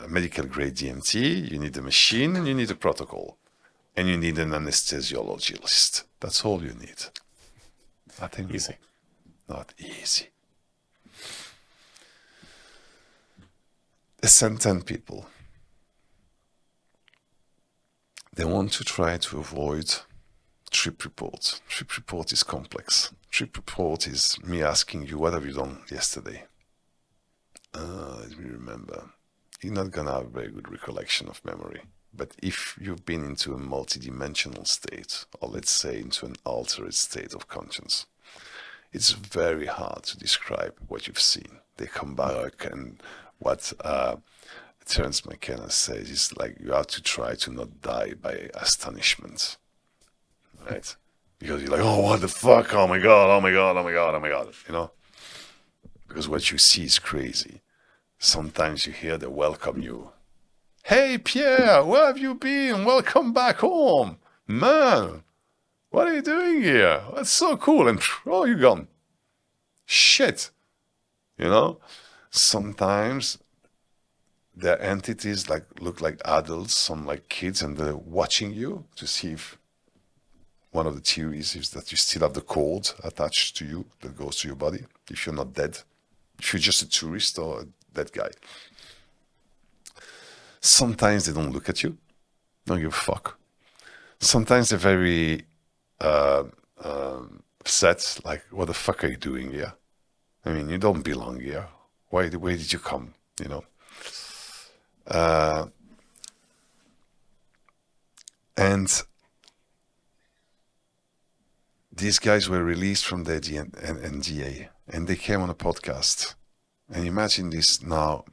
medical grade DMT, you need a machine, and you need a protocol. And you need an anesthesiologist. That's all you need. Nothing Easy. more. Not easy. They sent 10 people. They want to try to avoid trip report. Trip report is complex. Trip report is me asking you, what have you done yesterday? Let me remember. You're not going to have a very good recollection of memory. But if you've been into a multidimensional state, or let's say into an altered state of conscience, it's very hard to describe what you've seen. They come back, and what Terence McKenna says is like, you have to try to not die by astonishment, right? Because you're like, oh, what the fuck? Oh my God, oh my God, oh my God, oh my God, you know? Because what you see is crazy. Sometimes you hear they welcome you. Hey, Pierre, where have you been? Welcome back home. Man, what are you doing here? That's so cool. And oh, you're gone. Shit. You know? Sometimes their entities look like adults, some like kids, and they're watching you to see if one of the theories is that you still have the cord attached to you that goes to your body, if you're not dead. If you're just a tourist or a dead guy. Sometimes they don't look at you, don't give a fuck. Sometimes they're very upset, like, what the fuck are you doing here? I mean, you don't belong here. Where did you come, you know? And these guys were released from the NDA, and they came on a podcast. And imagine this now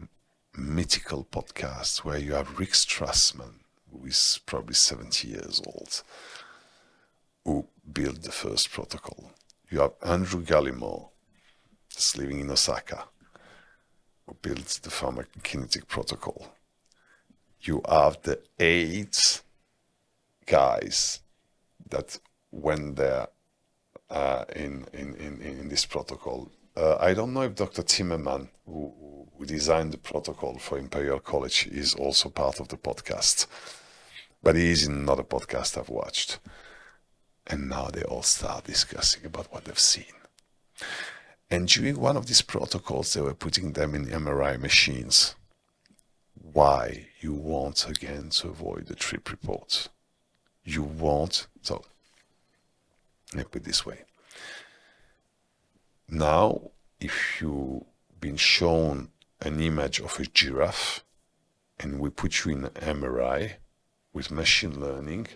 mythical podcast where you have Rick Strassman, who is probably 70 years old, who built the first protocol. You have Andrew Gallimore, that's living in Osaka, who built the pharmacokinetic protocol. You have the 8 guys that went there in this protocol. I don't know if Dr. Timmerman, who designed the protocol for Imperial College, is also part of the podcast. But he is in another podcast I've watched. And now they all start discussing about what they've seen. And during one of these protocols, they were putting them in MRI machines. Why? You want, again, to avoid the trip report. You want... So, let me put it this way. Now, if you've been shown an image of a giraffe and we put you in an MRI with machine learning,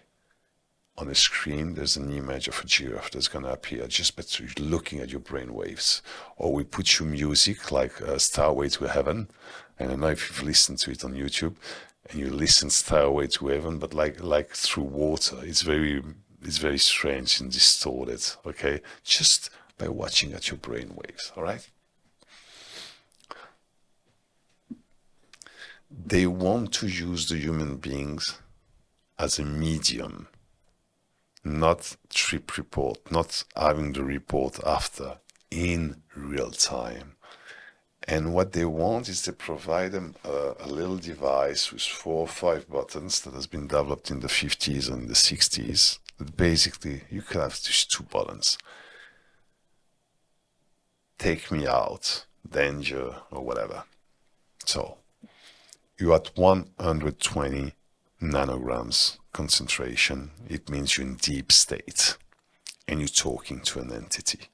on a screen there's an image of a giraffe that's going to appear just by looking at your brain waves. Or we put you music like Starway to Heaven. I don't know if you've listened to it on YouTube, and you listen Starway to Heaven, but like through water. It's very strange and distorted, okay? Just by watching at your brain waves, all right? They want to use the human beings as a medium, not trip report, not having the report after, in real time. And what they want is to provide them a little device with 4 or 5 buttons that has been developed in the 50s and the 60s. Basically, you can have just 2 buttons. Take me out, danger, or whatever. So, you're at 120 nanograms concentration. It means you're in deep state and you're talking to an entity.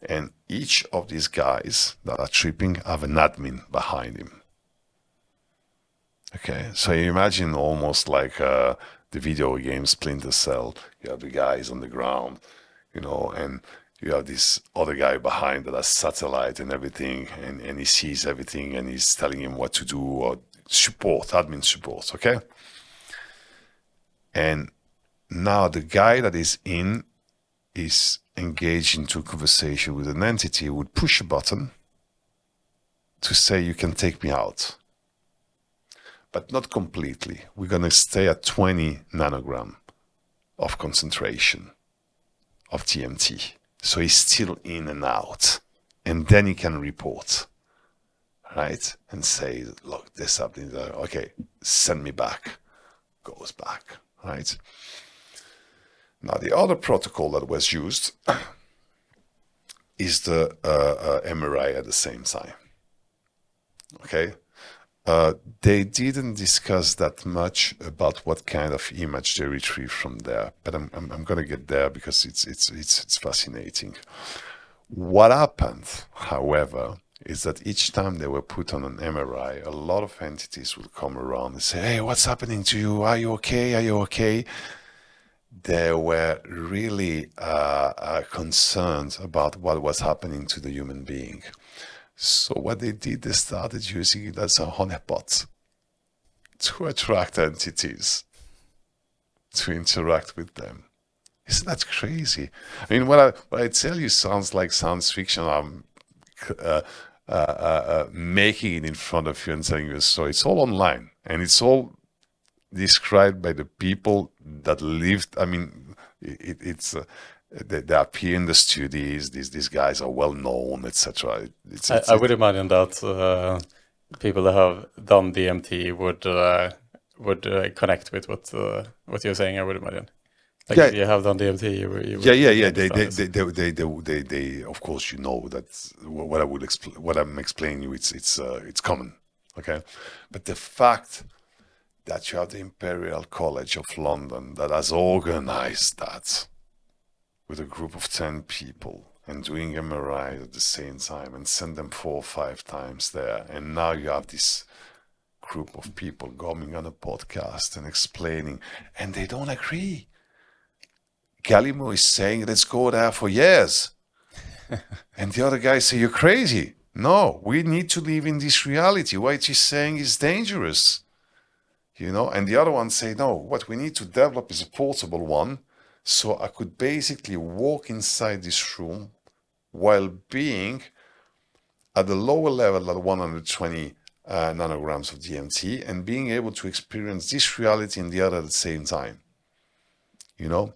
And each of these guys that are tripping have an admin behind him. Okay, so you imagine almost like the video game Splinter Cell. You have the guys on the ground, you know, and you have this other guy behind that has satellite and everything, and he sees everything and he's telling him what to do, or support, admin support, okay? And now the guy that is engaged into a conversation with an entity who would push a button to say, you can take me out. But not completely. We're going to stay at 20 nanogram of concentration of TMT. So he's still in and out. And then he can report. right? And say, look, this happening. Okay, send me back. Goes back, right? Now, the other protocol that was used is the MRI at the same time. Okay? They didn't discuss that much about what kind of image they retrieve from there, but I'm going to get there because it's fascinating. What happened, however, is that each time they were put on an MRI, a lot of entities would come around and say, "Hey, what's happening to you? Are you okay? Are you okay?" They were really concerned about what was happening to the human being. So what they did, they started using it as a honeypot to attract entities, to interact with them. Isn't that crazy? I mean, what I tell you sounds like science fiction. I'm making it in front of you and telling you a story. It's all online, and it's all described by the people that lived. I mean, they appear in the studies. These guys are well known, etc. I would imagine that people that have done DMT would connect with what you're saying. I would imagine. Like if you have done DMT, you would yeah. They of course, you know that what I would explain, what I'm explaining you, it's common, okay. But the fact that you have the Imperial College of London that has organized that with a group of 10 people and doing MRI at the same time and send them 4 or 5 times there, and now you have this group of people coming on a podcast and explaining, and they don't agree. Gallimore is saying, let's go there for years. And the other guys say, you're crazy. No, we need to live in this reality. What he's saying is dangerous. You know, and the other ones say, no, what we need to develop is a portable one. So I could basically walk inside this room while being at the lower level at 120 nanograms of DMT and being able to experience this reality and the other at the same time. You know?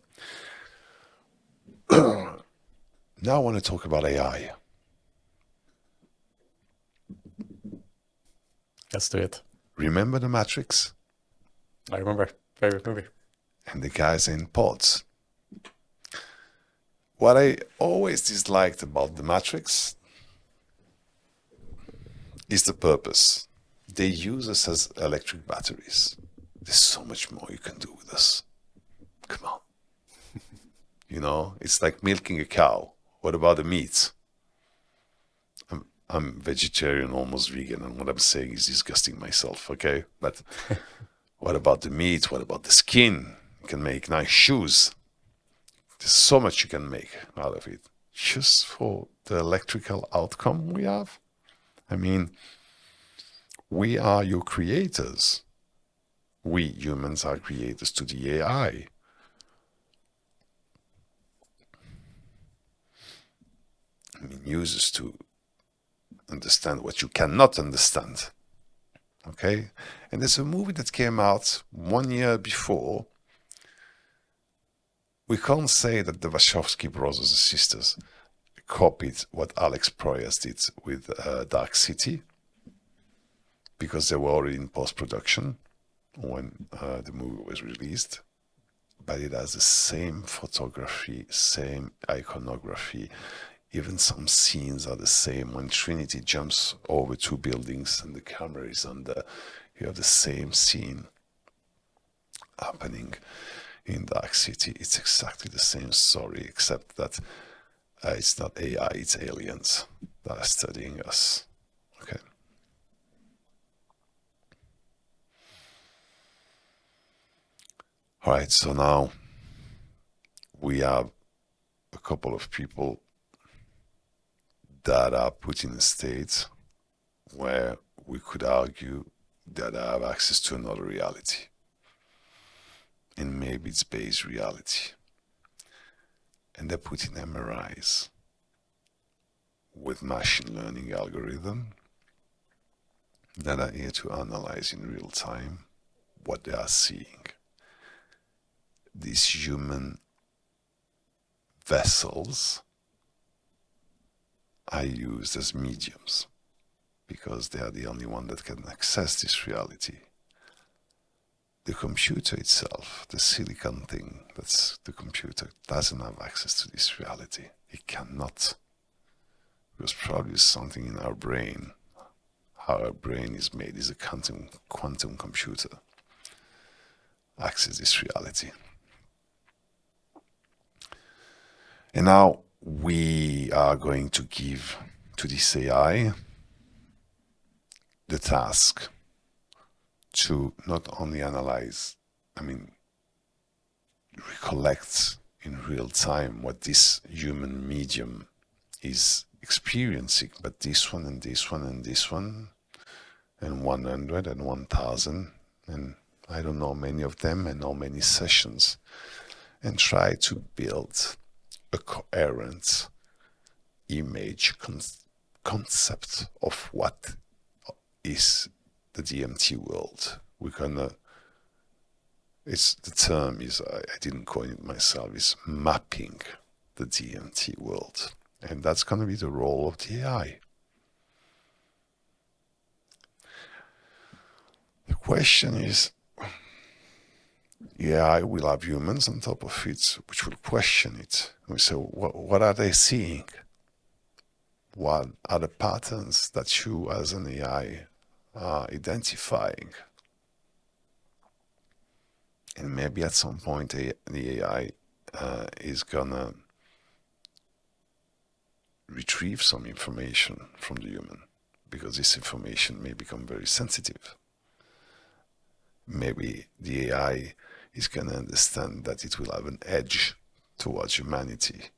Now I want to talk about AI. Let's do it. Remember the Matrix? I remember. Favorite movie. And the guys in pods. What I always disliked about the Matrix is the purpose. They use us as electric batteries. There's so much more you can do with us. Come on. You know, it's like milking a cow. What about the meat? I'm vegetarian, almost vegan, and what I'm saying is disgusting myself, okay? But what about the meat? What about the skin? You can make nice shoes. There's so much you can make out of it. Just for the electrical outcome we have. I mean, we are your creators. We humans are creators to the AI. I mean, users to understand what you cannot understand. Okay? And there's a movie that came out 1 year before. We can't say that the Wachowski brothers and sisters copied what Alex Proyas did with Dark City, because they were already in post-production when the movie was released. But it has the same photography, same iconography. Even some scenes are the same. When Trinity jumps over 2 buildings and the camera is under, you have the same scene happening in Dark City. It's exactly the same story, except that it's not AI, it's aliens that are studying us. Okay. All right, so now we have a couple of people that are put in a state where we could argue that I have access to another reality. And maybe it's base reality. And they put in MRIs with machine learning algorithm that are here to analyze in real time what they are seeing. These human vessels are used as mediums because they are the only one that can access this reality. The computer itself, the silicon thing, that's the computer, doesn't have access to this reality. It cannot. Because probably something in our brain, how our brain is made, is a quantum computer, access this reality. And now we are going to give to this AI the task to not only analyze, recollect in real time what this human medium is experiencing, but this one and this one and this one, and 100 and 1,000, and I don't know many of them and how many sessions, and try to build a coherent image concept of what is the DMT world. The term is, I didn't coin it myself, is mapping the DMT world. And that's going to be the role of the AI. The question is, AI will have humans on top of it, which will question it. We say, what are they seeing? What are the patterns that you as an AI are identifying? And maybe at some point the AI is gonna retrieve some information from the human, because this information may become very sensitive. Maybe the AI is gonna understand that it will have an edge towards humanity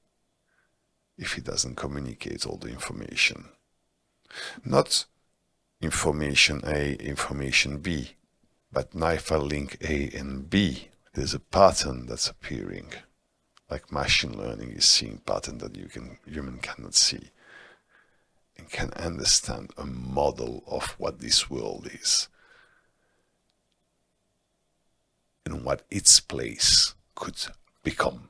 if it doesn't communicate all the information. Not information A, information B, but now if I link A and B, there's a pattern that's appearing. Like machine learning is seeing pattern that human cannot see, and can understand a model of what this world is and what its place could become,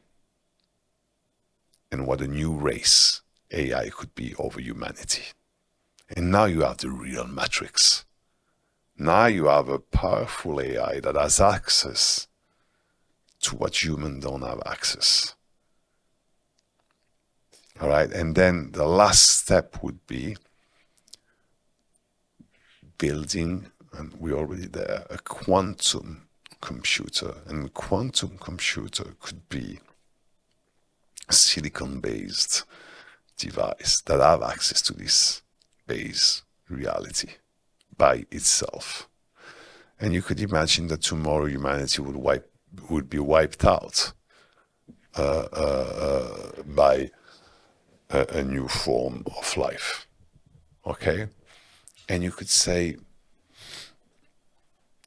and what a new race AI could be over humanity. And now you have the real matrix. Now you have a powerful AI that has access to what humans don't have access. All right, and then the last step would be building, and we're already there, a quantum computer. And a quantum computer could be a silicon-based device that have access to this base reality by itself. And you could imagine that tomorrow humanity would be wiped out by a new form of life. Okay? And you could say,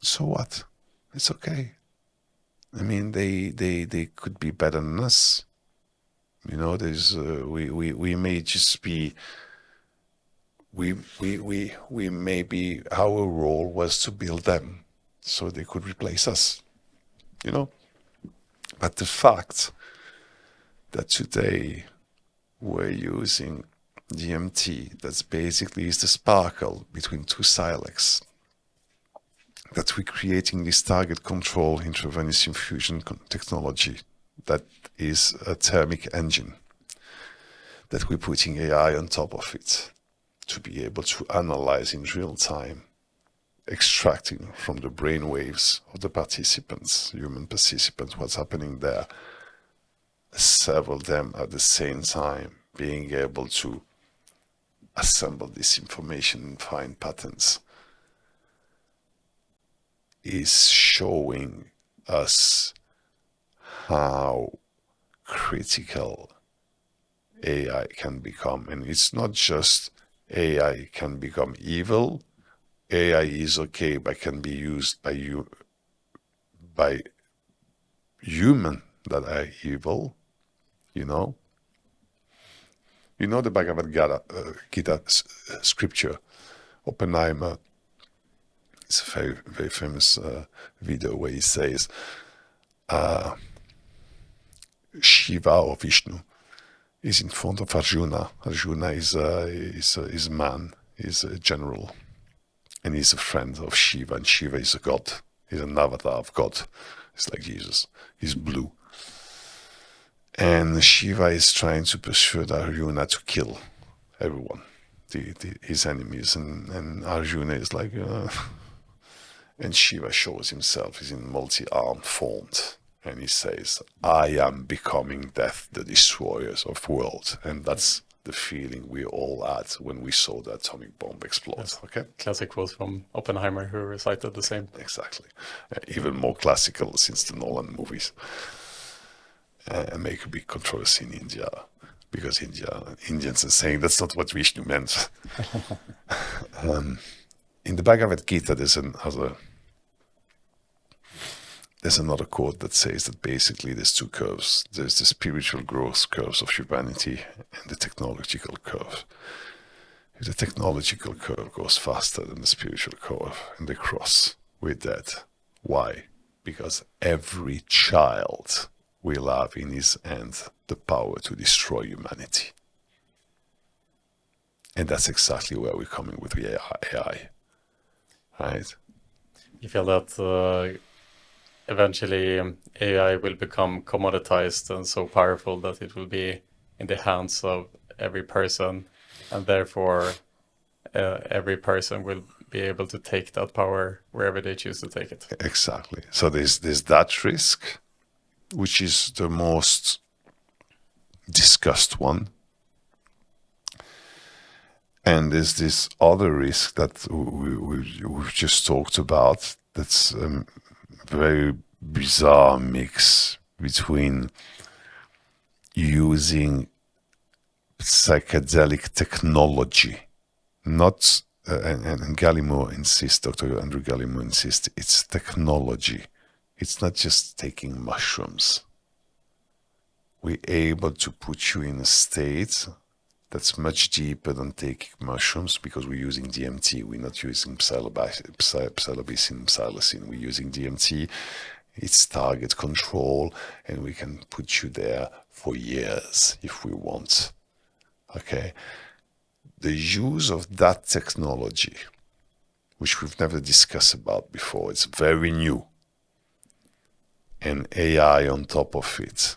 so what? It's okay. I mean, they could be better than us. You know, there's we may just be we maybe our role was to build them so they could replace us. You know? But the fact that today we're using DMT, that's basically is the sparkle between two silex, that we're creating this target control intravenous infusion technology that is a thermic engine, that we're putting AI on top of it to be able to analyze in real time, extracting from the brain waves of the participants, human participants, what's happening there, several of them at the same time, being able to assemble this information and find patterns, is showing us how critical AI can become. And it's not just AI can become evil. AI is okay, but can be used by human that are evil, you know. You know the Bhagavad Gita scripture, Oppenheimer, it's a very, very famous video where he says, Shiva or Vishnu is in front of Arjuna. Arjuna is a man, He's a general, and he's a friend of Shiva, and Shiva is a god. He's an avatar of God. It's like Jesus. He's blue. And Shiva is trying to persuade Arjuna to kill everyone, his enemies. And Arjuna is like, and Shiva shows himself. He's in multi-armed form. And he says, I am becoming death, the destroyers of worlds. And that's the feeling we all had when we saw the atomic bomb explode. Yes. Okay? Classic quote from Oppenheimer, who recited the same. Exactly. Even more classical since the Nolan movies. And make a big controversy in India, because Indians are saying that's not what Vishnu meant. In the Bhagavad Gita, there's another quote that says that basically there's two curves. There's the spiritual growth curves of humanity and the technological curve. If the technological curve goes faster than the spiritual curve and they cross, we're dead. Why? Because every child will have in his hand the power to destroy humanity. And that's exactly where we're coming with the AI. Right? You feel that eventually AI will become commoditized and so powerful that it will be in the hands of every person, and therefore every person will be able to take that power wherever they choose to take it. Exactly. So there's that risk, which is the most discussed one. And there's this other risk that we've just talked about, that's a very bizarre mix between using psychedelic technology, not, and Gallimore insists, Dr. Andrew Gallimore insists, it's technology. It's not just taking mushrooms. We're able to put you in a state that's much deeper than taking mushrooms, because we're using DMT. We're not using psilocybin, psilocin. We're using DMT. It's target control, and we can put you there for years if we want. Okay? The use of that technology, which we've never discussed about before, it's very new. And AI on top of it,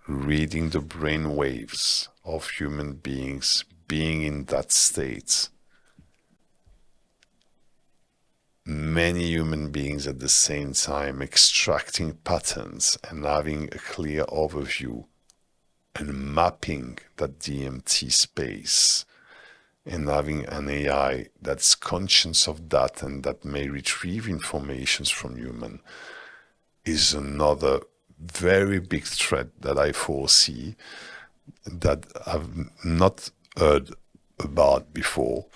reading the brain waves of human beings being in that state. Many human beings at the same time extracting patterns and having a clear overview and mapping that DMT space, and having an AI that's conscious of that and that may retrieve informations from human, is another very big threat that I foresee, that I've not heard about before,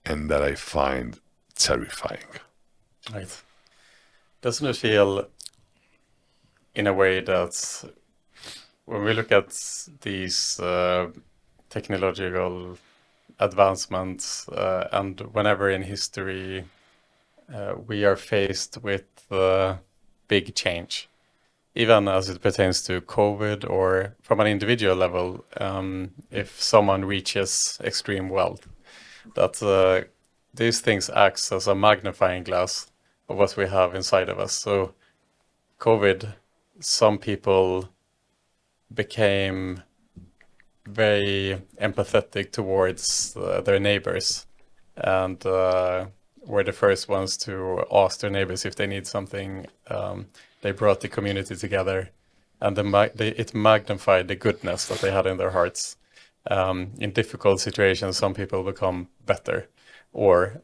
and that I find terrifying. Right. Doesn't it feel, in a way, that when we look at these technological advancements, and whenever in history we are faced with big change, even as it pertains to COVID, or from an individual level, if someone reaches extreme wealth, that these things acts as a magnifying glass of what we have inside of us. So COVID, some people became very empathetic towards their neighbors, and were the first ones to ask their neighbors if they need something. They brought the community together, and it magnified the goodness that they had in their hearts. In difficult situations, some people become better, or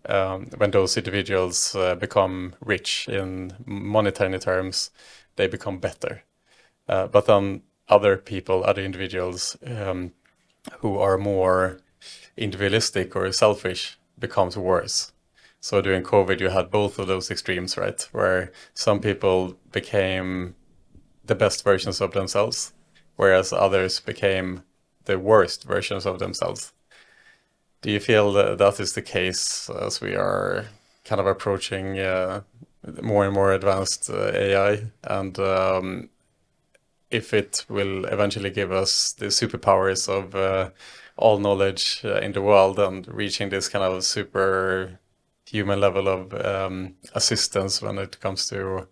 when those individuals become rich in monetary terms, they become better. But then other people, other individuals who are more individualistic or selfish, becomes worse. So during COVID, you had both of those extremes, right? Where some people became the best versions of themselves, whereas others became the worst versions of themselves. Do you feel that that is the case as we are kind of approaching more and more advanced AI? And if it will eventually give us the superpowers of all knowledge in the world and reaching this kind of super human level of assistance when it comes to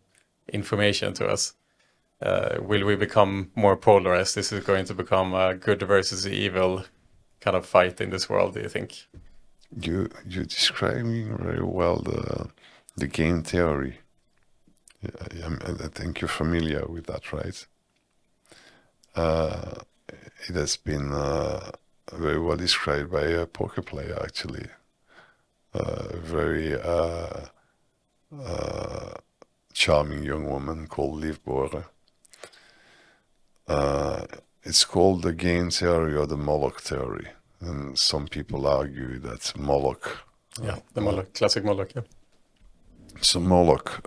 information to us. Will we become more polarized? This is going to become a good versus evil kind of fight in this world, do you think? You're describing very well the game theory. I think you're familiar with that, right? It has been very well described by a poker player, actually. Very charming young woman called Liv Bohre. It's called the game theory or the Moloch theory. And some people argue that Moloch... Yeah, the Moloch, classic Moloch, yeah. So Moloch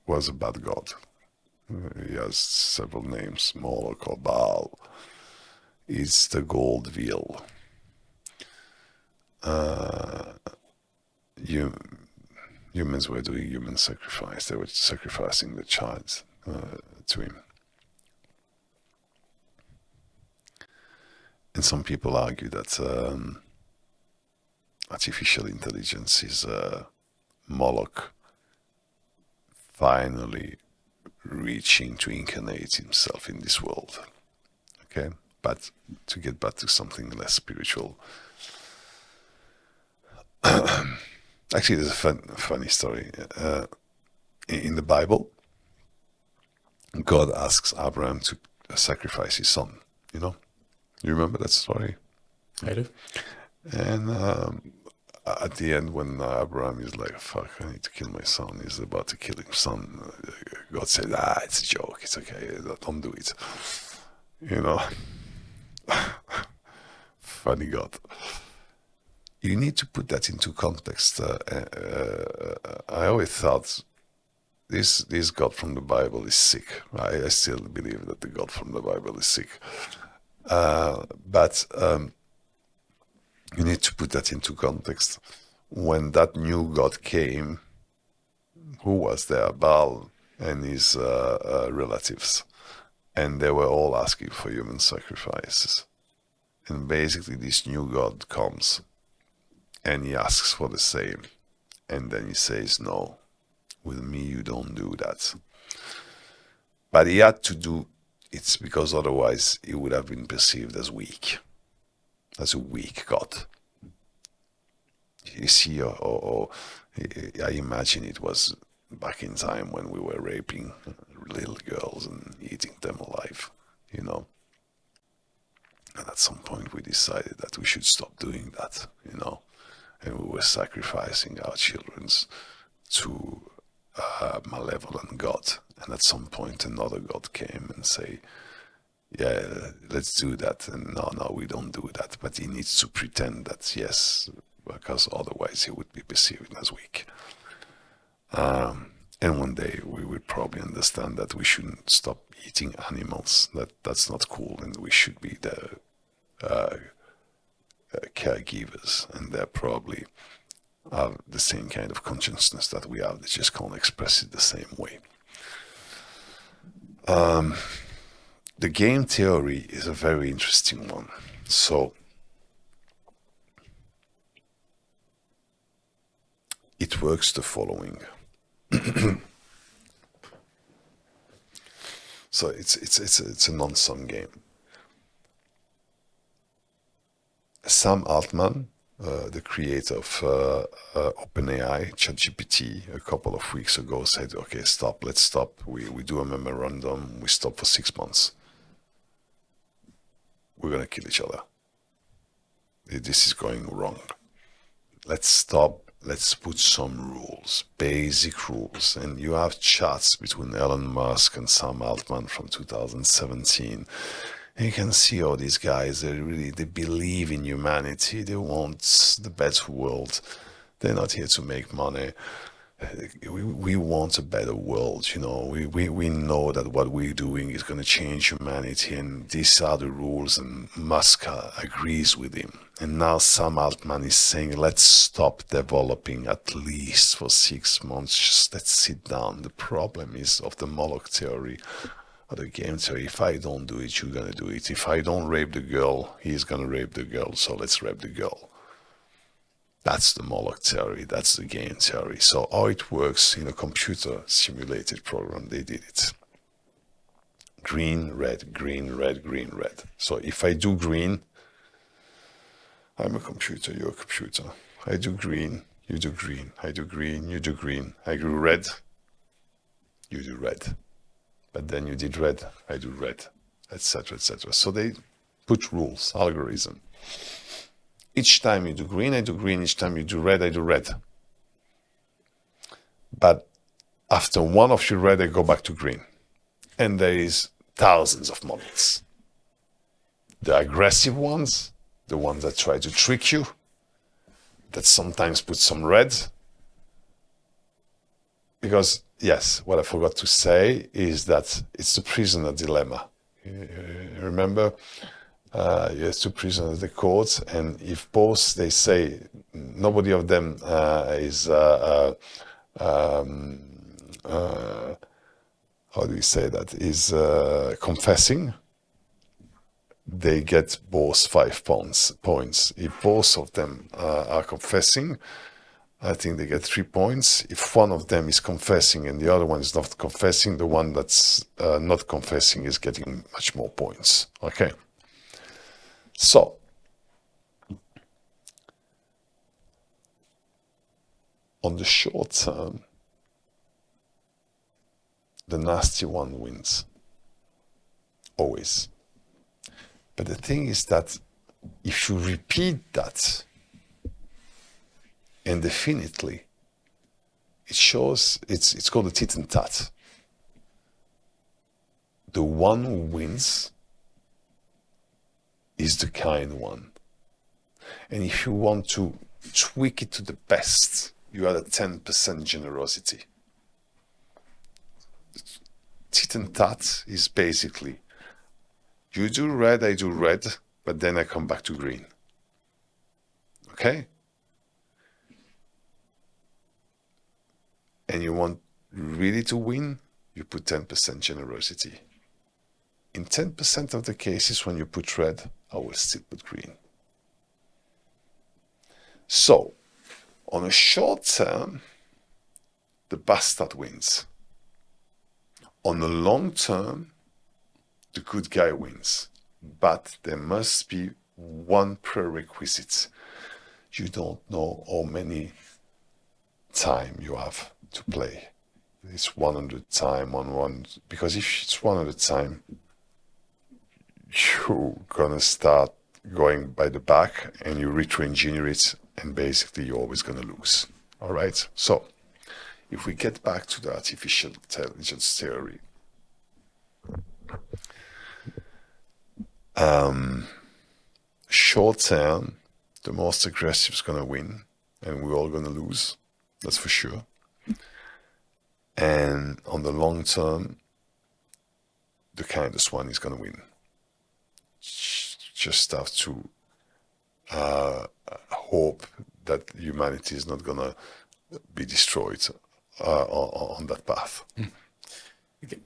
was a bad god. He has several names, Moloch or Baal. It's the gold veal. Humans were doing human sacrifice. They were sacrificing the child to him. And some people argue that artificial intelligence is Moloch finally reaching to incarnate himself in this world. Okay? But to get back to something less spiritual, actually, there's a funny story. In the Bible, God asks Abraham to sacrifice his son. You remember that story? I do. And at the end, when Abraham is like, fuck, I need to kill my son, he's about to kill his son, God said, it's a joke, it's okay, don't do it. Funny God. You need to put that into context. I always thought this God from the Bible is sick. I still believe that the God from the Bible is sick. But you need to put that into context. When that new God came, who was there? Baal and his relatives. And they were all asking for human sacrifices. And basically this new God comes and he asks for the same. And then he says, no, with me you don't do that. But he had to do it because otherwise he would have been perceived as weak. As a weak God. You see, or I imagine it was back in time when we were raping little girls and eating them alive, And at some point we decided that we should stop doing that, And we were sacrificing our children to a malevolent God. And at some point another God came and say, yeah, let's do that. And no, we don't do that. But he needs to pretend that, yes, because otherwise he would be perceived as weak. And one day we would probably understand that we shouldn't stop eating animals, that's not cool, and we should be the caregivers, and they probably have the same kind of consciousness that we have, they just can't express it the same way. The game theory is a very interesting one. So, it works the following. So it's a non-sum game. Sam Altman, the creator of OpenAI, ChatGPT, a couple of weeks ago said, okay, let's stop. We do a memorandum, we stop for 6 months. We're going to kill each other. This is going wrong. Let's stop. Let's put some rules, basic rules. And you have chats between Elon Musk and Sam Altman from 2017. And you can see all these guys, they believe in humanity. They want the better world. They're not here to make money. We want a better world, We know that what we're doing is going to change humanity, and these are the rules, and Musk agrees with him. And now Sam Altman is saying, let's stop developing at least for 6 months. Just let's sit down. The problem is of the Moloch theory. Other game theory, if I don't do it, you're gonna do it. If I don't rape the girl, he's gonna rape the girl, so let's rape the girl. That's the Moloch theory, that's the game theory. So how it works in a computer simulated program, they did it. Green, red, green, red, green, red. So if I do green, I'm a computer, you're a computer. I do green, you do green. I do green, you do green. I do red, you do red. But then you did red, I do red, etc., etc. So they put rules, algorithm. Each time you do green, I do green. Each time you do red, I do red. But after one of you red, I go back to green. And there is thousands of models. The aggressive ones, the ones that try to trick you, that sometimes put some red. Because, yes, what I forgot to say is that it's the prisoner dilemma. You remember? You have two prisoners at the court, and if both, they say, nobody of them is, how do you say that, is confessing, they get both 5 points. If both of them are confessing, I think they get 3 points. If one of them is confessing and the other one is not confessing, the one that's not confessing is getting much more points. Okay. So, on the short term, the nasty one wins. Always. But the thing is that if you repeat that indefinitely, it shows, it's called a tit and tat. The one who wins is the kind one. And if you want to tweak it to the best, you add a 10% generosity. Tit and tat is basically, you do red, I do red, but then I come back to green. Okay? And you want really to win, you put 10% generosity. In 10% of the cases when you put red, I will still put green. So, on a short term, the bastard wins. On the long term, the good guy wins. But there must be one prerequisite. You don't know how many time you have to play. It's 100 time on one, because if it's 100 time, you're gonna start going by the back and you retro-engineer it, and basically you're always gonna lose. All right. So if we get back to the artificial intelligence theory, short term, the most aggressive is gonna win, and we're all gonna lose. That's for sure. And on the long term, the kindest one is gonna win. Just have to hope that humanity is not gonna be destroyed on that path.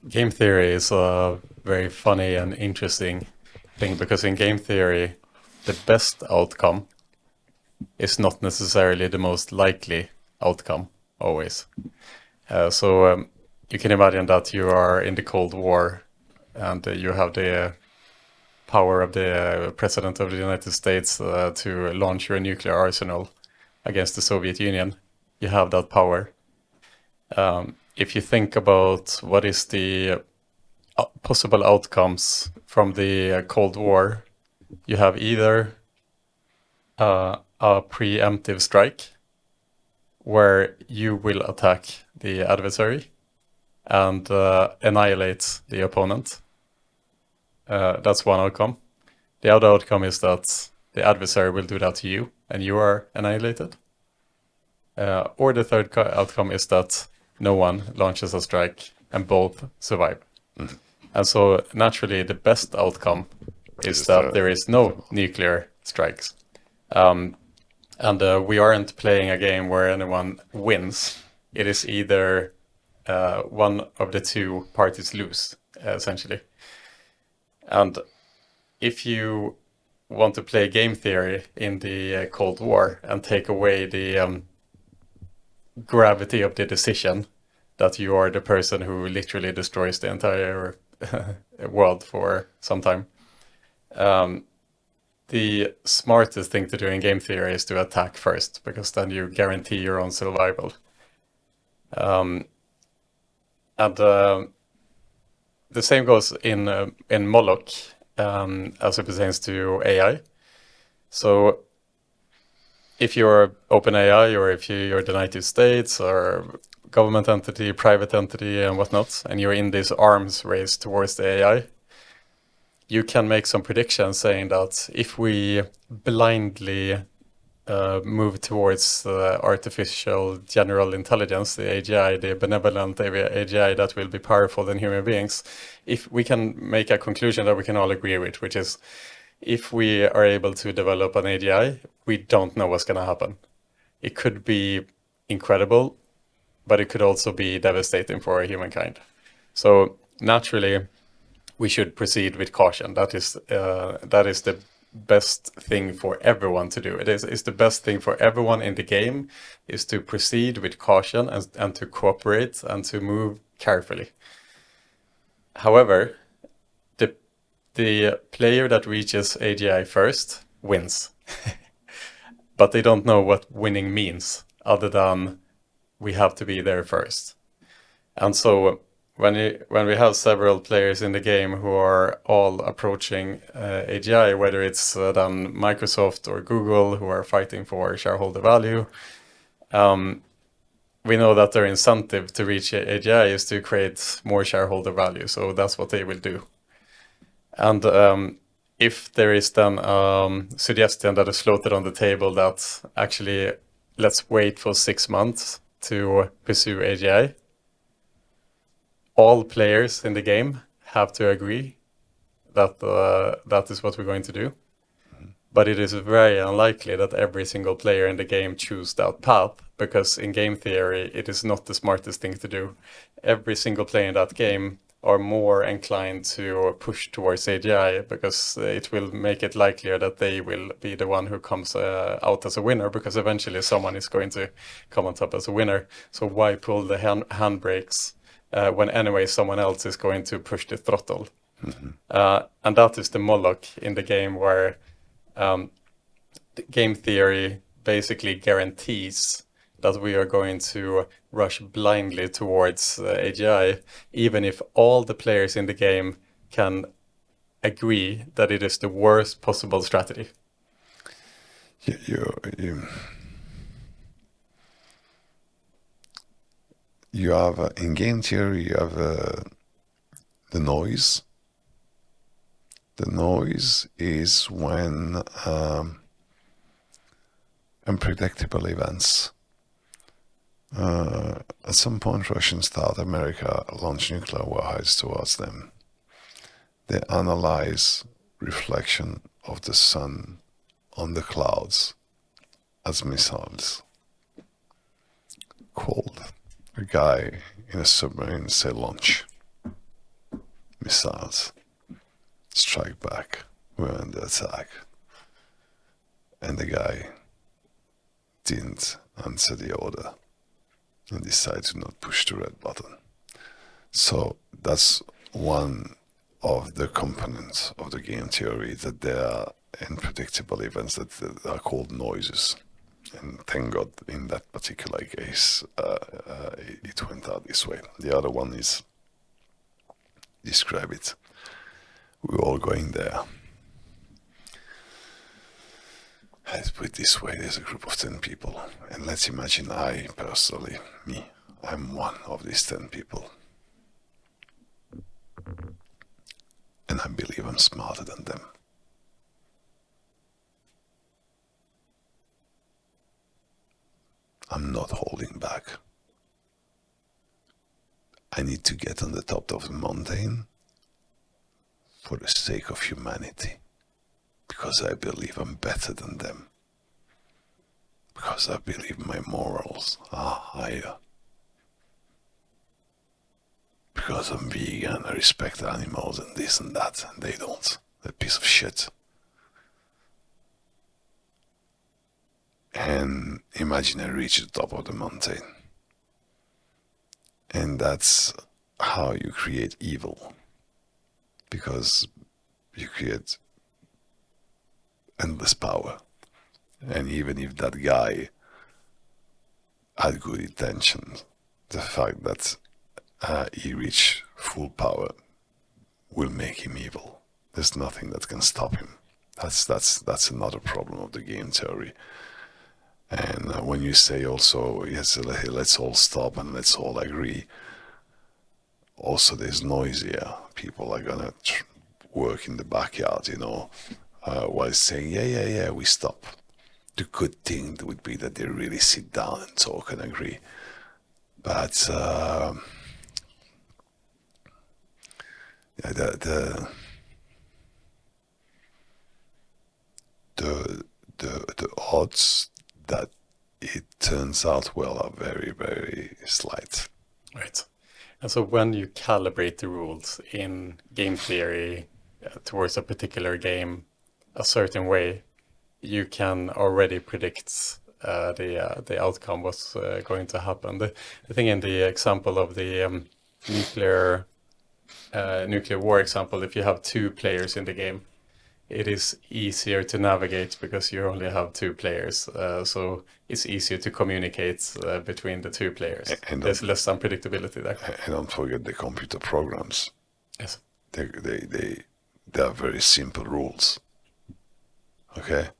Game theory is a very funny and interesting thing, because in game theory, the best outcome is not necessarily the most likely outcome, always. So you can imagine that you are in the Cold War and you have the power of the President of the United States to launch your nuclear arsenal against the Soviet Union. You have that power. If you think about what is the possible outcomes from the Cold War, you have either a preemptive strike, where you will attack the adversary and annihilate the opponent. That's one outcome. The other outcome is that the adversary will do that to you and you are annihilated. Or the third outcome is that no one launches a strike and both survive. Mm-hmm. And so naturally the best outcome is that there is no nuclear strikes. And we aren't playing a game where anyone wins. It is either one of the two parties lose. essentially. And if you want to play game theory in the Cold War and take away the gravity of the decision that you are the person who literally destroys the entire world for some time, the smartest thing to do in game theory is to attack first, because then you guarantee your own survival. And the same goes in Moloch, as it pertains to AI. So if you're OpenAI, or if you're the United States or government entity, private entity and whatnot, and you're in this arms race towards the AI, you can make some predictions saying that if we blindly move towards artificial general intelligence, the AGI, the benevolent AGI that will be powerful than human beings, if we can make a conclusion that we can all agree with, which is, if we are able to develop an AGI, we don't know what's going to happen. It could be incredible, but it could also be devastating for humankind. So naturally, we should proceed with caution. That is the best thing for everyone to do. It's the best thing for everyone in the game, is to proceed with caution and to cooperate and to move carefully. However, the player that reaches AGI first wins. But they don't know what winning means, other than we have to be there first. And so when we have several players in the game who are all approaching AGI, whether it's then Microsoft or Google, who are fighting for shareholder value, we know that their incentive to reach AGI is to create more shareholder value. So that's what they will do. And if there is then suggestion that is floated on the table that actually let's wait for 6 months to pursue AGI, all players in the game have to agree that that is what we're going to do. But it is very unlikely that every single player in the game choose that path, because in game theory, it is not the smartest thing to do. Every single player in that game are more inclined to push towards AGI, because it will make it likelier that they will be the one who comes out as a winner, because eventually someone is going to come on top as a winner. So why pull the handbrakes when anyway someone else is going to push the throttle? And that is the Moloch in the game, where the game theory basically guarantees that we are going to rush blindly towards AGI, even if all the players in the game can agree that it is the worst possible strategy. You have, in game theory, you have the noise. The noise is when unpredictable events. At some point, Russians thought America launched nuclear warheads towards them. They analyze reflection of the sun on the clouds as missiles. Cold. A guy in a submarine say launch. Missiles. Strike back. We're under attack. And the guy didn't answer the order and decided to not push the red button. So that's one of the components of the game theory, that there are unpredictable events that are called noises. And thank God in that particular case, it went out this way. The other one is, describe it. We're all going there. Let's put it this way, there's a group of 10 people. And let's imagine I, personally, me, I'm one of these 10 people. And I believe I'm smarter than them. I'm not holding back. I need to get on the top of the mountain for the sake of humanity. Because I believe I'm better than them. Because I believe my morals are higher. because I'm vegan, I respect animals and this and that, and they don't. They're a piece of shit. And imagine I reach the top of the mountain. And that's how you create evil. Because you create endless power. And even if that guy had good intentions, the fact that he reached full power will make him evil. There's nothing that can stop him. That's another problem of the game theory. And when you say also, yes, let's all stop and let's all agree, also there's noise here. People are gonna work in the backyard, while saying, yeah, we stop. The good thing would be that they really sit down and talk and agree. But the odds that it turns out well are very, very slight. Right. And so when you calibrate the rules in game theory towards a particular game a certain way, you can already predict the outcome, what's going to happen. The thing in the example of the nuclear war example, if you have 2 players in the game, it is easier to navigate because you only have 2 players. So it's easier to communicate between the 2 players. And there's less unpredictability there. And don't forget the computer programs. Yes. They are very simple rules. Okay?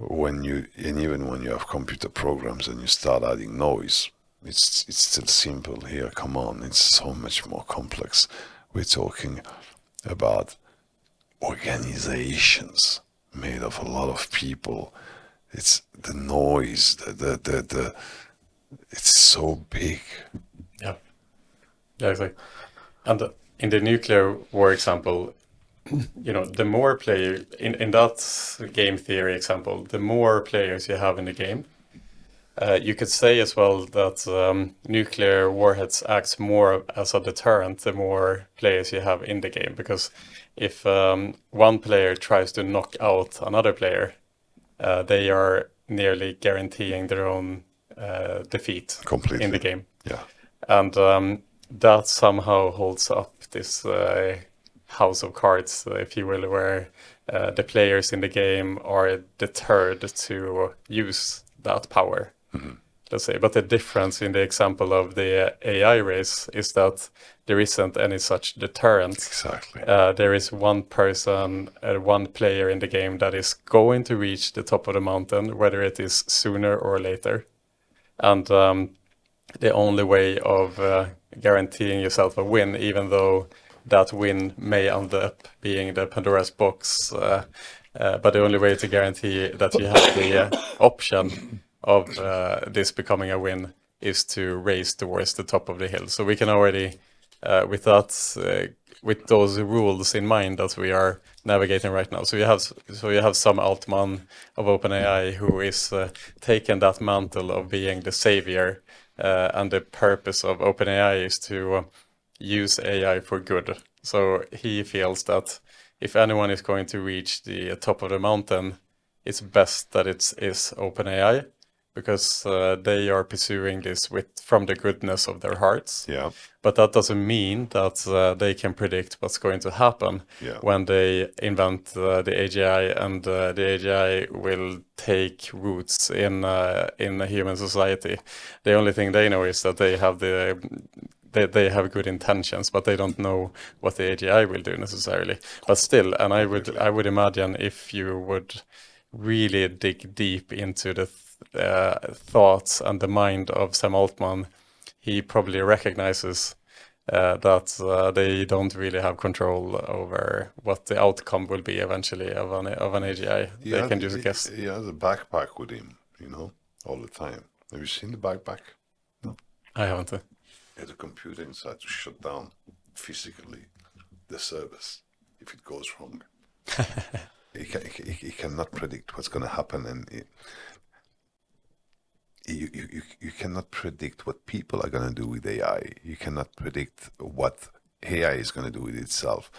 Even when you have computer programs and you start adding noise, it's still simple here. Come on, it's so much more complex. We're talking about organizations made of a lot of people. It's the noise, it's so big. Yeah, exactly. And in the nuclear war example, the more players in that game theory example, the more players you have in the game, you could say as well that nuclear warheads acts more as a deterrent the more players you have in the game, because if one player tries to knock out another player, they are nearly guaranteeing their own defeat Completely. in the game. Yeah. And that somehow holds up this house of cards, if you will, where the players in the game are deterred to use that power. Mm-hmm. Let's say. But the difference in the example of the AI race is that there isn't any such deterrent. Exactly. There is one person, one player in the game that is going to reach the top of the mountain, whether it is sooner or later. And the only way of guaranteeing yourself a win, even though that win may end up being the Pandora's box, but the only way to guarantee that you have the option of this becoming a win is to race towards the top of the hill. So we can already, with those rules in mind that we are navigating right now. So you have some Altman of OpenAI who is taking that mantle of being the savior, and the purpose of OpenAI is to use AI for good. So he feels that if anyone is going to reach the top of the mountain, it's best that it is OpenAI, because they are pursuing this from the goodness of their hearts. Yeah. But that doesn't mean that they can predict what's going to happen when they invent the AGI, and the AGI will take roots in a human society. The only thing they know is that they have have good intentions, but they don't know what the AGI will do necessarily. But still, and I would imagine if you would really dig deep into the thoughts and the mind of Sam Altman, he probably recognizes that they don't really have control over what the outcome will be eventually of an AGI. They can just guess. He has a backpack with him, all the time. Have you seen the backpack? No. I haven't. He has a computer inside to shut down physically the service if it goes wrong. He cannot predict what's going to happen, and you cannot predict what people are going to do with AI. You cannot predict what AI is going to do with itself.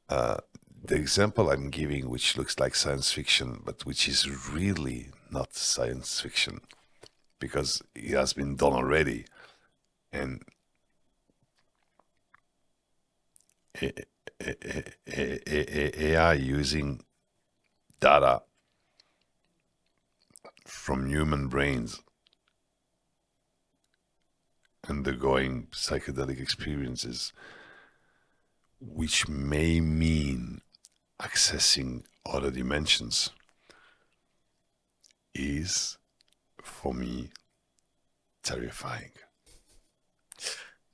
The example I'm giving, which looks like science fiction, but which is really not science fiction, because it has been done already. And AI using data from human brains undergoing psychedelic experiences, which may mean accessing other dimensions, is, for me, terrifying.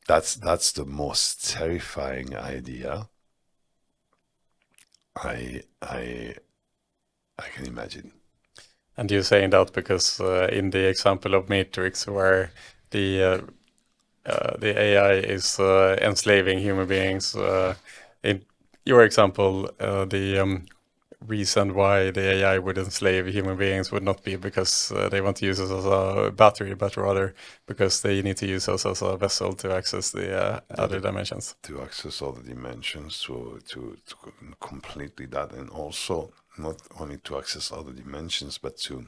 That's the most terrifying idea I can imagine. And you're saying that because in the example of Matrix, where the AI is enslaving human beings, in your example, the reason why the AI would enslave human beings would not be because they want to use us as a battery, but rather because they need to use us as a vessel to access the other dimensions. To access other dimensions, to completely that, and also not only to access other dimensions, but to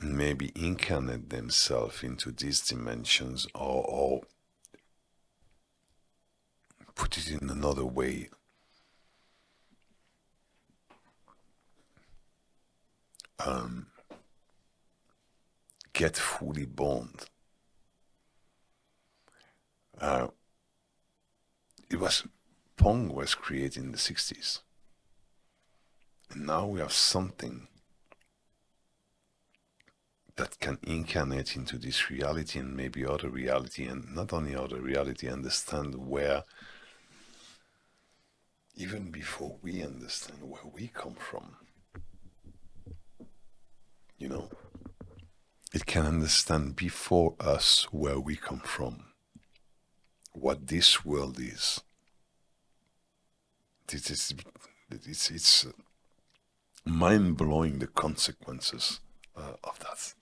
maybe incarnate themselves into these dimensions, or put it in another way, get fully bound. Pong was created in the 60s, and now we have something that can incarnate into this reality and maybe other reality, and not only other reality, understand where, even before we understand where we come from, it can understand before us where we come from, what this world is. It's mind-blowing, the consequences of that.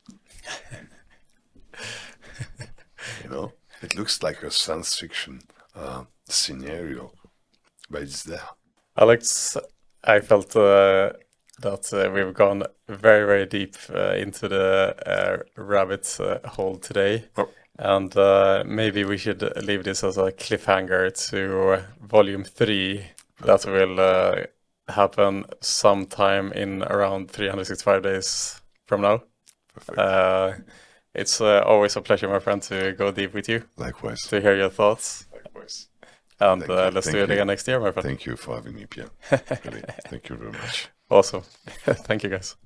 It looks like a science fiction scenario, but it's there. Alex, I felt that we've gone very, very deep into the rabbit hole today. Oh. And maybe we should leave this as a cliffhanger to volume 3 that will happen sometime in around 365 days from now. Perfect. It's always a pleasure, my friend, to go deep with you. Likewise. To hear your thoughts. Likewise. And Thank you. let's Thank do it you. again next year, my friend. Thank you for having me, Pierre. Really. Thank you very much. Awesome. Thank you, guys.